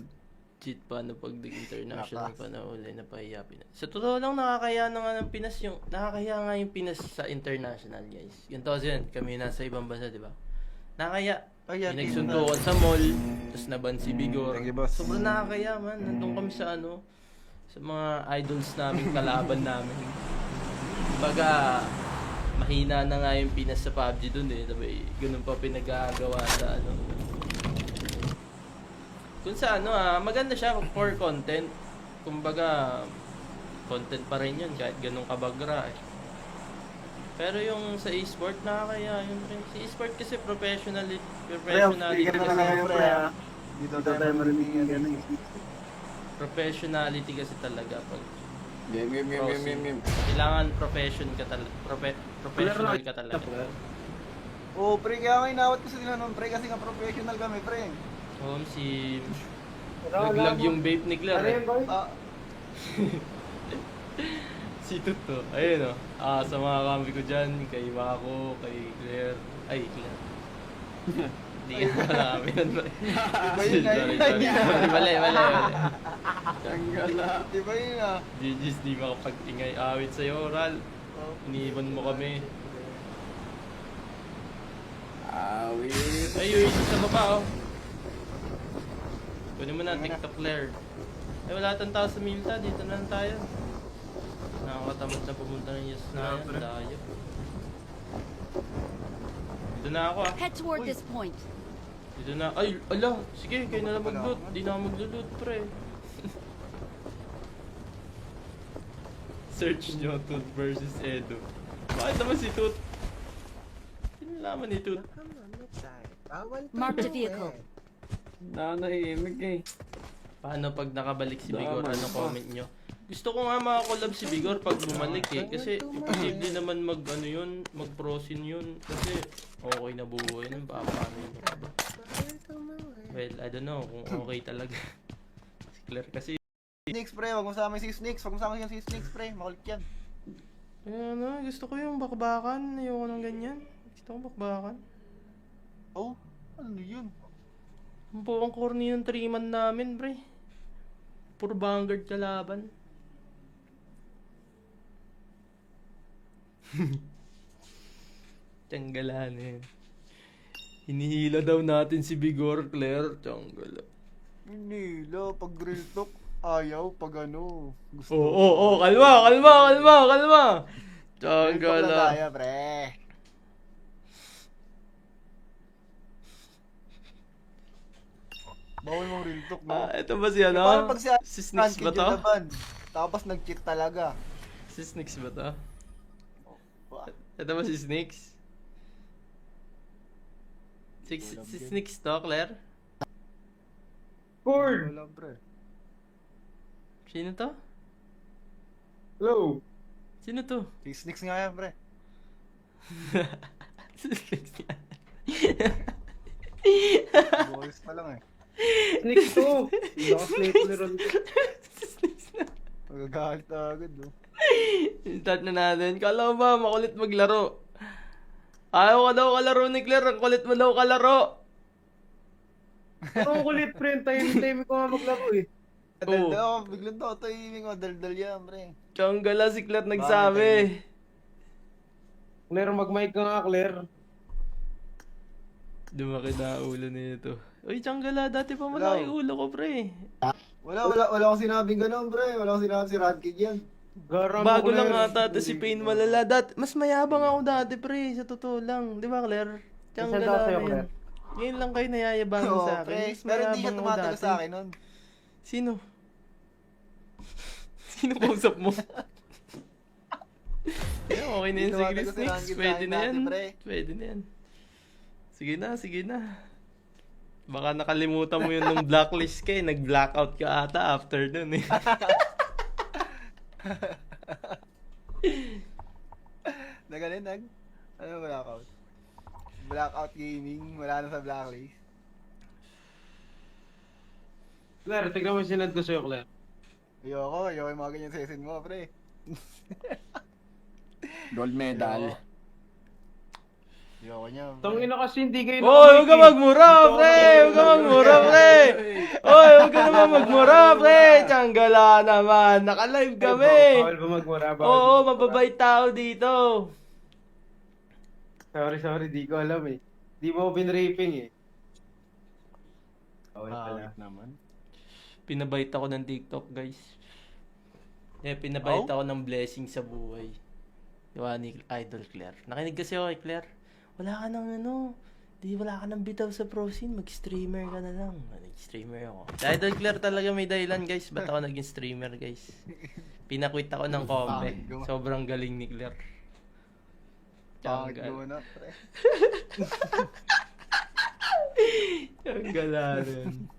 Cheat paano pag international Lakas. pa na uli na pahiya Pinas. Sa totoo lang nakakaya na nga ng Pinas yung nakakaya nga yung Pinas sa international guys. Ganito kasi yun, kami nasa ibang bansa, di ba? Nakakaya. Ay, yan, Yung nagsuntukan sa mall, tapos naban si Bigor. Thank you, boss. Sobrang nakakaya man. Nandun kami sa ano, sa mga idols namin, kalaban namin. Baga, mahina na nga yung Pinas sa PUBG dun eh. Sabi, ganun pa pinagagawa sa ano. Kung sa ano maganda siya for content. Kumbaga, content pa rin yun kahit ganun kabagra eh. Pero yung sa e-sport nakakaya yun rin. Sa e-sport kasi professionality Bigyan na lang kayo, pre, ha? Dito Dito tayo marinig yan. professionality kasi talaga pag Game. kailangan profession ka talaga. Professional ka talaga. Oh, pre, kaya nga inawat ko sa tinanong, pre, kasi nga professional kami, pre. Si naglag yung vape ni Claire. Ano Eh. yan, boy? Ah, Si Tuto. Ayun sa mga kambi ko dyan, kay Mako, kay Claire. Ay, Claire. Hindi ka pala kami nun. iba yun nga yun. Mali. Tanggala. Iba yun ah. GG's di makapag-ingay awit sa'yo, Ral. Iniwan mo kami. Awit. Ay, yung isa sa baba, oh. Kunin mo na, TikTok Claire. Ay, wala tang tao sa Milta. Dito na lang tayo. Nakakatamad na pumunta ng Yes na yan. Dayo. Dito na ako, ah. Head toward this point. Dito na. Ay, ala. Sige, kayo na lang mag-loot. Di na ako mag-loot, pre. Search nyo, Toot versus Edo. Bakit naman si Toot? Sinalaman ni Toot. Mark the vehicle. Nanahimik eh. Paano pag nakabalik si Bigor? Daman Ano pa. comment nyo? Gusto ko nga makakolab si Bigor pag bumalik eh. Kasi imposible naman mag ano yun, mag prosin yun. Kasi okay na buhay nun. Paano yun? Well, I don't know kung okay talaga. Si Claire kasi. Snakes, pre, wag mo sama si Snakes. Wag mo sama si Snakes, pre. Makulit yan. Kaya ano, gusto ko yung bakbakan. Ayoko ng ganyan. Gusto ko bakbakan. Oh, ano yun? Ang buong corny yung 3-man namin, pre. Puro Vanguard kalaban. Tiyanggalan eh. Hinihila daw natin si Bigor, Claire. Tiyanggala. Hindi, lo, pag real talk, ayaw, pag ano, gusto. Kalma. Real talk na Tiyanggala. tayo, pre. Bawal mong real talk, no? Ito ba si ano? Parang pag Si Snix ba to? Tapos nag-cheat talaga. Si Snix ba to? Ito ba si Snix? Si Snix to, Claire? Cord! Wala, pre. Sino to? Hello? Sino to? Si Snakes nga yan, pre. Si Snix nga. Boys pa lang eh. Sneak to! Lakas na ito ni Ron. Si Snix na. Magagalit na agad, no? Start na natin. Kala mo ba makulit maglaro? Ayaw ka daw kalaro ni Claire. Ang kulit mo daw kalaro. Parang kulit, pre. Time ko nga maglaro eh. Oo. Daldal ako, biglang daw tahimik ko. Daldal yan, pre. Tiyonggala si Claire nagsabi. Claire, mag-mic ka nga, Claire. Dumaki na ulo nito. Uy, Tiyonggala. Dati pa malaki ulo ko, pre. Wala akong sinabing ganun, pre. Wala akong sinabing si Radkid yan. Garam Bago Claire. lang ata to si Pain malala. Mas mayabang ako dati, pre. Sa totoo lang. Di ba, Claire? Nasaan daw Tiyonggala sa'yo, na yan. Claire? Ngayon lang kayo nayayabangan Oo, sa akin. pre. Mas Pero hindi siya mayabang ako tumatagal dati. sa akin nun. Sino? Sino kausap mo? Yeah, okay na yun. Hindi Sige, tumatagal si Snakes. Rankin sa Pwede akin na yan. dati, pre. Pwede na yan. Sige na. Baka nakalimutan mo yun nung blacklist ka eh. Nag-blackout ka ata after dun eh. Ano blackout? Blackout gaming, wala na sa blacklist. Claire, tignan mo yung sinad ko sa'yo, Claire. Ayoko yung mga ganyan session mo, pre. Gold medal. Ayoko niya. Tangina kasi hindi kayo Oy, huwag ka magmura, pre! Huwag ka magmura, pre! Oy, huwag ka naman magmura, pre! Tsanggala naman! Naka-live kami! Bawal ba magmura? Oo, mababait tao dito. Sorry, di ko alam eh. Di mo binraping eh. Bawal pala. naman. Pinabait ako ng TikTok, guys. Pinabait ako ng blessing sa buhay. Diba ni Idol Claire? Nakinig kasi ako kay Claire. Wala ka nang wala ka nang bitaw sa pro scene, mag-streamer ka na lang. Nag-streamer ako. Si Idol Claire talaga may dahilan, guys. Ba't ako naging streamer, guys? Pinakwit ako ng kombe. Sobrang galing ni Claire. Pangit mo na, pre. Ang gala rin.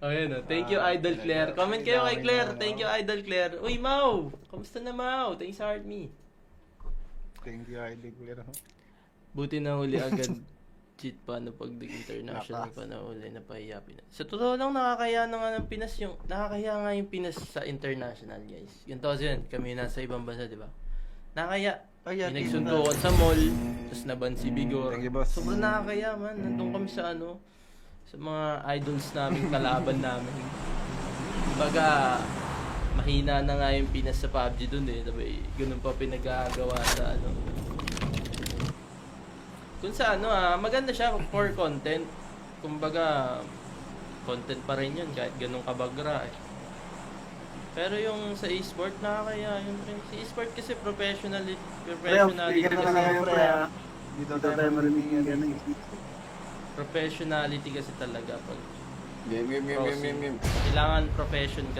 Oh, yun oh. Thank you, Idol Claire. Comment kayo kay Claire. Thank you, Idol Claire. Uy, Mau! Kamusta na, Mau? Thanks sa heart me. Thank you, Idol Claire. Buti na huli agad. Cheat pa na pag international pa na huli na pahiya Pinas. Sa totoo lang, nakakaya na nga ng Pinas yung... Nakakaya nga yung Pinas sa international, guys. Ganito kasi yun. Kami nasa ibang bansa, di ba? Nakakaya. May nagsundukan sa mall. Tapos naban si Bigor. Thank you, boss. Sobrang nakakaya, man. Nandun kami sa sa mga idols namin, kalaban namin. Baga, mahina na nga yung Pinas sa PUBG dun eh. Diba, ganun pa pinagagawa sa Kung sa maganda siya for content. Kumbaga, content pa rin yun kahit ganun kabagra eh. Pero yung sa e-sport, nakakaya yun rin. Si e-sport kasi professionality kasi. Dito tayo marinig yung gano'n. Professionality kasi talaga pag Game. kailangan professional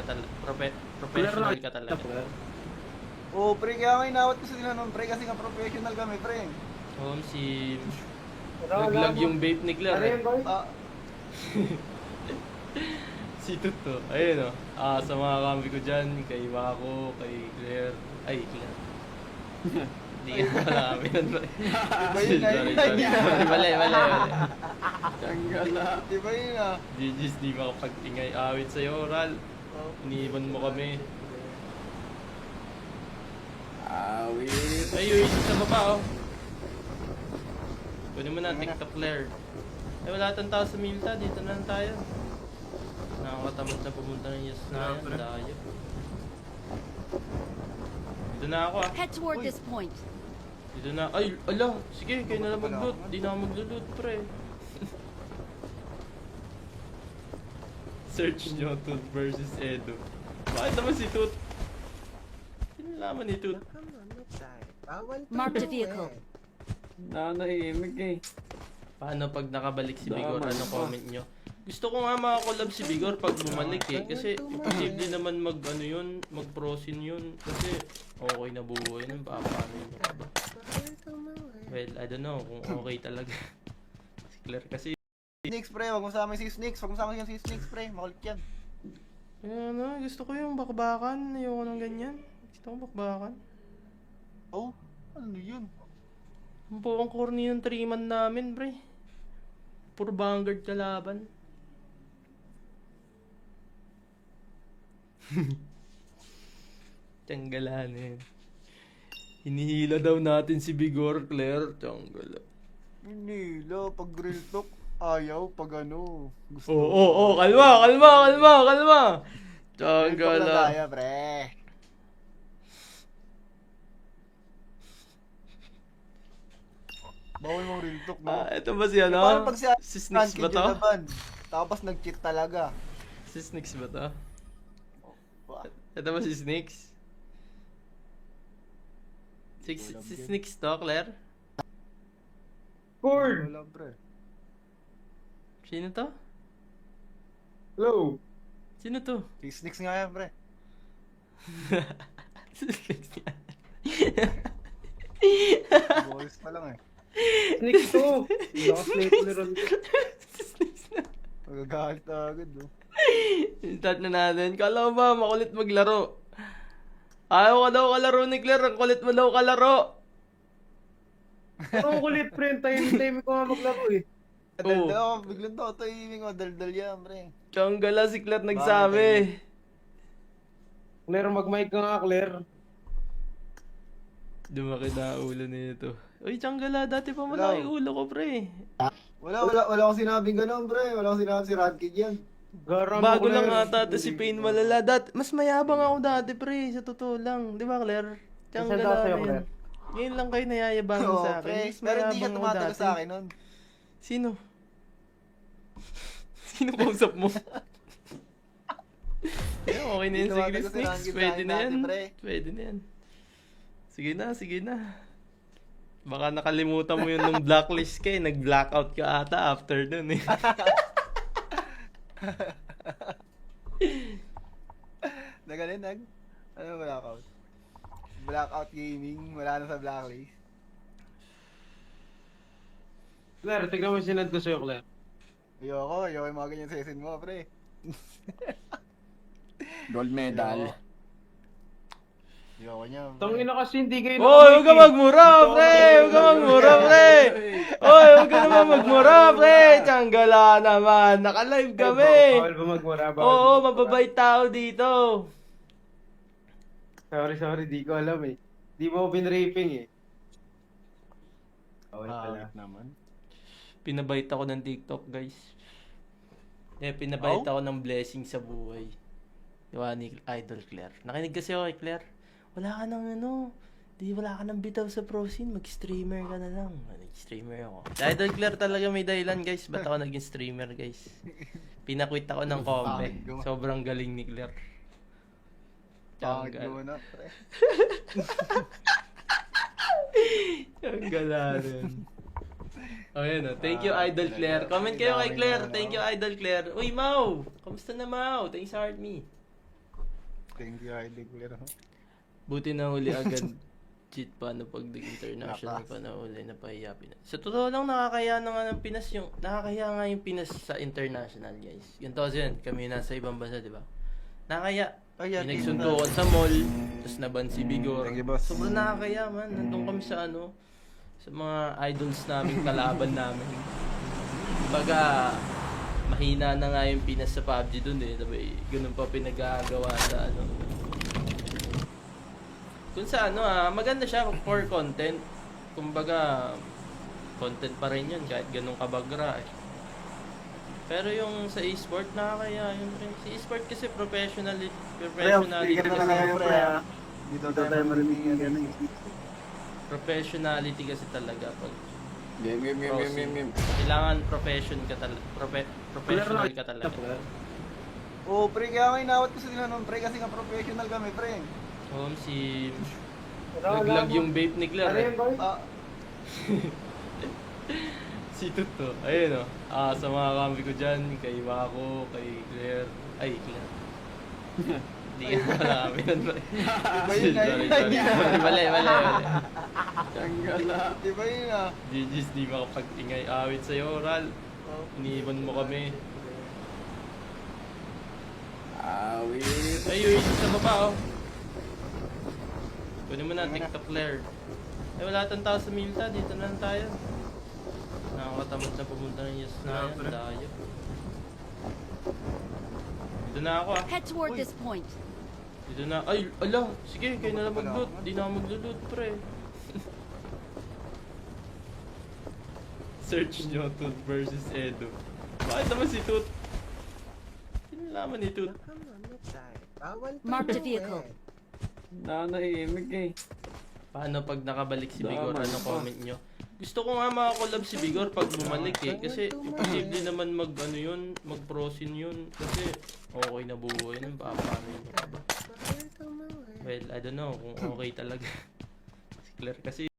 ka talaga. Oo, pre, kaya nga inawat ko sa sila nun, pre, kasi nga professional kami, pre. Si naglag yung vape ni Claire. Ano Eh. yun, boy? Si Tuto. Ayun sa mga kambi ko dyan, kay Mako, kay Claire. Ay, Claire. Hindi ka wala kami nun. Sorry. Mali. Tsanggala. Di ba yun GG's, di makapagtingay. Awit sa'yo, Ral. Iniwan mo kami. Awit. Ay, sa baba, Kunin mo na, TikTok Claire. Ay, wala tang tao sa Milta. Dito na lang tayo. Nakakatamad na pumunta ng Yes na yan. Dayo. Dito na ako Head toward this point. Dito na. Ay, ala. Sige, kayo na lang mag-loot. Di na ako mag-loot, pre. Search nyo, Toot versus Edo. Bakit naman si Toot? Sinalaman ni Toot. Marked a vehicle. Nanahimik eh. Paano pag nakabalik si Bigor? Daman Ano pa. comment nyo? Gusto ko nga makakolab si Bigor pag bumalik eh. Kasi imposible naman mag-prosin yun. Kasi okay na buhay nun. Paano yun ka ba? Well, I don't know kung okay talaga. Si Claire kasi. Snakes, pre, wag mo sama si Snakes. Wag mo sama si Snakes, pre, makulit yan. Gusto ko yung bakbakan. Ayoko ng ganyan. Gusto ko bakbakan. Oh, ano yun? Ang buong corny yung 3-man namin, pre. Puro Vanguard kalaban. Tiyanggalan eh. Hinihila daw natin si Bigor, Claire. Tiyanggala. Hindi, pag real talk, ayaw, pag gusto. Kalma. Real talk lang Tiyanggala. tayo, pre. Bawal mong real talk, no? Ito ba si Paano pag Si Snix ba to? Tapos nag-cheat talaga. Si Snix ba to? Ito ba si Snix? Si Snix to, Claire? Cord! Wala, pre. Sino to? Hello? Sino to? Si Snakes nga yan, pre. Si Snix nga. Boys pa lang eh. Snake to! Naka-sniper ron to. Si Snix na. Magagalit na agad, no? Start na natin. Kala mo ba makulit maglaro? Ayaw ka daw kalaro ni Claire. Ang kulit mo daw kalaro. Ang kulit, pre. Time ko nga maglaro eh. Daldal, biglang to, timing mo, daldal yan, pre. Tiyonggala si Claire nagsabi. Claire, mag-mic ka nga, Claire. Lumaki na ulo nito. Uy, Changgala, dati pa malaki ulo ko, pre. Wala akong sinabing gano'n, pre. Wala akong sinabing si Radkid yan. Garang Bago ako lang na- ata to si Pain malala. Mas mayabang ako dati, pre. Sa totoo lang. Di ba, Claire? Nasaan Changgala daw sa'yo, rin. Claire? Ngayon lang kayo nayayabangan Oo, sa akin. pre. Mas Pero hindi ka mayabang ako tumatalo dati. sa akin nun. Sino? Sino kausap mo? Yeah, okay na yan si Tumatalo Chris si Nix. Ranggit Pwede sa na akin yan. dati, pre. Pwede na yan. Sige na, sige na. Baka nakalimutan mo yun nung blacklist ka eh. Nag-blackout ka ata after dun eh. Ano blackout? Blackout gaming, wala na sa blacklist. Claire, tignan mo yung sinad ko sa'yo, Claire. Ayoko yung mga ganyan session mo, pre. Gold medal. Ayoko niya. pre. Tangina kasi hindi kayo Hoy, huwag ka magmura, pre! Huwag ka magmura, pre! Hoy, huwag ka naman magmura, pre! Changgala naman! Naka-live kami! Bawal ba magmura? Oo, mababait tao dito. Sorry, di ko alam eh. Di mo ako binraping eh. Bawal pala. naman. Pinabait ako ng TikTok, guys. Pinabait ako ng blessing sa buhay. Diba ni Idol Claire. Nakinig kasi ako kay Claire. Wala ka nang wala ka nang bitaw sa pro scene. Mag-streamer ka na lang. Nag-streamer ako. Si Idol Claire talaga may dahilan, guys. Ba't ako naging streamer, guys? Pinakwit ako ng kombe. Sobrang galing ni Claire. Pangit mo na, pre. Ang gala rin. Oh, yun, oh. Thank you, Idol Claire. Comment kayo kay Claire. Thank you, Idol Claire. Uy, Mau! Kamusta na, Mau? Thanks sa heart me. Thank you, Idol Claire. Buti na huli agad. Cheat pa na pag international pa na huli na pahiya Pinas. Sa totoo lang, nakakaya na nga ng Pinas nakakaya nga yung Pinas sa international, guys. Yung toz yun, kami nasa ibang bansa, di ba? Nakakaya. Kaya, Yung nagsuntukan sa mall, tapos naban si Bigor. Thank you, boss. Sobrang nakakaya, man. Nandun kami sa sa mga idols namin, kalaban namin. Baga, mahina na nga yung Pinas sa PUBG dun eh. Sabi, ganun pa pinagagawa sa Kung sa maganda siya for content. Kumbaga, content pa rin yun kahit ganun kabagra eh. Pero yung sa e-sport, nakakaya yun rin. Sa e-sport kasi professionality kasi. Dito tayo marinig. Professionality kasi talaga pag Game. kailangan professional ka talaga. Oo, pre, kaya nga inawat ko sa tinanong, pre, kasi nga professional kami, pre. Si naglag yung vape ni Claire. Ano Eh. yun, boy? Si Tuto. Ayun sa mga kambi ko dyan, kay Mako, kay Claire. Ay, Claire. Hindi ka pala kami nun. Iba yun nga yun. Mali. Changgala. Diba yun ah? GG's, di makapag-ingay awit sa'yo, Ral. Iniiwan mo kami. Awit. Ay, sa baba, Kunin mo na, TikTok Claire. Wala tayong tao sa Milta, dito na lang tayo. Nakakatamad na pumunta ng Yes na yan, dayo. Dito na ako Head toward this point. Dito na, ay, ala, sige, kayo na lang mag-loot. Di na ako mag-loot, pre. Search nyo, Toot versus Edo. Bakit naman si Toot? Sinalaman ni Toot. Mark the vehicle. Nanahimik eh. Paano pag nakabalik si Bigor? Damay Ano pa. comment nyo? Gusto ko nga makakolab si Bigor pag bumalik eh. Kasi imposible naman mag-prosin yun. Kasi okay na buhay nun. Paano yun? Well, I don't know kung okay talaga. Si Claire kasi